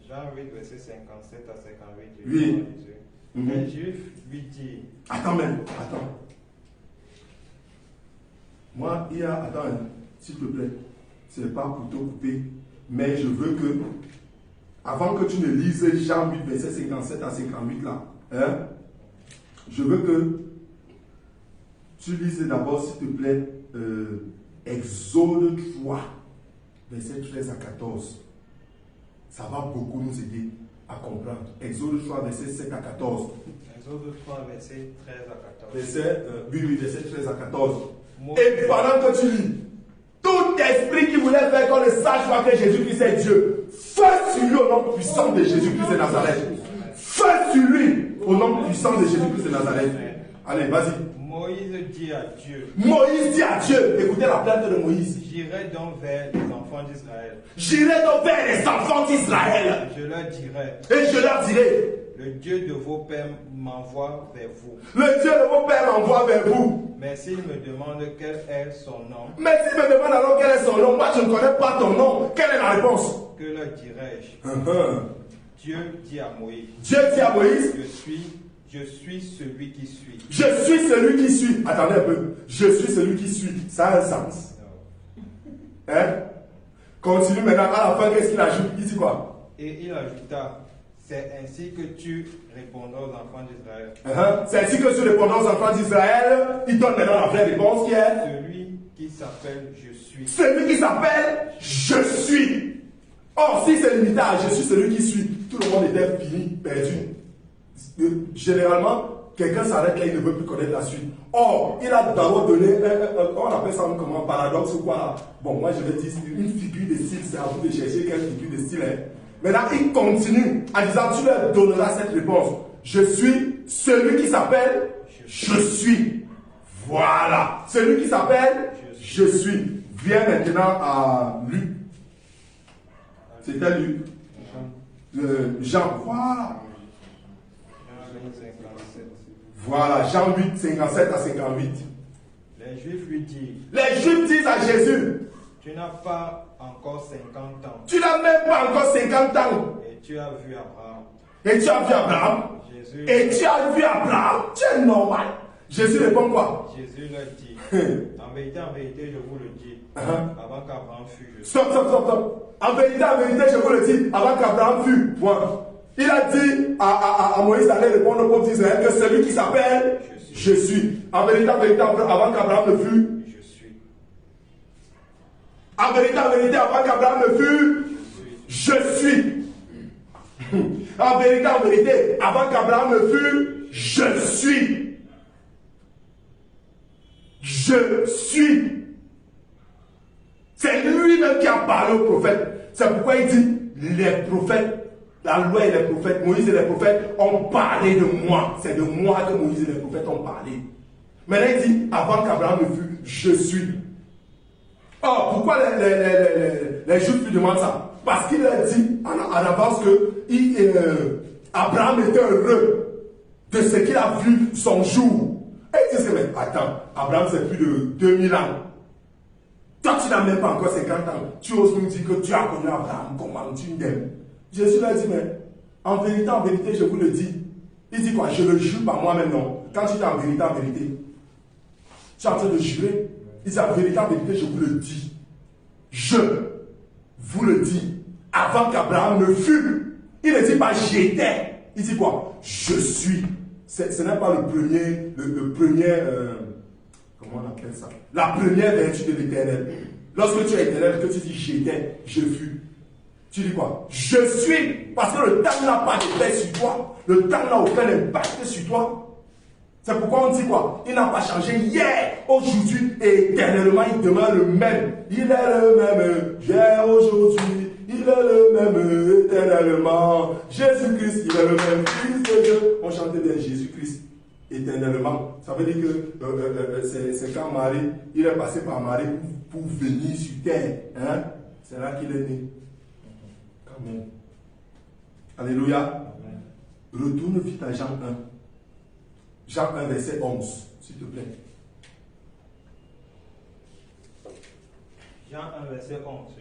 Jean 8, verset 57 à 58. Oui. Les Juifs lui disent. Attends. Moi, attends, s'il te plaît. C'est pas pour te couper. Mais je veux que, avant que tu ne lises Jean 8, verset 57 à 58 là, je veux que tu lises d'abord, s'il te plaît, Exode 3, verset 13 à 14. Ça va beaucoup nous aider à comprendre. Exode 3, verset 7 à 14. Exode 3, verset 13 à 14. Verset 13 à 14. Et pendant que tu lis, tout esprit qui voulait faire qu'on ne sache pas que Jésus-Christ est Dieu, feu sur lui au nom puissant de Jésus-Christ de Nazareth. Feu sur lui au nom puissant de Jésus-Christ de Nazareth. Allez, vas-y. Moïse dit à Dieu. Moïse dit à Dieu. Écoutez la plainte de Moïse. J'irai donc vers les enfants d'Israël. J'irai donc vers les enfants d'Israël. Je leur dirai. Et je leur dirai. Le Dieu de vos pères m'envoie vers vous. Le Dieu de vos pères m'envoie vers vous. Mais s'il me demande quel est son nom. Mais s'il me demande alors quel est son nom, moi je ne connais pas ton nom. Quelle est la réponse? Que leur dirai-je? Dieu dit à Moïse. Dieu dit à Moïse. Je suis celui qui suis. Je suis celui qui suis. Attendez un peu. Je suis celui qui suis. Ça a un sens. Hein? Continue maintenant. À la fin, qu'est-ce qu'il ajoute? Il dit quoi? Et il ajouta. C'est ainsi que tu répondras aux enfants d'Israël. C'est ainsi que tu répondras aux enfants d'Israël. Il donne maintenant la vraie réponse qui est celui qui s'appelle Je suis. Celui qui s'appelle Je suis. Or, si c'est limité à Je suis celui qui suis, tout le monde était fini, perdu. Généralement, quelqu'un s'arrête là, il ne veut plus connaître la suite. Or, il a d'abord donné, on appelle ça comment, un paradoxe ou quoi. Bon, moi je vais dire une figure de style, c'est à vous de chercher quelle figure de style est. Maintenant, il continue en disant, tu leur donneras cette réponse. Je suis celui qui s'appelle Je suis. Voilà. Celui qui s'appelle Je suis. Viens maintenant à Luc. C'était Luc. Jean, voilà. Jean 8, 57. Voilà, Jean 8, 57 à 58. Les Juifs lui disent, Les Juifs disent à Jésus, tu n'as pas encore 50 ans tu n'as même pas encore 50 ans. et tu as vu Abraham. Et tu as vu Abraham. Jésus, Et tu as vu Abraham. Tu es normal. Jésus répond quoi? Jésus leur dit, en vérité, je vous le dis, Uh-huh. avant qu'Abraham fût, je suis. Stop. En vérité, je vous le dis, avant qu'Abraham fût. Point. Il a dit à Moïse d'aller répondre au peuple d'Israël que celui qui s'appelle Je suis. En vérité, avant qu'Abraham ne fût. Je suis. En vérité, avant qu'Abraham ne fût. Je suis. En vérité, avant qu'Abraham ne fût. Je suis. Je suis. C'est lui-même qui a parlé aux prophètes. C'est pourquoi il dit, les prophètes, la loi et les prophètes, Moïse et les prophètes ont parlé de moi. C'est de moi que Moïse et les prophètes ont parlé. Maintenant il dit, avant qu'Abraham ne fût, je suis. Or, pourquoi les Juifs lui demandent ça? Parce qu'il a dit en avance que Abraham était heureux de ce qu'il a vu son jour. Et il dit, mais attends, Abraham c'est plus de 2000 ans. Toi, tu n'as même pas encore 50 ans. Tu oses nous dire que tu as connu Abraham. Comment tu m'aimes? Jésus lui a dit, mais en vérité, je vous le dis. Il dit quoi? Je le jure par moi-même, non. Quand tu dis en vérité, tu es en train de jurer. Il dit en vérité, je vous le dis. Je vous le dis. Avant qu'Abraham ne fût. Il ne dit pas j'étais. Il dit quoi? Je suis. Ce n'est pas le premier comment on appelle ça? La première vertu de l'Éternel. Lorsque tu es éternel, que tu dis j'étais, je fus. Tu dis quoi? Je suis. Parce que le temps n'a pas d'effet sur toi. Le temps n'a aucun impact sur toi. C'est pourquoi on dit quoi? Il n'a pas changé hier, aujourd'hui et éternellement. Il demeure le même. Il est le même hier, aujourd'hui. Il est le même éternellement. Jésus-Christ, il est le même Fils de Dieu. On chantait bien Jésus-Christ éternellement. Ça veut dire que c'est quand Marie, il est passé par Marie pour venir sur terre. Hein? C'est là qu'il est né. Quand même. Alléluia. Retourne vite à Jean 1. Jean 1, verset 11, s'il te plaît. Jean 1, verset 11.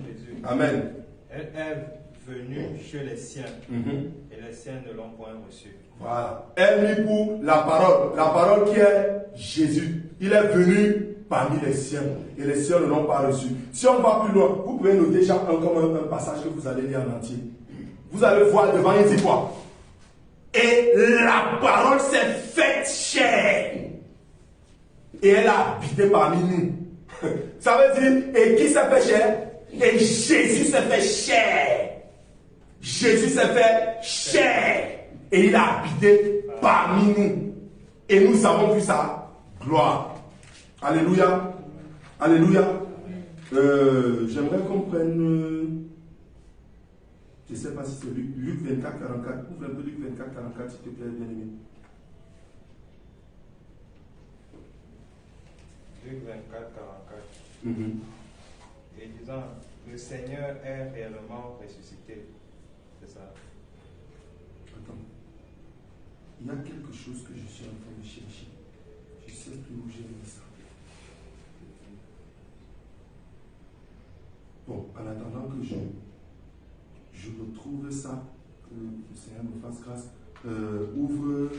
Jésus. Amen. Elle est venue chez les siens, et les siens ne l'ont point reçu. Voilà. Elle mit pour la parole qui est Jésus. Il est venu parmi les siens, et les siens ne l'ont pas reçu. Si on va plus loin, vous pouvez noter Jean 1 comme un passage que vous allez lire en entier. Vous allez voir devant, il dit quoi? Et la parole s'est faite chair. Et elle a habité parmi nous. Ça veut dire, et qui s'est fait chair? Et Jésus s'est fait chair. Jésus s'est fait chair. Et il a habité parmi nous. Et nous avons vu sa gloire. Alléluia. Alléluia. J'aimerais qu'on prenne... Je ne sais pas si c'est Luc 24, 44. Ouvre un peu Luc 24, 44, s'il te plaît, bien aimé. Luc 24, 44. Et disant, le Seigneur est réellement ressuscité. C'est ça. Attends. Il y a quelque chose que je suis en train de chercher. Je ne sais plus où j'ai mis ça. Bon, en attendant que je retrouve ça, que le Seigneur me fasse grâce. Ouvre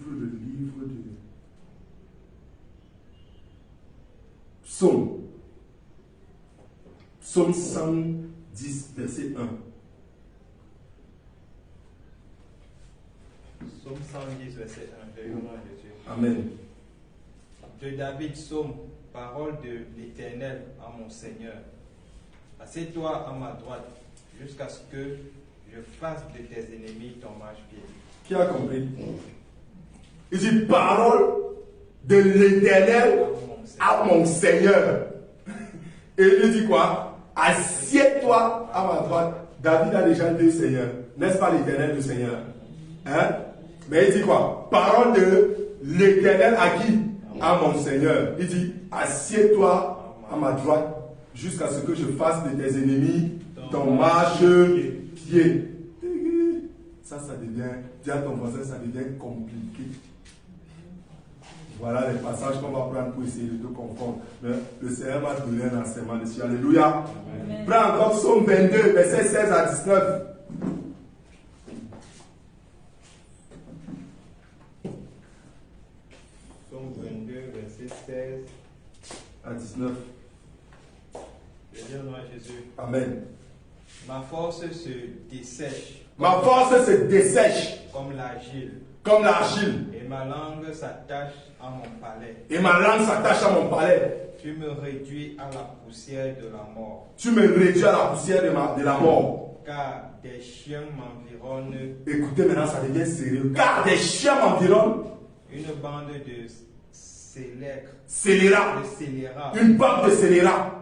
le livre de Psaume. Psaume 110, verset 1. Psaume 110, verset 1. De Jésus. Amen. De David, psaume, parole de l'Éternel à mon Seigneur. Assieds-toi à ma droite, jusqu'à ce que je fasse de tes ennemis ton marchepied. Qui a compris? Il dit parole de l'Éternel à mon Seigneur. Et il dit quoi? Assieds-toi à ma droite. David a déjà deux seigneurs. N'est-ce pas l'Éternel le Seigneur? Hein? Mais il dit quoi? Parole de l'Éternel à qui? à mon Seigneur. Il dit, assieds-toi à ma droite jusqu'à ce que je fasse de tes ennemis ton marche-pied. Ça devient, dis à ton voisin, ça devient compliqué. Voilà les passages qu'on va prendre pour essayer de te confondre. Mais le Seigneur m'a donné un enseignement dessus. Alléluia. Amen. Prends encore Psaume 22, versets 16 à 19. Psaume 22, verset 16 à 19. Je dis au nom de Jésus. Amen. Ma force se dessèche. Ma force se dessèche. Comme l'argile. Comme l'argile. Et ma langue s'attache à mon palais. Et ma langue s'attache à mon palais. Tu me réduis à la poussière de la mort. Tu me réduis à la poussière de la mort. Car des chiens m'environnent. Écoutez, maintenant ça devient sérieux. Car des chiens m'environnent. Une bande de scélérats. Une bande de scélérats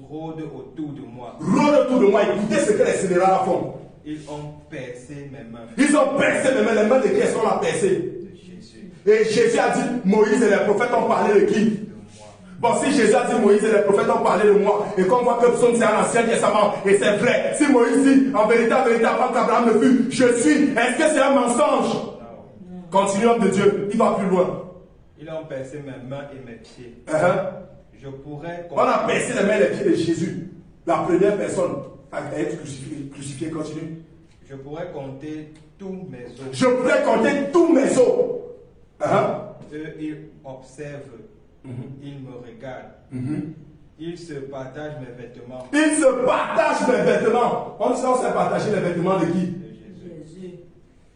rôde autour de moi. Rôde autour de moi. Écoutez ce que les scélérats font. Ils ont percé mes mains. Ils ont percé mes mains. Les mains de qui est-ce qu'on a percé? De Jésus. Et Jésus a dit, Moïse et les prophètes ont parlé de qui? De moi. Bon, si Jésus a dit, Moïse et les prophètes ont parlé de moi, et qu'on voit que Psaume c'est un ancien testament, et c'est vrai. Si Moïse dit, en vérité, avant qu'Abraham ne fût, je suis, est-ce que c'est un mensonge? Non. Continue, homme de Dieu, il va plus loin. Ils ont percé mes mains et mes pieds. Je pourrais... On a percé les mains et les pieds de Jésus. La première personne à être crucifiée, continue. Je pourrais compter tous mes os. Je pourrais compter tous mes os. Eux, ils observent. Ils me regardent. Ils se partagent mes vêtements. Ils se partagent mes vêtements. On s'est partagé les vêtements de qui? De Jésus.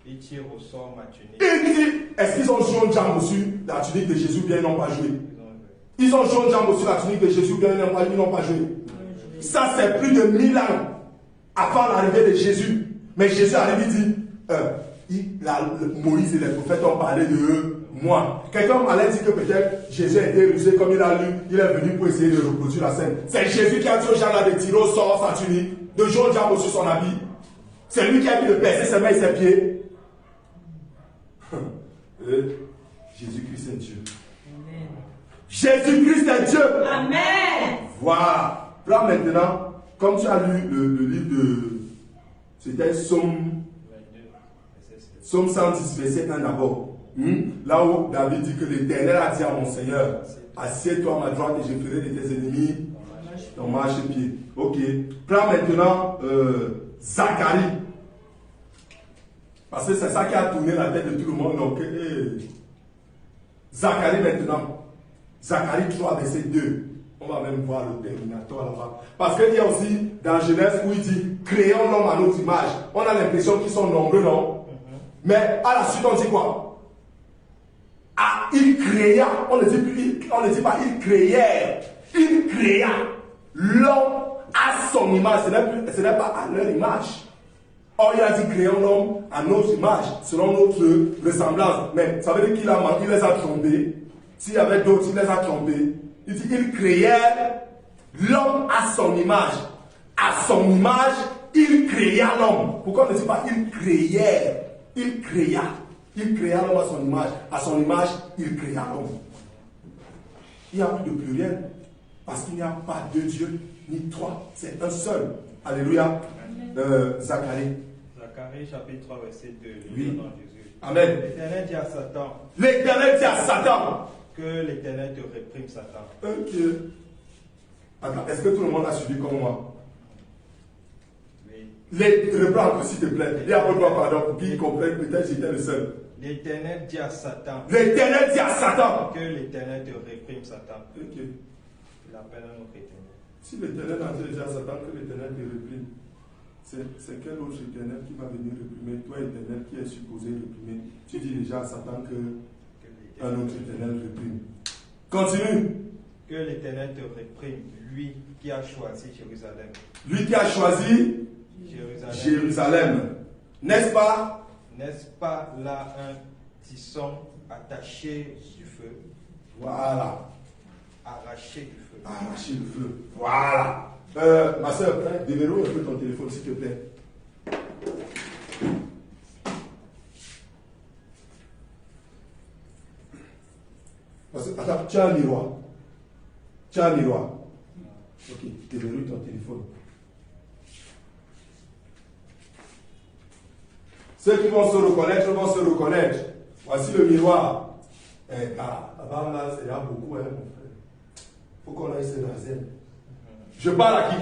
Ils tirent au sort ma tunique. Il dit, est-ce qu'ils ont joué une jambe dessus la tunique de Jésus ou bien ils n'ont pas joué? Ils ont joué une jambe dessus la tunique de Jésus ou bien ils n'ont pas joué? Ça c'est plus de 1000 ans avant l'arrivée de Jésus. Mais Jésus arrive, il dit, Moïse et les prophètes ont parlé de eux, moi. Quelqu'un allait dire que peut-être Jésus a été rusé comme il a lu, il est venu pour essayer de reproduire la scène. C'est Jésus qui a dit aux gens là de tirer au sort sa tunique, de jouer une jambe sur son habit. C'est lui qui a dit de percer ses mains et ses pieds. Jésus-Christ est Dieu. Amen. Jésus-Christ est Dieu. Amen. Voilà. Là maintenant, comme tu as lu le livre de... C'était Psaume 110, verset 1 d'abord. Là où David dit que l'Éternel a dit à mon Seigneur, assieds-toi à ma droite et je ferai de tes ennemis ton marche-pied. Ok. Prends maintenant Zacharie. Parce que c'est ça qui a tourné la tête de tout le monde. Donc, Zacharie maintenant. Zacharie 3, verset 2. On va même voir le terminateur là-bas. Parce qu'il y a aussi dans Genèse où il dit créons l'homme à notre image. On a l'impression qu'ils sont nombreux, non? Mais à la suite, on dit quoi? Ah, il créa. On ne dit pas il créèrent. Il créa l'homme à son image. Ce n'est pas à leur image. Or, il a dit créons l'homme à notre image, selon notre ressemblance. Mais ça veut dire qu'il a menti, il les a trompés. S'il y avait d'autres, il les a trompés. Il dit il créèrent l'homme à son image. À son image, il créa l'homme. Pourquoi on ne dit pas il créèrent? Il créa. Il créa l'homme à son image. À son image, il créa l'homme. Il n'y a plus de pluriel. Parce qu'il n'y a pas deux dieux, ni trois. C'est un seul. Alléluia. Zacharie. Zacharie chapitre 3 verset 2. Oui. Jésus. Amen. L'Éternel dit à Satan. L'Éternel dit à Satan. Que l'Éternel te réprime, Satan. Ok. Attends, est-ce que tout le monde a suivi comme moi? Oui. Reprends encore s'il te plaît. Il y a un droit pardon pour qu'ils comprennent. Peut-être j'étais le seul. L'Éternel dit à Satan. L'Éternel dit à Satan. Que l'Éternel te réprime, Satan. Ok. Il appelle un autre Éternel. Si l'Éternel a dit à Satan que l'Éternel te réprime, c'est quel autre Éternel qui va venir réprimer? Toi, Éternel, qui est supposé réprimer. Tu dis déjà à Satan que un autre Éternel réprime. Continue. Que l'Éternel te réprime, lui qui a choisi Jérusalem. Lui qui a choisi Jérusalem. N'est-ce pas? N'est-ce pas là un tisson attaché du feu? Voilà. Arraché du feu. Arraché du feu. Voilà. Ma soeur, déverrouille un peu ton téléphone, s'il te plaît. Parce que, attends, tu as un miroir. Tu as un miroir. Ok, tu verrouilles ton téléphone. Ceux qui vont se reconnaître vont se reconnaître. Voici le miroir. Avant là, c'est là beaucoup, hein, mon frère. Il faut qu'on aille se raser. Je parle à qui?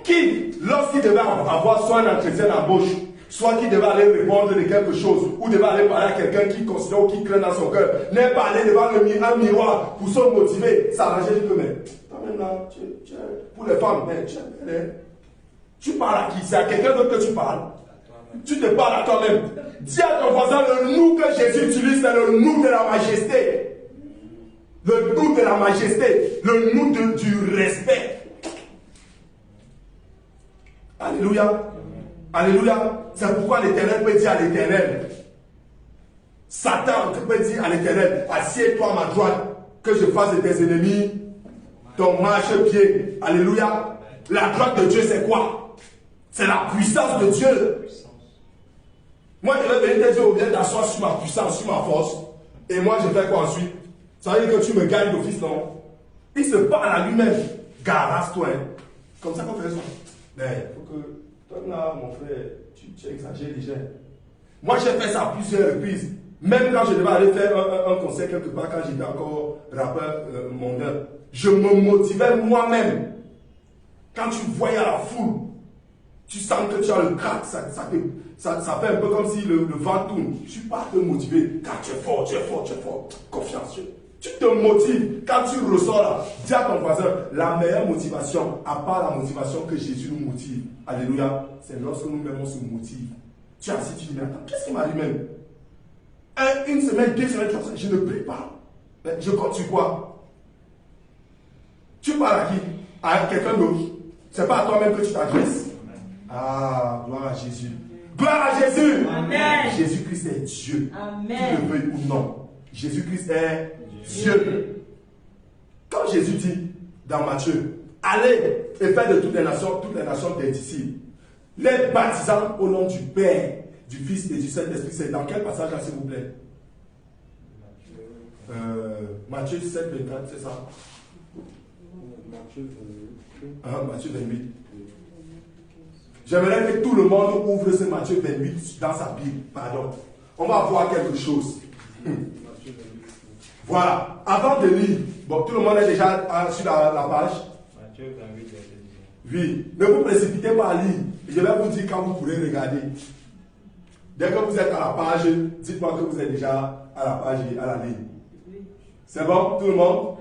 Qui, lorsqu'il devait avoir soit un entretien d'embauche, soit qu'il devait aller répondre de quelque chose, ou devait aller parler à quelqu'un qui considère ou qui craint dans son cœur, n'est pas aller devant un miroir pour se motiver, s'arranger du peu, mais toi-même là, pour les femmes, tu parles à qui? C'est à quelqu'un d'autre que tu parles. Tu te parles à toi-même. Dis à ton voisin, le nous que Jésus utilise, c'est le nous de la majesté. Le nous de la majesté, le nous du respect. Alléluia. Alléluia. C'est pourquoi l'Éternel peut dire à l'Éternel, Satan peut dire à l'Éternel, assieds-toi à ma droite, que je fasse de tes ennemis ton marche-pied. Alléluia. La droite de Dieu, c'est quoi? C'est la puissance de Dieu. Moi, je vais venir te dire, viens t'asseoir sur ma puissance, sur ma force. Et moi, je fais quoi ensuite? Ça veut dire que tu me gagnes d'office, non? Il se parle à lui-même. Garasse-toi. Hein. Comme ça qu'on fait ça. Mais il faut que, toi là, mon frère, tu exagères déjà. Moi, j'ai fait ça à plusieurs reprises. Même quand je devais aller faire un concert quelque part, quand j'étais encore rappeur mondain, je me motivais moi-même. Quand tu voyais la foule, tu sens que tu as le crack, ça fait un peu comme si le vent tourne. Je ne suis pas te motiver. Car tu es fort, tu es fort, tu es fort. Confiance. Tu te motives. Quand tu ressors là, dis à ton voisin, la meilleure motivation, à part la motivation que Jésus nous motive, alléluia, c'est lorsque nous-mêmes on se motive. Tu es assis, tu dis, mais attends, qu'est-ce qui m'arrive même? Une semaine, 2 semaines, 3 semaines, je ne prie pas. Mais je compte sur quoi? Tu parles à qui? À quelqu'un d'autre. Ce n'est pas à toi-même que tu t'adresses. Ah, gloire à Jésus. Gloire à Jésus. Amen. Jésus-Christ est Dieu. Amen. Tu le veuilles ou non. Jésus-Christ est Dieu. Quand Jésus dit dans Matthieu, allez et faites de toutes les nations des disciples, les baptisant au nom du Père, du Fils et du Saint-Esprit. C'est dans quel passage là, s'il vous plaît? Matthieu 7, 24, c'est ça? Matthieu 28. J'aimerais que tout le monde ouvre ce Matthieu 28 dans sa Bible. Pardon. On va voir quelque chose. Voilà. Avant de lire, bon, tout le monde est déjà sur la page. Matthieu 28, verset 10. Oui. Ne vous précipitez pas à lire. Je vais vous dire quand vous pourrez regarder. Dès que vous êtes à la page, dites-moi que vous êtes déjà à la page et à la ligne. C'est bon, tout le monde?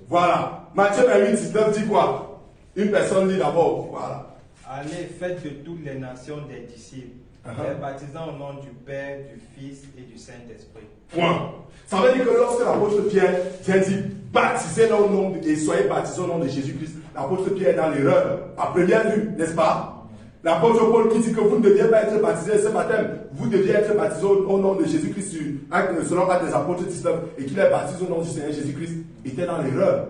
Voilà. Matthieu 28, 19 dit quoi? Une personne lit d'abord. Voilà. Allez, faites de toutes les nations des disciples, les baptisant au nom du Père, du Fils et du Saint-Esprit. Point. Ça veut dire que lorsque l'apôtre Pierre vient dire baptisez au nom et soyez baptisés au nom de Jésus-Christ, l'apôtre Pierre est dans l'erreur, à première vue, n'est-ce pas? L'apôtre Paul qui dit que vous ne deviez pas être baptisés ce baptême, vous deviez être baptisés au nom de Jésus-Christ, selon Actes des Apôtres 19, et qu'il est baptisé au nom du Seigneur Jésus-Christ, était dans l'erreur.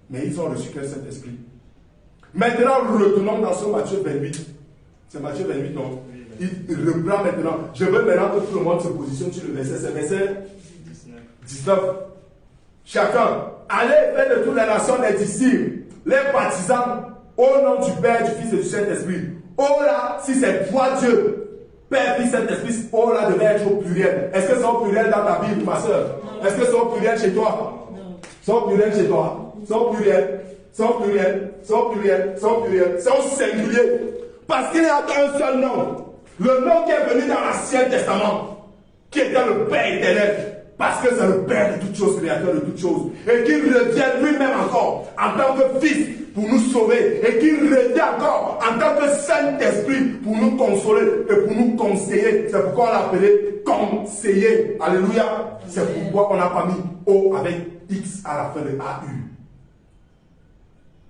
Mais ils ont reçu quel Saint-Esprit? Maintenant, retournons dans ce Matthieu 28. C'est Matthieu 28, non? Il reprend maintenant. Je veux maintenant que tout le monde se positionne sur le verset. C'est verset 19. Chacun, allez faire de toutes les nations des disciples, les baptisant au nom du Père, du Fils et du Saint-Esprit. Oh là, si c'est toi Dieu, Père, Fils, Saint-Esprit, oh là devait être au pluriel. Est-ce que c'est au pluriel dans ta Bible, ma soeur? Est-ce que c'est au pluriel chez toi? C'est au pluriel chez toi? C'est au pluriel? C'est au pluriel, c'est au pluriel, c'est au pluriel, c'est au singulier. Parce qu'il n'y a qu'un seul nom. Le nom qui est venu dans l'Ancien Testament, qui était le Père éternel. Parce que c'est le Père de toutes choses, créateur de toutes choses. Et qu'il revient lui-même encore en tant que Fils pour nous sauver. Et qu'il revient encore en tant que Saint-Esprit pour nous consoler et pour nous conseiller. C'est pourquoi on l'a appelé conseiller. Alléluia. C'est pourquoi on n'a pas mis O avec X à la fin de AU.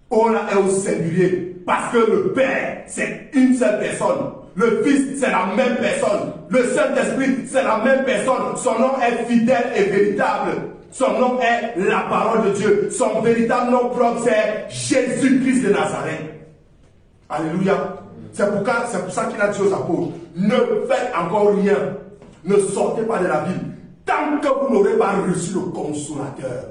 On est au singulier parce que le Père c'est une seule personne, le Fils c'est la même personne, le Saint-Esprit c'est la même personne, son nom est fidèle et véritable, son nom est la parole de Dieu, son véritable nom propre c'est Jésus-Christ de Nazareth. Alléluia. C'est pour ça qu'il a dit aux apôtres, ne faites encore rien, ne sortez pas de la ville, tant que vous n'aurez pas reçu le consolateur.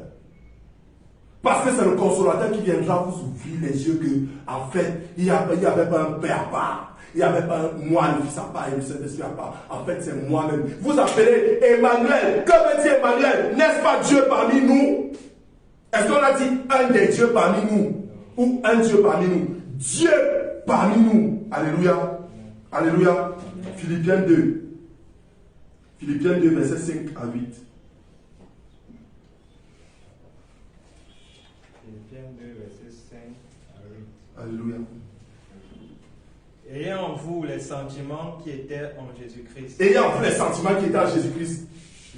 Parce que c'est le consolateur qui viendra vous ouvrir les yeux que, en fait, il n'y avait pas un père à part. Il n'y avait pas moi, le Fils à part et le Saint-Esprit à part. En fait, c'est moi-même. Vous appelez Emmanuel. Que veut dire Emmanuel? N'est-ce pas Dieu parmi nous? Est-ce qu'on a dit un des dieux parmi nous? Ou un Dieu parmi nous? Dieu parmi nous. Alléluia. Alléluia. Philippiens 2. Philippiens 2, versets 5 à 8. Philippiens 2, versets 5 à 8. Alléluia. Ayant en vous les sentiments qui étaient en Jésus-Christ. Ayant en vous les sentiments qui étaient en Jésus-Christ.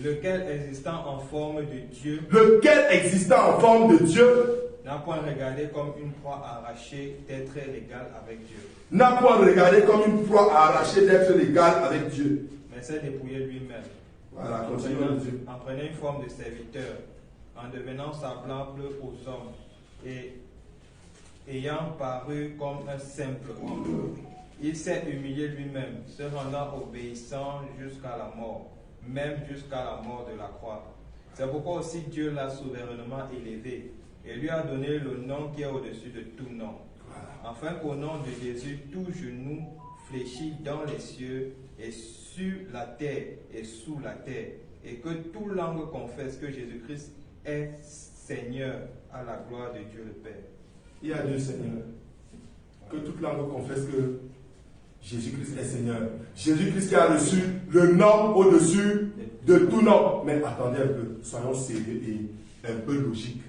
Lequel existant en forme de Dieu. Lequel existant en forme de Dieu. N'a point regardé comme une proie arrachée d'être égal avec Dieu. N'a point regardé comme une proie arrachée d'être égal avec Dieu. Mais s'est dépouillé lui-même. Voilà, continuons. En prenant une forme de serviteur, en devenant semblable aux hommes, et ayant paru comme un simple homme, il s'est humilié lui-même, se rendant obéissant jusqu'à la mort, même jusqu'à la mort de la croix. C'est pourquoi aussi Dieu l'a souverainement élevé et lui a donné le nom qui est au-dessus de tout nom, afin qu'au nom de Jésus, tout genou fléchit dans les cieux et sur la terre et sous la terre, et que toute langue confesse que Jésus-Christ est Seigneur à la gloire de Dieu le Père. Il y a deux Seigneurs. Que toute langue confesse que Jésus-Christ est Seigneur. Jésus-Christ qui a reçu le nom au-dessus de tout nom. Mais attendez un peu, soyons sérieux et un peu logique.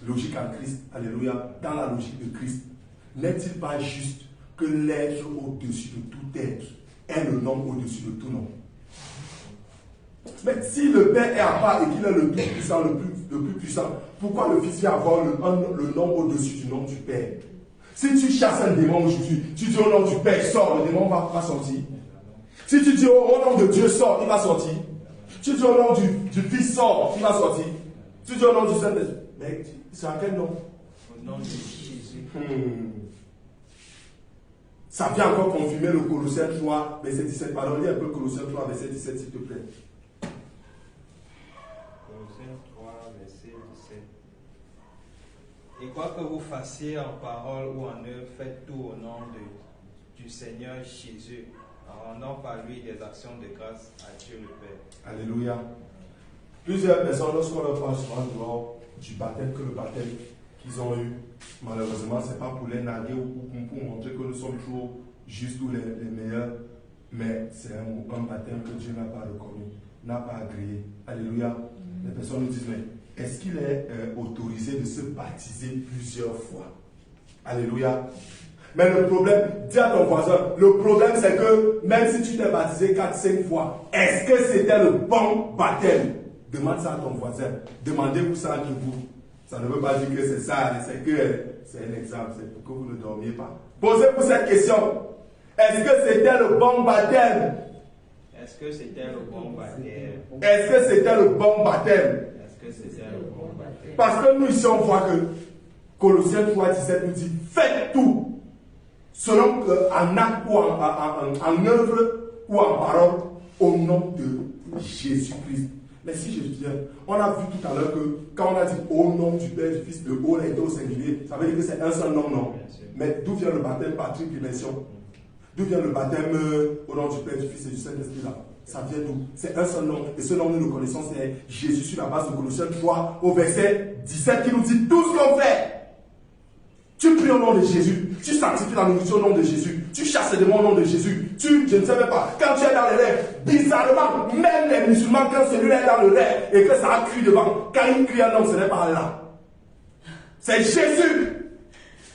Logique en Christ, alléluia. Dans la logique de Christ, n'est-il pas juste que l'être au-dessus de tout être est le nom au-dessus de tout nom? Mais si le Père est à part et qu'il est le plus puissant, le plus puissant, pourquoi le Fils vient avoir le nom au-dessus du nom du Père? Si tu chasses un démon aujourd'hui, tu dis au nom du Père, sort, le démon va sortir. Si tu dis au nom de Dieu, sort, il va sortir. Tu dis au nom du Fils, sort, il va sortir. Tu dis au nom du Saint-Esprit. Mais c'est à quel nom? Au nom de Jésus. Ça vient encore confirmer le Colossiens 3, verset 17. Pardon, lis un peu Colossiens 3, verset 17, s'il te plaît. Colossiens 3, verset 17. Et quoi que vous fassiez en parole ou en œuvre, faites tout au nom du Seigneur Jésus, en rendant par lui des actions de grâce à Dieu le Père. Alléluia. Plusieurs personnes, lorsqu'on leur parle souvent du baptême, que le baptême qu'ils ont eu, malheureusement, ce n'est pas pour les narguer ou pour montrer que nous sommes toujours justes ou les meilleurs, mais c'est un baptême que Dieu n'a pas reconnu, n'a pas agréé. Alléluia. Les personnes nous disent, mais est-ce qu'il est autorisé de se baptiser plusieurs fois? Alléluia. Mais le problème, dis à ton voisin, le problème c'est que même si tu t'es baptisé 4-5 fois, est-ce que c'était le bon baptême? Demande ça à ton voisin. Demandez-vous ça entre vous. Ça ne veut pas dire que c'est ça, c'est un exemple, c'est pour que vous ne dormiez pas. Posez-vous cette question. Est-ce que c'était le bon baptême? Est-ce que c'était le bon baptême? Est-ce que c'était le bon baptême? Est-ce que c'était le bon baptême? Parce que nous ici on voit que Colossiens 3, 17 nous dit faites tout, selon en acte ou en œuvre ou en parole, au nom de Jésus-Christ. Mais si je dis, on a vu tout à l'heure que quand on a dit au nom du Père, du Fils, le haut est au singulier, ça veut dire que c'est un seul nom, non? Mais d'où vient le baptême par triple-immersion? D'où vient le baptême au nom du Père, du Fils et du Saint-Esprit là? Ça vient d'où? C'est un seul nom. Et ce nom, nous le connaissons, c'est Jésus sur la base de Colossiens 3 au verset 17 qui nous dit tout ce qu'on fait. Tu pries au nom de Jésus, tu sanctifies la nourriture au nom de Jésus, tu chasses les démons au nom de Jésus, je ne sais même pas, quand tu es dans les rêves, bizarrement, même les musulmans, quand celui-là est dans le rêve et que ça a crié devant, quand il crie un nom, ce n'est pas là. C'est Jésus.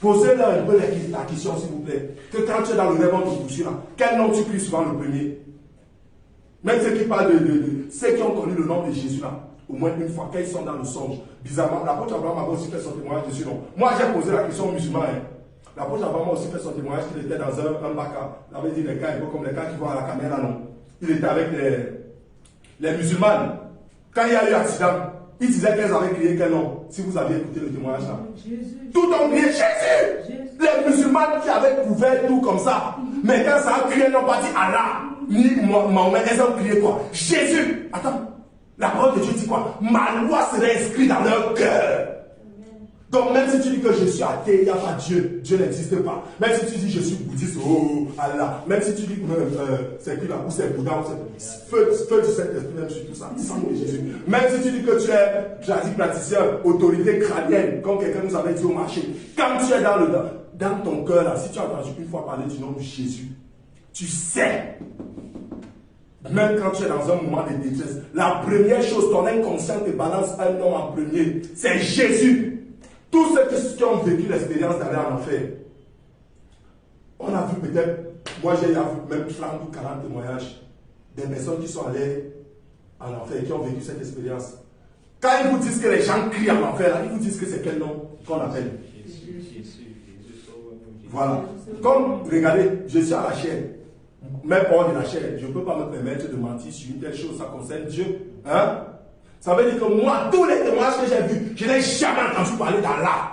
Posez-leur un peu la question, s'il vous plaît, que quand tu es dans le rêve, on te poursuit là, quel nom tu cries souvent le premier? Même ceux qui parlent ceux qui ont connu le nom de Jésus là, au moins une fois, quand ils sont dans le songe, bizarrement, l'apôtre Abraham avait aussi fait son témoignage dessus, non? Moi, j'ai posé la question aux musulmans, hein. L'apôtre Abraham a aussi fait son témoignage qu'il était dans un baka. Il avait dit les cas, un peu comme les cas qui voient à la caméra, non? Il était avec les musulmanes. Quand il y a eu accident, il disait qu'elles avaient crié quel nom? Si vous aviez écouté le témoignage là. Jésus. Tout ont crié Jésus! Les musulmanes qui avaient couvert tout comme ça. Mais quand ça a crié, n'ont pas dit Allah, ni Mahomet, elles ont crié quoi? Jésus! Attends. La parole de Dieu dit quoi? Ma loi sera inscrite dans leur cœur. Donc même si tu dis que je suis athée, il n'y a pas Dieu, Dieu n'existe pas. Même si tu dis je suis bouddhiste, oh Allah. Même si tu dis que c'est qui là, ou c'est Bouddha, ou c'est feu du Saint-Esprit, même sur tout ça, il semble de Jésus. Même si tu dis que tu es, j'ai dit praticien, autorité crânienne, comme quelqu'un nous avait dit au marché, quand tu es dans ton cœur là, si tu as entendu une fois parler du nom de Jésus, tu sais. Même quand tu es dans un moment de détresse, la première chose, ton inconscient te balance un nom en premier, c'est Jésus. Tous ceux qui ont vécu l'expérience d'aller en enfer, on a vu peut-être, moi j'ai vu même 30 ou 40 témoignages des personnes qui sont allées en enfer et qui ont vécu cette expérience. Quand ils vous disent que les gens crient en enfer, ils vous disent que c'est quel nom qu'on appelle? Jésus. Voilà. Comme, regardez, je suis à la chair, même hors de la chair, je ne peux pas me permettre de mentir sur une telle chose, ça concerne Dieu. Hein? Ça veut dire que moi, tous les témoignages que j'ai vus, je n'ai jamais entendu parler d'Allah.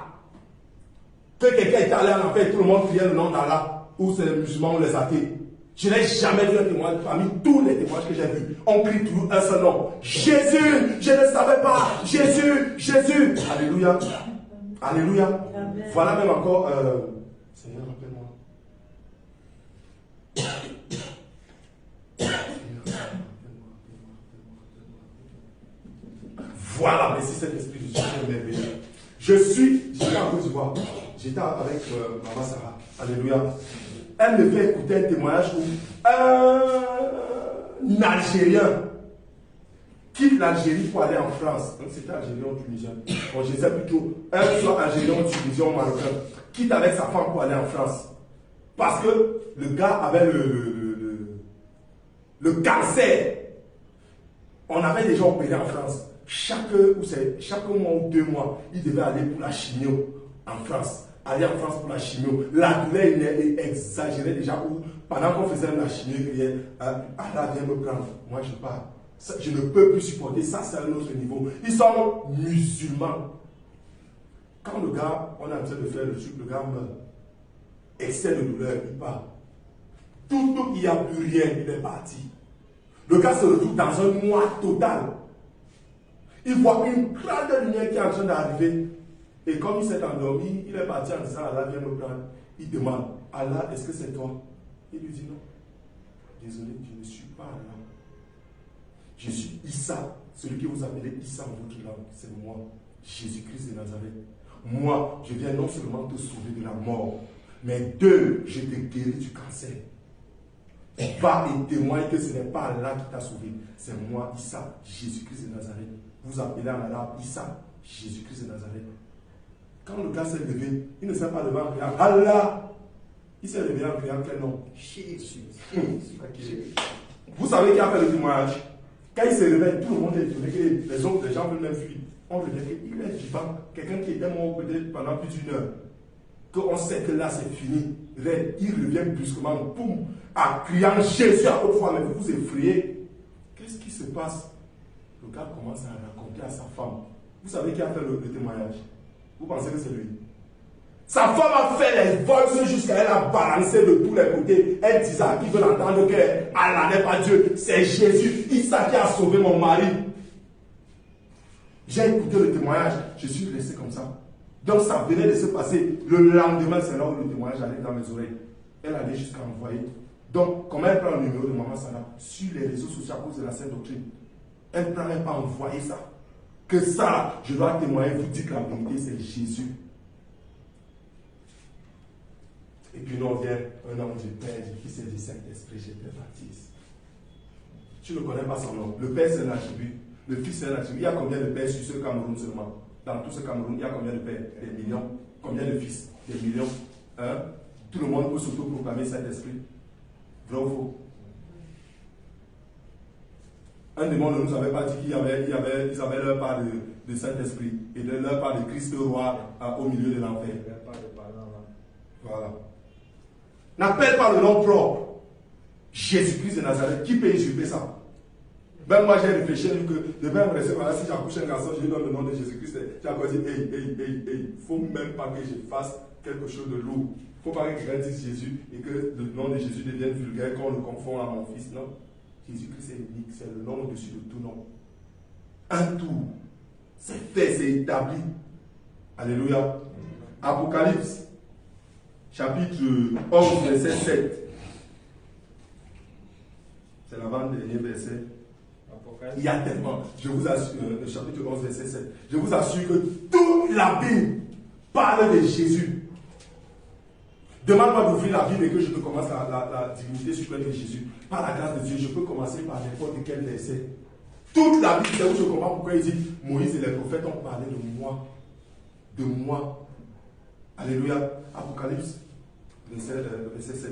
Que quelqu'un était allé en enfer et tout le monde criait le nom d'Allah, ou c'est les musulmans ou les athées. Je n'ai jamais vu un témoignage parmi tous les témoignages que j'ai vus. On crie toujours un seul nom. Jésus, je ne savais pas. Jésus, Jésus. Alléluia. Alléluia. Amen. Voilà même encore. Seigneur, rappelle-moi. Voilà, merci cet esprit de Dieu est merveilleux. J'étais en Côte d'Ivoire, j'étais avec Maman Sarah, alléluia. Elle me fait écouter un témoignage où un Algérien quitte l'Algérie pour aller en France. Donc c'était Algérien ou Tunisien. Bon, je disais plutôt, un soit Algérien ou Tunisien ou Marocain, quitte avec sa femme pour aller en France. Parce que le gars avait le cancer. On avait déjà opéré en France. Chaque mois ou 2 mois, il devait aller pour la chimio en France. Aller en France pour la chimio. La douleur est exagérée déjà. Où, pendant qu'on faisait la chimio, il criait Allah viens me prendre. Moi je pars. Je ne peux plus supporter ça, c'est un autre niveau. Ils sont musulmans. Quand le gars, on est en train de faire le truc, le gars meurt. Excès de douleur, il part. Tout, il n'y a plus rien, il est parti. Le gars se retrouve dans un noir total. Il voit une grande lumière qui est en train d'arriver. Et comme il s'est endormi, il est parti en disant Allah viens me prendre. Il demande Allah, est-ce que c'est toi? Il lui dit non. Désolé, je ne suis pas Allah. Je suis Issa, celui que vous appelez Issa en votre langue. C'est moi, Jésus-Christ de Nazareth. Moi, je viens non seulement te sauver de la mort, mais 2, je te guéris du cancer. Va et témoigne que ce n'est pas Allah qui t'a sauvé. C'est moi, Issa, Jésus-Christ de Nazareth. Vous appelez en arabe Issa, Jésus-Christ de Nazareth. Quand le gars s'est levé, il ne s'est pas levé en criant Allah. Il s'est levé en criant quel nom? Jésus. Vous savez qui a fait le témoignage? Quand il se réveille, tout le monde est étonné que les autres, les gens veulent même fuir. On revient qu'il est vivant. Quelqu'un qui était mort peut-être pendant plus d'1 heure. Qu'on sait que là c'est fini. Il revient brusquement, boum, en criant Jésus à haute voix, mais vous vous effrayez. Qu'est-ce qui se passe? Le gars commence à raconter à sa femme. Vous savez qui a fait le témoignage? Vous pensez que c'est lui? Sa femme a fait les vols jusqu'à elle a balancé de tous les côtés. Elle disait à qui veut l'entendre que Allah n'est pas Dieu, c'est Jésus. Issa qui a sauvé mon mari. J'ai écouté le témoignage, je suis resté comme ça. Donc ça venait de se passer. Le lendemain, c'est là où le témoignage allait dans mes oreilles. Elle allait jusqu'à envoyer. Donc, comment elle prend le numéro de Maman Sarah sur les réseaux sociaux à cause de la Sainte Doctrine? Elle ne prend même pas envoyer ça. Que ça, je dois témoigner, vous dites que la vérité, c'est Jésus. Et puis nous on vient, un homme du Père, du Fils et du Saint-Esprit, je te baptise. Tu ne connais pas son nom. Le Père c'est un attribut, le Fils c'est un attribut. Il y a combien de pères sur ce Cameroun seulement? Dans tout ce Cameroun, il y a combien de pères? Des millions. Combien de fils? Des millions. Hein? Tout le monde peut s'auto-proclamer Saint-Esprit. Vrai ou faux? Un démon ne nous avait pas dit qu'ils avaient leur part de Saint-Esprit et de leur part de Christ roi au milieu de l'enfer. Voilà. N'appelle pas le nom propre. Jésus-Christ de Nazareth. Qui peut usurper ça? Ben moi j'ai réfléchi, j'ai dit que de même rester voilà, si j'accouche un garçon, je lui donne le nom de Jésus-Christ. J'ai encore dit, il ne faut même pas que je fasse quelque chose de lourd. Il ne faut pas que quelqu'un dise Jésus et que le nom de Jésus devienne vulgaire, qu'on le confond à mon fils. Non. Jésus-Christ est unique, c'est le nom au-dessus de tout nom. un tour. C'est fait, c'est établi. Alléluia. Apocalypse, chapitre 11, verset 7. C'est l'avant-dernier verset. Il y a tellement, je vous assure, le chapitre 11, verset 7. Je vous assure que toute la Bible parle de Jésus. Demande-moi d'ouvrir la Bible et que je te commence la divinité suprême de Jésus. Par la grâce de Dieu, je peux commencer par n'importe quel verset. Toute la Bible, c'est où je comprends pourquoi il dit Moïse et les prophètes ont parlé de moi. De moi. Alléluia. Apocalypse, verset 7.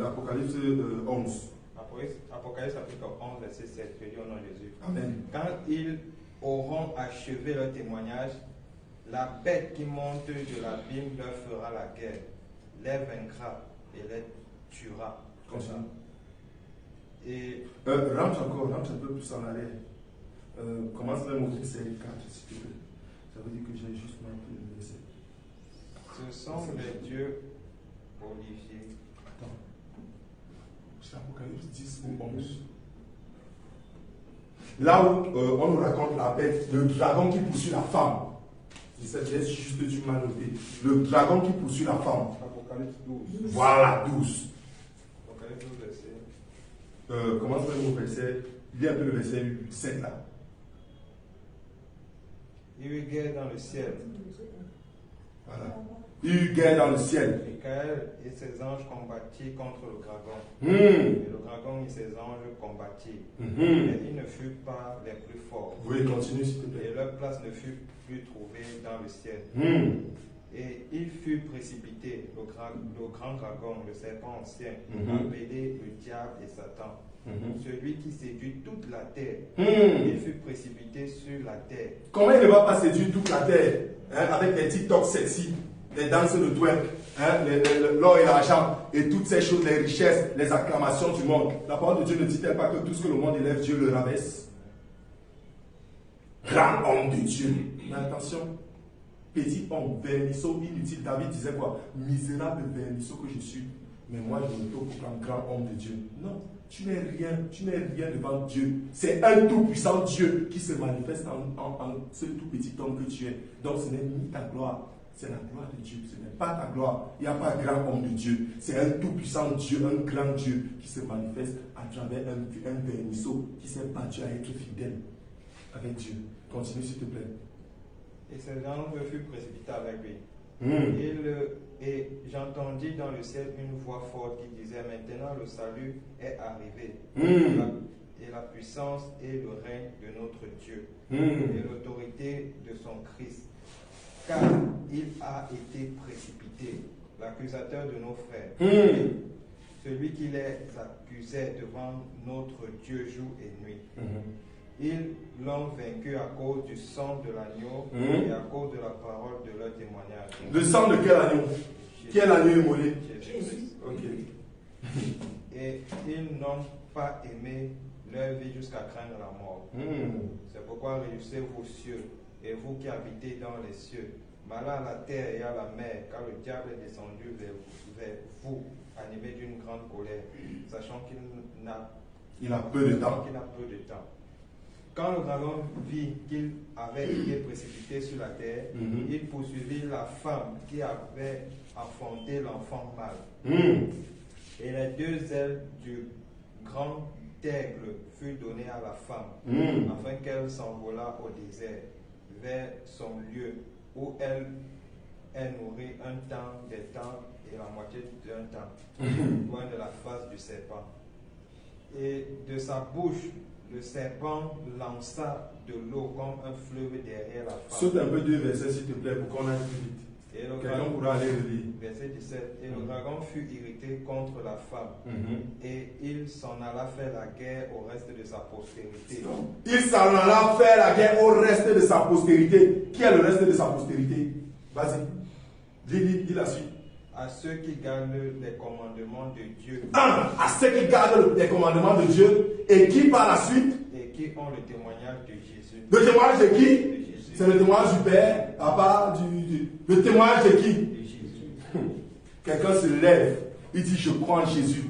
Apocalypse 11. Apocalypse chapitre 11, verset 7. Je dis au nom de Jésus. Amen. Quand ils auront achevé leur témoignage, la bête qui monte de l'abîme leur fera la guerre, les vaincra et les tuera. Continue. Et rentre un peu plus en arrière. Commence même au verset 4, s'il te plaît. Ça veut dire que j'ai juste manqué le verset. ce sont les dieux Olivier. Attends. C'est Apocalypse 10 ou 11. Là où on nous raconte la bête, le dragon qui poursuit la femme. C'est juste du mal noté. Le dragon qui poursuit la femme. Apocalypse 12. Voilà, 12. Apocalypse 12, verset. Commence même au verset. Il y a un peu le verset 7 là. Il y eut guerre dans le ciel. Voilà. Il y eut guerre dans le ciel. Michael et ses anges combattirent contre le dragon. Et le dragon et ses anges combattirent. Mais ils ne furent pas les plus forts. Oui, continue s'il te plaît. Et leur place ne fut plus trouvée dans le ciel. Et il fut précipité, le grand dragon, le serpent ancien, appelé le diable et Satan, celui qui séduit toute la terre. Il fut précipité sur la terre. Comment il ne va pas séduire toute la terre avec les TikTok sexy, les danses de twerk, l'or et l'argent et toutes ces choses, les richesses, les acclamations du monde. La parole de Dieu ne dit-elle pas que tout ce que le monde élève, Dieu le rabaisse? Grand homme de Dieu. Mais attention, petit homme, vermisseau, inutile. David disait quoi? Misérable vermisseau que je suis. Mais moi, je me proclame grand homme de Dieu. Non, tu n'es rien devant Dieu. C'est un tout-puissant Dieu qui se manifeste en ce tout petit homme que tu es. Donc ce n'est ni ta gloire, c'est la gloire de Dieu. Ce n'est pas ta gloire. Il n'y a pas grand homme de Dieu. C'est un tout-puissant Dieu, un grand Dieu qui se manifeste à travers un vermisseau qui s'est battu à être fidèle avec Dieu. Continue s'il te plaît. Et ses anges furent précipités avec lui. Et j'entendis dans le ciel une voix forte qui disait: maintenant le salut est arrivé, et la puissance et le règne de notre Dieu, et l'autorité de son Christ, car il a été précipité, l'accusateur de nos frères, celui qui les accusait devant notre Dieu jour et nuit. Ils l'ont vaincu à cause du sang de l'agneau et à cause de la parole de leur témoignage. Le sang de quel agneau? Quel agneau immolé? Jésus. Ok. Et ils n'ont pas aimé leur vie jusqu'à craindre la mort. C'est pourquoi réjouissez-vous cieux, et vous qui habitez dans les cieux. Malheur à la terre et à la mer, car le diable est descendu vers vous, animé d'une grande colère, sachant qu'il a peu de temps. Quand le dragon vit qu'il avait été précipité sur la terre, il poursuivit la femme qui avait enfanté l'enfant mâle. Et les deux ailes du grand aigle furent données à la femme, afin qu'elle s'envolât au désert, vers son lieu, où elle est nourrie un temps, des temps et la moitié d'un temps, loin de la face du serpent. Et de sa bouche, le serpent lança de l'eau comme un fleuve derrière la femme. Saute un peu deux versets s'il te plaît pour qu'on aille plus vite. Quelqu'un pourra aller le lire. Verset 17. Et le dragon fut irrité contre la femme, et il s'en alla faire la guerre au reste de sa postérité. Il s'en alla faire la guerre au reste de sa postérité. Qui est le reste de sa postérité? Vas-y. Dis la suite. À ceux qui gardent les commandements de Dieu. À ceux qui gardent les commandements de Dieu et qui par la suite. Et qui ont le témoignage de Jésus. Le témoignage de qui? C'est le témoignage du Père, le témoignage de qui? De Jésus. Quelqu'un se lève, il dit: je crois en Jésus.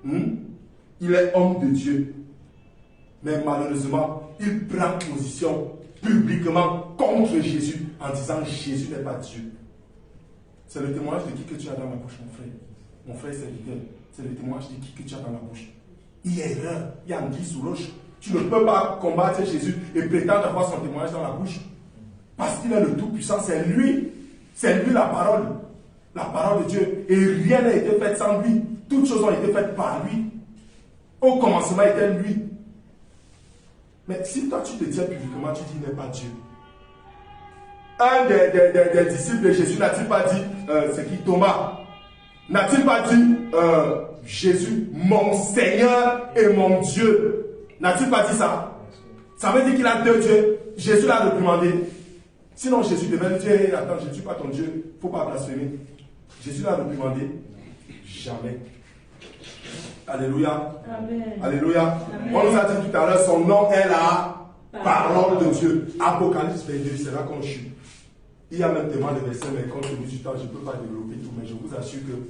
Il est homme de Dieu. Mais malheureusement, il prend position publiquement contre Jésus en disant Jésus n'est pas Dieu. C'est le témoignage de qui que tu as dans la bouche, mon frère. Mon frère serviteur, c'est le témoignage de qui que tu as dans la bouche. Il y a erreur, il y a anguille sous roche. Tu ne peux pas combattre Jésus et prétendre avoir son témoignage dans la bouche. Parce qu'il est le Tout-Puissant, c'est lui la parole de Dieu. Et rien n'a été fait sans lui. Toutes choses ont été faites par lui. Au commencement était lui. Mais si toi tu te tiens publiquement, tu dis il n'est pas Dieu. Un des disciples de Jésus n'a-t-il pas dit, c'est qui Thomas? N'a-t-il pas dit Jésus, mon Seigneur et mon Dieu? N'a-t-il pas dit ça? Ça veut dire qu'il a deux dieux. Jésus l'a réprimandé. Sinon Jésus devait lui dire, attends, je ne suis pas ton Dieu, il ne faut pas blasphémer. Jésus l'a réprimandé. Jamais. Alléluia. Amen. Alléluia. Amen. On nous a dit tout à l'heure, son nom est la parole de Dieu. Apocalypse 22, c'est là qu'on chute. Il y a même tellement de versets, mais compte tenu du temps, je ne peux pas développer tout, mais je vous assure que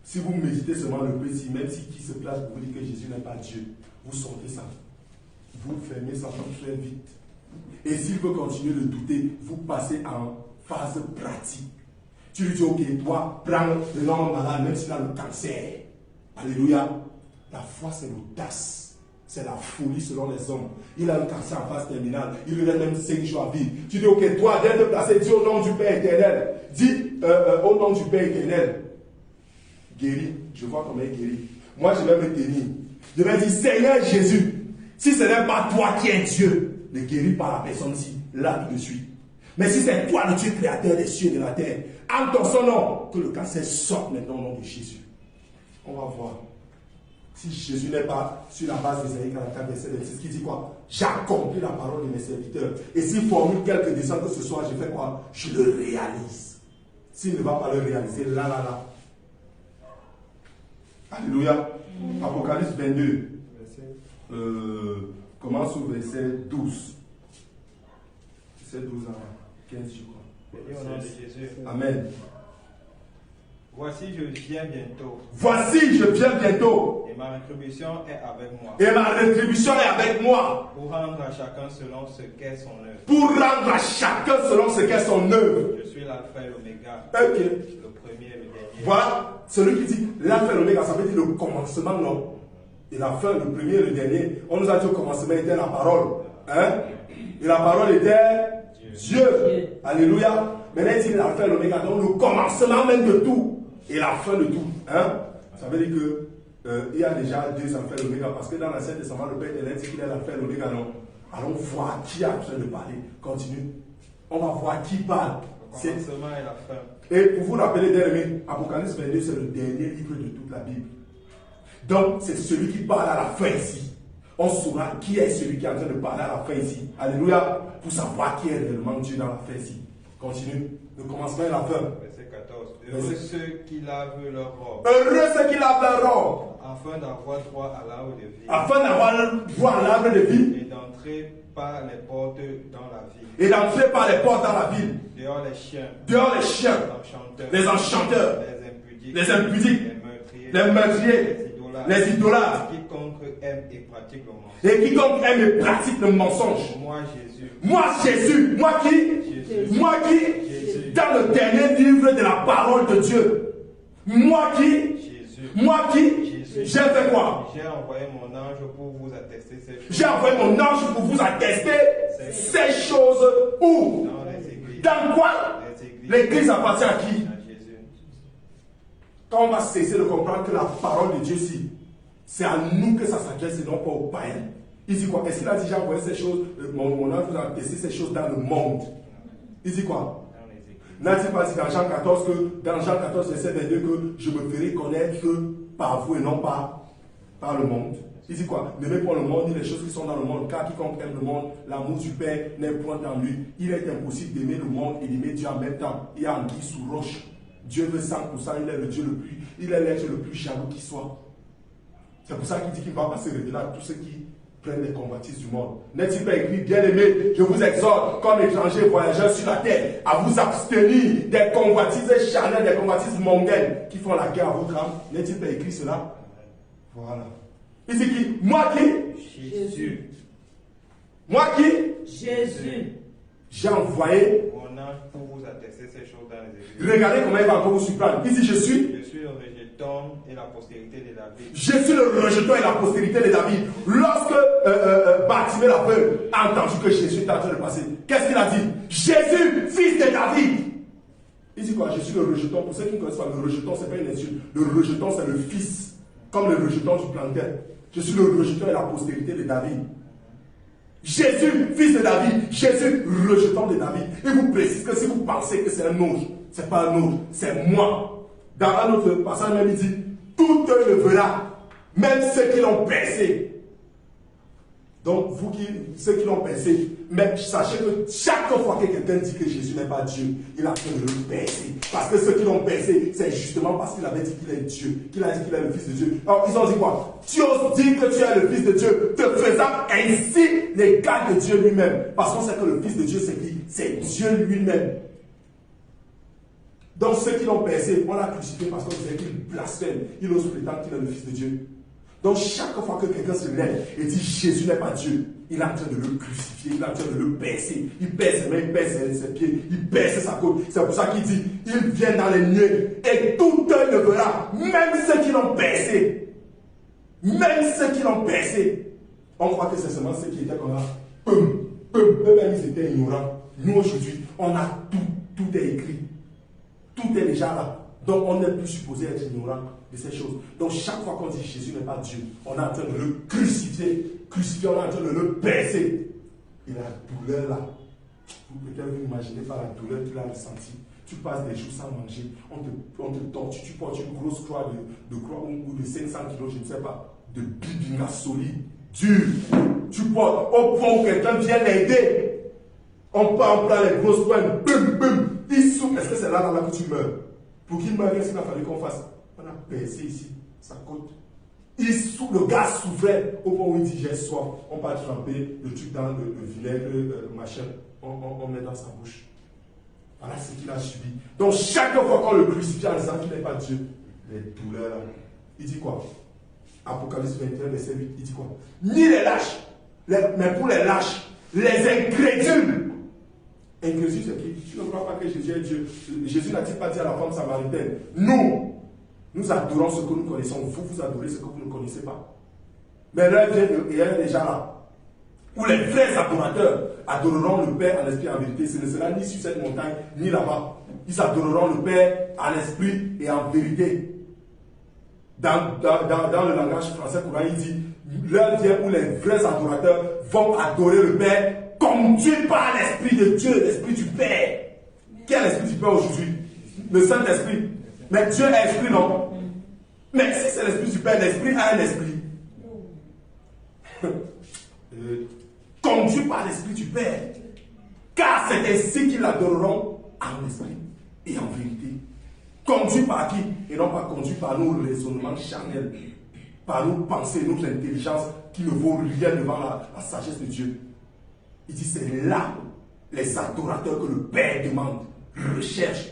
si vous méditez seulement le petit, même si qui se place pour vous dire que Jésus n'est pas Dieu, vous sortez ça. Vous fermez ça très vite. Et s'il veut continuer de douter, vous passez en phase pratique. Tu lui dis, ok, toi, prends le nom malade, même s'il a le cancer. Alléluia. La foi, c'est l'audace. C'est la folie selon les hommes. Il a un cancer en phase terminale. Il lui reste même 5 jours à vivre. Tu dis, ok, toi, viens te placer, dis au nom du Père éternel. Dis au nom du Père éternel. Guéri. Je vois comment il est guéri. Moi, je vais me tenir. Je vais dire, Seigneur Jésus, si ce n'est pas toi qui es Dieu, ne guéris pas la personne-ci, là tout de suite. Mais si c'est toi le Dieu créateur des cieux et de la terre, en ton son nom, que le cancer sorte maintenant au nom de Jésus. On va voir. Si Jésus n'est pas sur la base d'Ésaïe 44, verset 26, qui dit quoi? J'accomplis la parole de mes serviteurs. Et s'il formule quelques desseins que ce soit, je fais quoi? Je le réalise. S'il ne va pas le réaliser, là. Alléluia. Apocalypse 22. Commence au verset 12. Verset 12 à 15, je crois. Et au nom de Jésus. Amen. Voici, je viens bientôt. Voici, je viens bientôt. Et ma rétribution est avec moi. Et ma rétribution est avec moi. Pour rendre à chacun selon ce qu'est son œuvre. Pour rendre à chacun selon ce qu'est son œuvre. Je suis l'alpha et l'oméga. Ok. Le premier et le dernier. Voilà, celui qui dit l'alpha et l'oméga, ça veut dire le commencement, non? Et la fin, le premier et le dernier. On nous a dit au commencement était la parole. Hein? Et la parole était Dieu. Alléluia. Maintenant, il dit l'alpha et l'oméga, donc le commencement même de tout. Et la fin de tout. Hein? Ça veut dire que il y a déjà deux alpha et l'oméga. Parce que dans l'Ancien Testament, le Père éternel dit qu'il est l'alpha et l'oméga, non? Allons voir qui est en train de parler. Continue. On va voir qui parle. Le commencement et la fin. Et pour vous rappeler, bien aimé, Apocalypse 22, c'est le dernier livre de toute la Bible. Donc, c'est celui qui parle à la fin ici. On saura qui est celui qui est en train de parler à la fin ici. Alléluia. Pour savoir qui est réellement Dieu dans la fin ici. Continue. Le commencement et la fin. Verset 14. Heureux ceux qui lavent leur robe. Heureux ceux qui lavent leur robe. Afin d'avoir droit à l'arbre de vie. Afin d'avoir droit à l'arbre de vie. Et d'entrer par les portes dans la ville. Et d'entrer par les portes dans la ville. Dehors les chiens. Dehors les chiens. Les enchanteurs. Les impudiques. Les meurtriers. Les idolâtres. Quiconque aime et pratique le mensonge. Et quiconque aime et pratique le mensonge. Moi Jésus. Moi Jésus. Moi qui? Jésus. Moi qui? Jésus. Dans le dernier livre de la parole de Dieu. Moi qui? Jésus. Moi qui? Jésus. J'ai fait quoi? J'ai envoyé mon ange pour vous attester ces choses. J'ai envoyé mon ange pour vous attester ces choses. Où? Dans les églises. Dans quoi? Les églises. L'église appartient à qui? À Jésus. Quand on va cesser de comprendre que la parole de Dieu, si, c'est à nous que ça s'adresse et non pas aux païens. Il dit quoi? Est-ce qu'il a dit j'ai envoyé ces choses, mon ange vous a attesté ces choses dans le monde? Il dit quoi? N'a-t-il pas dit dans Jean 14 que, dans Jean 14, verset 22, que je me ferai connaître par vous et non pas par le monde? Il dit quoi? N'aimez pas le monde ni les choses qui sont dans le monde, car quiconque aime le monde, l'amour du Père n'est point en lui. Il est impossible d'aimer le monde et d'aimer Dieu en même temps. Il y a anguille sous roche. Dieu veut 100%, il est le Dieu le plus, il est l'être le plus jaloux qui soit. C'est pour ça qu'il dit qu'il va passer révéler à tous ceux qui prennent les convoitises du monde. N'est-il pas écrit, bien-aimés, je vous exhorte, comme étrangers voyageurs sur la terre, à vous abstenir des convoitises charnelles, des convoitises mondaines qui font la guerre à votre âme. N'est-il pas écrit cela? Voilà. Il dit qui? Moi qui? Jésus. Moi qui? Jésus. J'ai envoyé. Mon ange pour vous attester ces choses dans les Écritures. Regardez comment il va encore vous surprendre. Il dit je suis. Je suis le rejeton et la postérité de David. Je suis le rejeton et la postérité de David. Lorsque Bartimée l'aveugle a entendu que Jésus était en train de passer, qu'est-ce qu'il a dit? Jésus, fils de David. Il dit quoi? Je suis le rejeton. Pour ceux qui ne connaissent pas, le rejeton, ce n'est pas une insulte. Le rejeton, c'est le fils. Comme le rejeton du plantain. Je suis le rejeton et la postérité de David. Jésus, fils de David. Jésus, rejeton de David. Il vous précise que si vous pensez que c'est un ange, ce n'est pas un ange, c'est moi. Dans un autre passage, même il dit, tout le verra, même ceux qui l'ont percé. Donc, vous ceux qui l'ont percé, mais sachez que chaque fois que quelqu'un dit que Jésus n'est pas Dieu, il a train de le percer. Parce que ceux qui l'ont percé, c'est justement parce qu'il avait dit qu'il est Dieu, qu'il a dit qu'il est le Fils de Dieu. Alors, ils ont dit quoi? Tu oses dire que tu es le Fils de Dieu, te faisant ainsi l'égal de Dieu lui-même. Parce qu'on sait que le Fils de Dieu, c'est qui? C'est Dieu lui-même. Donc, ceux qui l'ont percé, on l'a crucifié parce qu'on disait qu'il blasphème. Il ose prétendre qu'il est le Fils de Dieu. Donc, chaque fois que quelqu'un se lève et dit Jésus n'est pas Dieu, il est en train de le crucifier, il est en train de le percer. Il perce ses mains, il perce ses pieds, il perce sa côte. C'est pour ça qu'il dit il vient dans les nuées et tout œil le verra, même ceux qui l'ont percé. Même ceux qui l'ont percé. On croit que c'est seulement ceux qui étaient comme là. Eux-mêmes, ils étaient ignorants. Nous, aujourd'hui, on a tout est écrit. Tout est déjà là. Donc, on n'est plus supposé être ignorant de ces choses. Donc, chaque fois qu'on dit Jésus n'est pas Dieu, on est en train de le crucifier. Crucifier, on est en train de le percer. Et la douleur là, vous peut-être vous imaginez par la douleur qu'il a ressentie. Tu passes des jours sans manger, on te torture, tu portes une grosse croix de croix ou de 500 kilos, je ne sais pas, de bibinga solide, dur. Tu portes au point où quelqu'un vient l'aider. On prend les grosses pointes, il souffre. Est-ce que c'est là que tu meurs? Pour qu'il meure, qu'est-ce qu'il a fallu qu'on fasse? On a percé ici, sa côte. Le gars souffrait au point où il dit j'ai soif. On va tremper le truc dans le vinaigre, machin. On met dans sa bouche. Voilà ce qu'il a subi. Donc chaque fois qu'on le crucifie en disant qu'il n'est pas Dieu, les douleurs, il dit quoi? Apocalypse 21, verset 8, il dit quoi? Ni les lâches, mais pour les lâches, les incrédules. Incrédule, c'est qui? Tu ne crois pas que Jésus est Dieu. Jésus n'a-t-il pas dit à la femme samaritaine, nous adorons ce que nous connaissons, vous adorez ce que vous ne connaissez pas. Mais l'heure vient et elle est déjà là. Où les vrais adorateurs adoreront le Père en esprit et en vérité. Ce ne sera ni sur cette montagne, ni là-bas. Ils adoreront le Père en esprit et en vérité. Dans le langage français courant, il dit, l'heure vient où les vrais adorateurs vont adorer le Père conduit par l'Esprit de Dieu, l'Esprit du Père. Quel est l'Esprit du Père aujourd'hui? Le Saint-Esprit. Mais Dieu est Esprit, non? Mais si c'est l'Esprit du Père, l'Esprit a un Esprit. Conduit par l'Esprit du Père. Car c'est ainsi qu'ils l'adoreront en esprit et en vérité. Conduit par qui? Et non pas conduit par nos raisonnements charnels, par nos pensées, notre intelligence qui ne vaut rien devant la sagesse de Dieu. Il dit c'est là les adorateurs que le Père demande, recherche.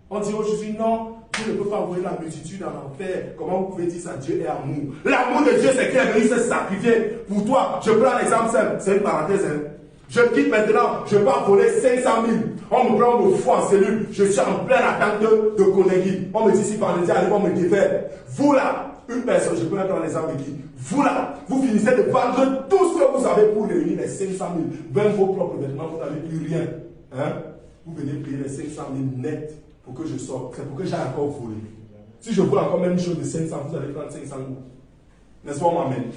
On dit aujourd'hui non, Dieu ne peut pas envoyer la multitude en enfer. Comment vous pouvez dire ça? Dieu est amour. L'amour de Dieu, c'est qu'il est venu se sacrifier pour toi. Je prends l'exemple simple, c'est une parenthèse. Je quitte maintenant, je pars voler 500 000. On me prend, on me fout en cellule. Je suis en pleine attente de Konegi. On me dit si vendredi arrive, on me défait. Vous là, une personne, je peux mettre un exemple de qui? Vous là, vous finissez de vendre tout ce que vous avez pour réunir les 500 000. Même vos propres vêtements, vous n'avez plus rien. Hein? Vous venez payer les 500 000 net pour que je sorte. C'est pour que j'aille encore voler. Si je vole encore même une chose de 500, vous allez prendre 500 000. N'est-ce pas, on m'amène?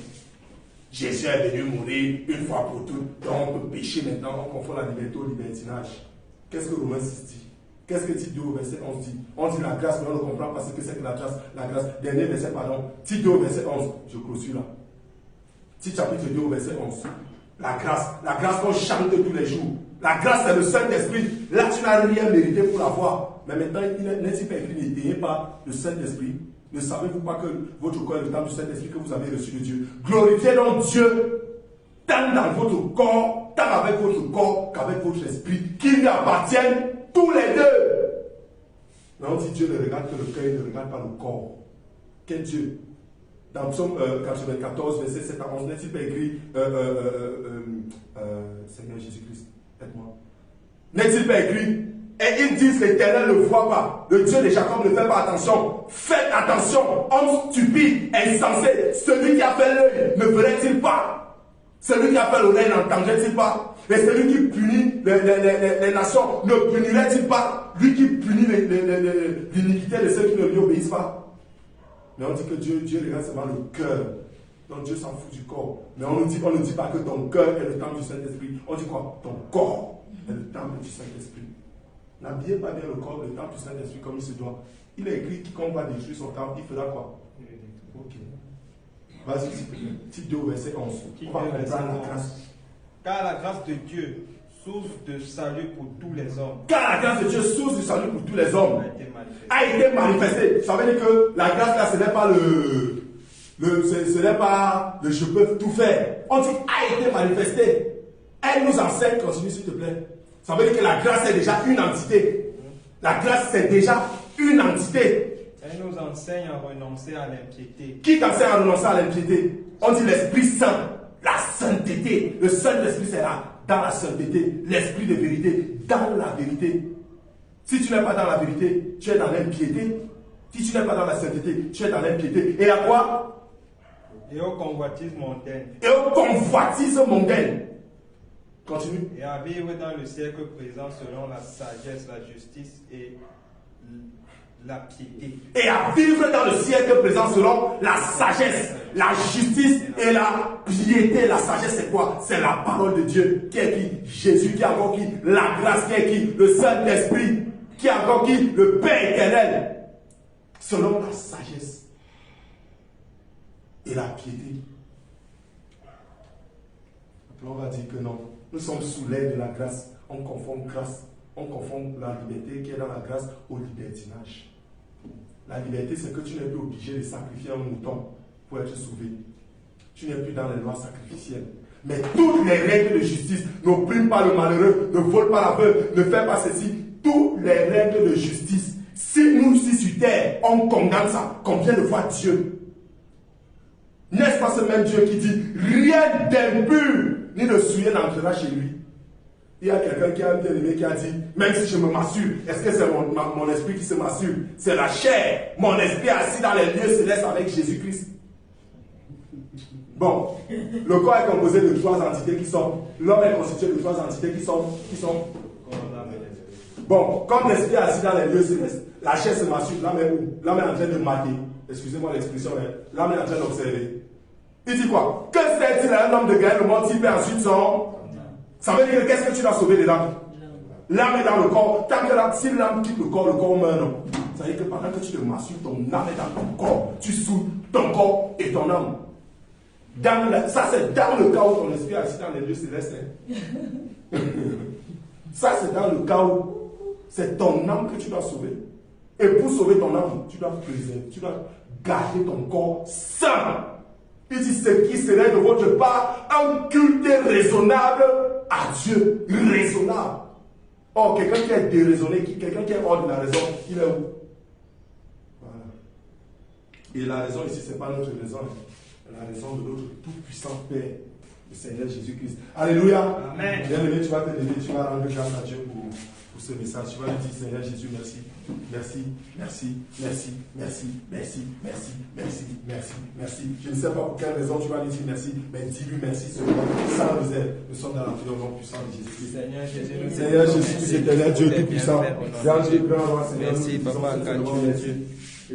Jésus est venu mourir une fois pour toutes. Donc on peut pécher maintenant, on confond la liberté au libertinage. Qu'est-ce que Romains 6 dit? Qu'est-ce que Tite 2 au verset 11 dit? On dit la grâce, mais on ne comprend pas ce que c'est que la grâce. La grâce, dernier verset, pardon. Tite 2 au verset 11, je clôture là. Tite chapitre 2 au verset 11. La grâce qu'on chante tous les jours. La grâce, c'est le Saint-Esprit. Là, tu n'as rien mérité pour l'avoir. Mais maintenant, n'est-il pas écrit, n'éteignez pas le Saint-Esprit? Ne savez-vous pas que votre corps est le temple du Saint-Esprit que vous avez reçu de Dieu? Glorifiez donc Dieu, tant dans votre corps, tant avec votre corps qu'avec votre esprit, qui lui appartiennent tous les deux. Mais on dit Dieu ne regarde que le cœur, il ne regarde pas le corps. Quel Dieu? dans Psaume 94, verset 7 à 11, n'est-il pas écrit Seigneur Jésus-Christ, aide-moi. N'est-il pas écrit? Et ils disent l'Éternel ne voit pas. Le Dieu de Jacob ne fait pas attention. Faites attention, homme stupide, insensé. Celui qui a fait l'œil ne verrait-il pas? Celui qui a fait l'oreille n'entendrait-il pas? Et celui qui punit les nations ne punirait-il pas? Lui qui punit l'iniquité de ceux qui ne lui obéissent pas. Mais on dit que Dieu regarde seulement le cœur. Donc Dieu s'en fout du corps. Mais on ne dit pas que ton cœur est le temple du Saint-Esprit. On dit quoi? Ton corps est le temple du Saint-Esprit. N'habillez pas bien le corps, le temple du Saint-Esprit comme il se doit. Il est écrit quiconque va détruire son temple, il fera quoi? Ok. Vas-y, s'il te plaît. Type 2, verset 11. On va comprendre la grâce. Car la grâce de Dieu, source de salut pour tous les hommes. Car la grâce de Dieu, source de salut pour tous les hommes, a été manifestée. Ça veut dire que la grâce là, ce n'est pas ce n'est pas le je peux tout faire. On dit a été manifestée. Elle nous enseigne, continue s'il te plaît. Ça veut dire que la grâce est déjà une entité. La grâce c'est déjà une entité. Elle nous enseigne à renoncer à l'impiété. Qui t'enseigne à renoncer à l'impiété? On dit l'Esprit Saint, la sainteté. Le Saint-Esprit c'est là, dans la sainteté. L'Esprit de vérité, dans la vérité. Si tu n'es pas dans la vérité, tu es dans l'impiété. Si tu n'es pas dans la sainteté, tu es dans l'impiété. Et à quoi? Et aux convoitises mondaines. Et aux convoitises mondaines. Continue. Et à vivre dans le siècle présent selon la sagesse, la justice et la piété. Et à vivre dans le siècle présent selon la sagesse, la justice et la piété. La sagesse c'est quoi? C'est la parole de Dieu. Qui est qui? Jésus. Qui est encore qui? La grâce. Qui est qui? Le Saint-Esprit. Qui est encore qui? Le Père éternel. Selon la sagesse et la piété. Après on va dire que non. Nous sommes sous l'aide de la grâce. On confond grâce. On confond la liberté qui est dans la grâce au libertinage. La liberté, c'est que tu n'es plus obligé de sacrifier un mouton pour être sauvé. Tu n'es plus dans les lois sacrificielles. Mais toutes les règles de justice, n'opprime pas le malheureux, ne vole pas la veuve, ne fais pas ceci. Toutes les règles de justice. Si nous, ici sur terre, on condamne ça, combien de fois Dieu? N'est-ce pas ce même Dieu qui dit rien d'impur ni de souillé n'entrera chez lui? Il y a quelqu'un qui a un bien-aimé qui a dit, même si je me massure, est-ce que c'est mon esprit qui se massure? C'est la chair. Mon esprit est assis dans les lieux célestes avec Jésus-Christ. Bon, le corps est composé de trois entités qui sont, l'homme est constitué de trois entités qui sont. Bon, comme l'esprit est assis dans les lieux célestes, la chair se massure, l'âme est où? L'âme est en train de mater. Excusez-moi l'expression, mais l'âme est en train d'observer. Il dit quoi? Que sert-il à un homme de gagner le monde s'il perd ensuite son... Ça veut dire que qu'est-ce que tu dois sauver dedans? L'âme est dans le corps. Tant que si l'âme quitte le corps meurt, non. Ça veut dire que pendant que tu te massures, ton âme est dans ton corps. Tu saoules ton corps et ton âme. Ça, c'est dans le cas où ton esprit est assis dans les lieux célestes. Ça, c'est dans le cas où c'est ton âme que tu dois sauver. Et pour sauver ton âme, tu dois préserver, tu dois garder ton corps sain. Il dit ce qui serait de votre part un culte raisonnable à Dieu. Raisonnable. Or, quelqu'un qui est déraisonné, quelqu'un qui est hors de la raison, il est où? Voilà. Et la raison ici, ce n'est pas notre raison. La raison de notre tout-puissant Père, le Seigneur Jésus-Christ. Alléluia. Amen. Bien-aimé, tu vas te lever, tu vas rendre grâce à Dieu pour ce message. Tu vas lui dire, Seigneur Jésus, merci. Merci, merci, merci, merci, merci, merci, merci, merci, merci. Je ne sais pas pour quelle raison tu vas lui dire merci, mais dis-lui merci seulement. Sans réserve, nous sommes dans la prière au nom puissant de Jésus-Christ. Seigneur Jésus, Seigneur Jésus, éternel Dieu tout-puissant. Merci, Papa, car tu es Dieu.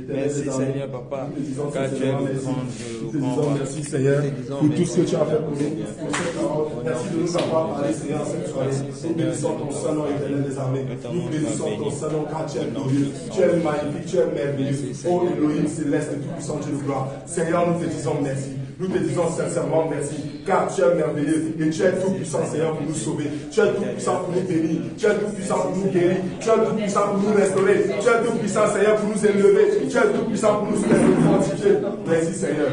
Merci Seigneur Papa, car tu es le grand. Merci Seigneur pour tout ce que tu as fait pour nous. Merci de nous avoir parlé Seigneur cette soirée. Nous bénissons ton Saint-Nom éternel des armées. Nous bénissons ton Saint-Nom car tu es glorieux. Tu es magnifique, tu es merveilleux. Oh Elohim céleste, tout-puissant Dieu de gloire. Seigneur, nous te disons merci. Nous te disons sincèrement merci, car tu es merveilleux et tu es tout-puissant, Seigneur, pour nous sauver. Tu es tout-puissant pour nous bénir. Tu es tout-puissant pour nous guérir. Tu es tout-puissant pour nous restaurer. Tu es tout-puissant, Seigneur, pour nous élever. Tu es tout-puissant pour nous fortifier. Merci, Seigneur.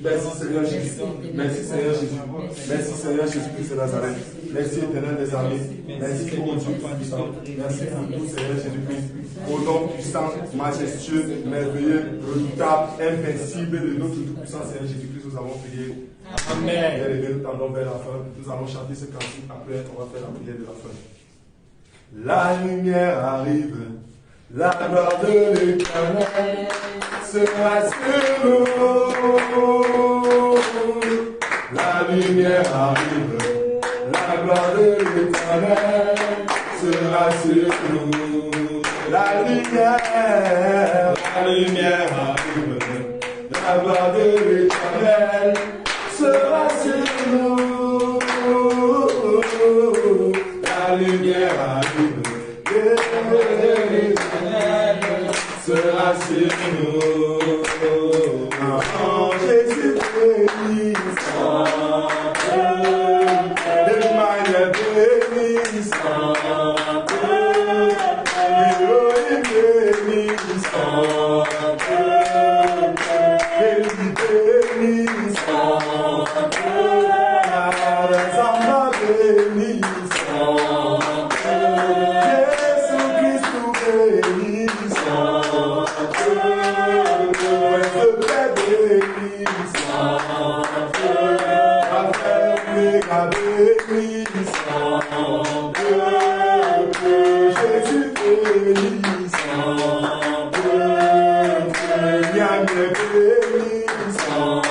Merci Seigneur Jésus. Merci Seigneur Jésus. Merci Seigneur Jésus-Christ de Nazareth. Merci éternel des armées. Merci pour Dieu puissant. Merci pour tout Seigneur Jésus-Christ. Au nom puissant, majestueux, merveilleux, redoutable, invincible de notre tout-puissant Seigneur Jésus-Christ, nous avons prié. Amen. Et nous tendons vers la fin. Nous allons chanter ce cantique. Après, on va faire la prière de la fin. La lumière arrive, la gloire de l'Éternel sera sur nous. La lumière arrive, la gloire de l'Éternel sera sur nous. La lumière arrive, la gloire de l'Éternel sera sur nous. La lumière arrive, l'Éternel sera sur nous. En Jésus bénissant, de manière bénissante, Elohim bénissant, Jésus bénissant, Samba bénissant, Jésus-Christ bénissant, le Père bénissant, Raphaël bénissant, Jésus bénissant, Yahweh bénissant,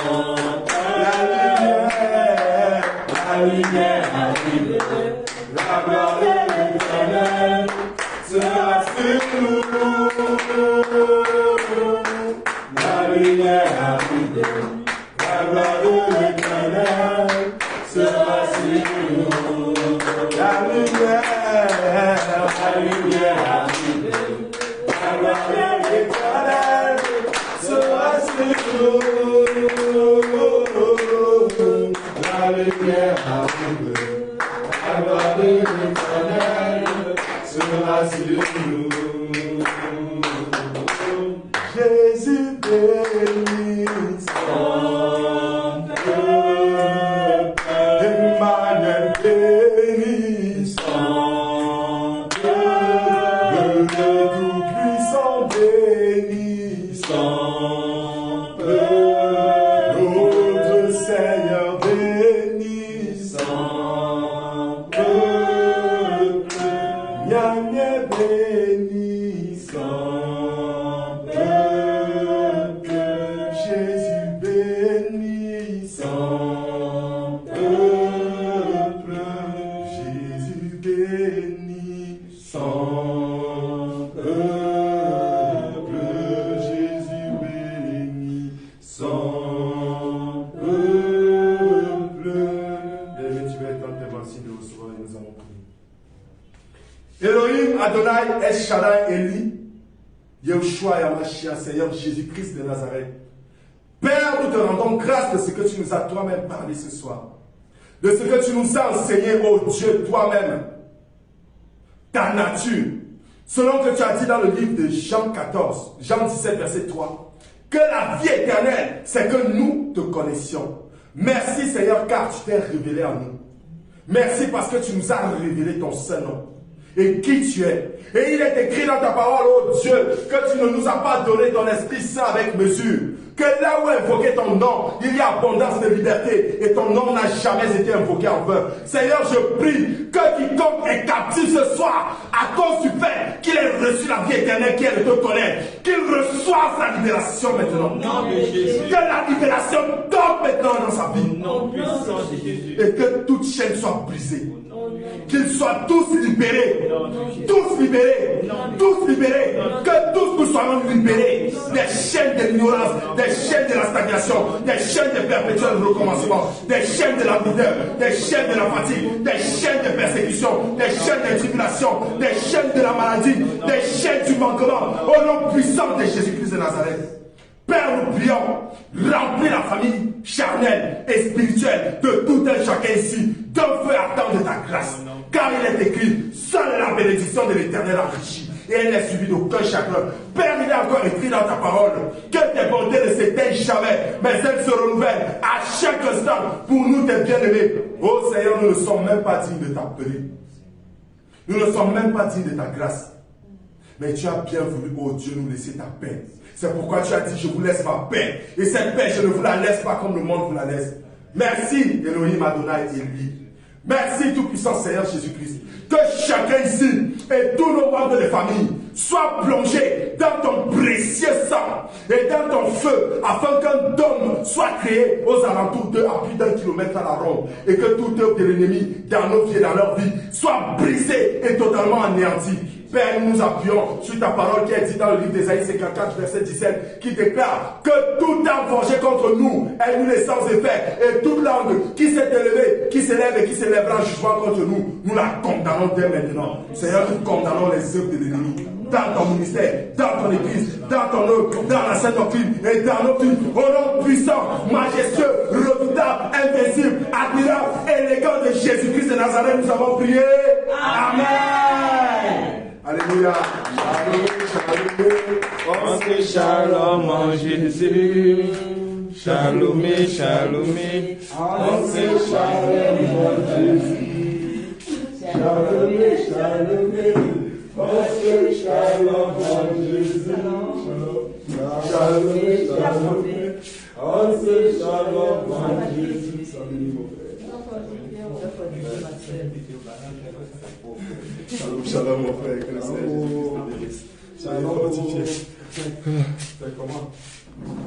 la lumière arrive, la gloire de l'Éternel sera sur nous. La lumière arrive, la gloire de l'Éternel sera sur nous. La lumière arrive, la gloire de l'Éternel sera sur nous. La lumière arrive, la gloire de l'Éternel sera sur nous. Jésus bénissant, Emmanuel bénissant, le Tout-Puissant bénissant, notre Seigneur bénissant, Yahweh bénissant, Jésus bénissant, Jésus bénissant, Jésus bénissant, David, tu vas être en témoignage de recevoir et nous allons prier. Elohim, Adonai, El Shaddai, Eli, Yahushua, Yamashia, Seigneur Jésus-Christ de Nazareth. Père, nous te rendons grâce de ce que tu nous as toi-même parlé ce soir. De ce que tu nous as enseigné, ô Dieu, toi-même. Ta nature. Selon que tu as dit dans le livre de Jean 14, Jean 17, verset 3. Que la vie éternelle, c'est que nous te connaissions. Merci Seigneur, car tu t'es révélé à nous. Merci parce que tu nous as révélé ton seul nom. Et qui tu es. Et il est écrit dans ta parole, ô Dieu, que tu ne nous as pas donné ton Esprit Saint avec mesure. Que là où invoquer ton nom, il y a abondance de liberté. Et ton nom n'a jamais été invoqué en vain. Seigneur, je prie que quiconque est captif ce soir, à cause du fait qu'il ait reçu la vie éternelle qui est de te connaître, qu'il reçoive la libération maintenant. Nom de Jésus. Que la libération tombe maintenant dans sa vie. Nom puissant de Jésus. Et que toute chaîne soit brisée. Qu'ils soient tous libérés. Tous libérés. Tous libérés. Que tous nous soyons libérés des chaînes de l'ignorance, des chaînes de la stagnation, des chaînes de perpétuel recommencement, des chaînes de la douleur, des chaînes de la fatigue, des chaînes de persécution, des chaînes de tribulation, des chaînes de la maladie, des chaînes du manquement, au nom puissant de Jésus-Christ de Nazareth. Père, nous prions, remplis la famille charnelle et spirituelle de tout un chacun ici, d'un feu ardent de ta grâce. Car il est écrit, seule la bénédiction de l'Éternel enrichit. et elle n'est suivie d'aucun chagrin. Père, il est encore écrit dans ta parole que tes bontés ne s'éteignent jamais, mais elles se renouvellent à chaque instant pour nous, tes bien-aimés. Oh Seigneur, nous ne sommes même pas dignes de t'appeler. Nous ne sommes même pas dignes de ta grâce. Mais tu as bien voulu, oh Dieu, nous laisser ta paix. C'est pourquoi tu as dit, je vous laisse ma paix. Et cette paix, je ne vous la laisse pas comme le monde vous la laisse. Merci, Elohim Adonai et lui. Merci, tout-puissant Seigneur Jésus-Christ. Que chacun ici et tous nos membres de famille soient plongés dans ton précieux sang et dans ton feu, afin qu'un dôme soit créé aux alentours d'eux à plus d'1 kilomètre à la ronde, et que toute œuvre de l'ennemi dans nos vies et dans leur vie soit brisée et totalement anéantie. Père, nous nous appuyons sur ta parole qui est dite dans le livre d'Ésaïe 54, verset 17, qui déclare que toute arme forgée contre nous est nulle et sans effet, et toute langue qui s'est élevée, qui s'élève et qui s'élèvera en jugement contre nous, nous la condamnons dès maintenant. Seigneur, nous condamnons les œuvres de l'ennemi dans ton ministère, dans ton église, dans ton œuvre, dans la sainte doctrine et dans nos vies. Au nom puissant, majestueux, redoutable, invincible, admirable, élégant de Jésus-Christ de Nazareth, nous avons prié. Amen. Alléluia. Shalom en Jésus. Shalom, shalom. On se shalom en Jésus. Shalom, shalom. On se shalom en Jésus. Shalom, shalom. On se shalom en Jésus. Salut mon frère. Shalom, shalom mon frère. Que le Seigneur Jésus te bénisse. Soyez fortifiés. C'est comment?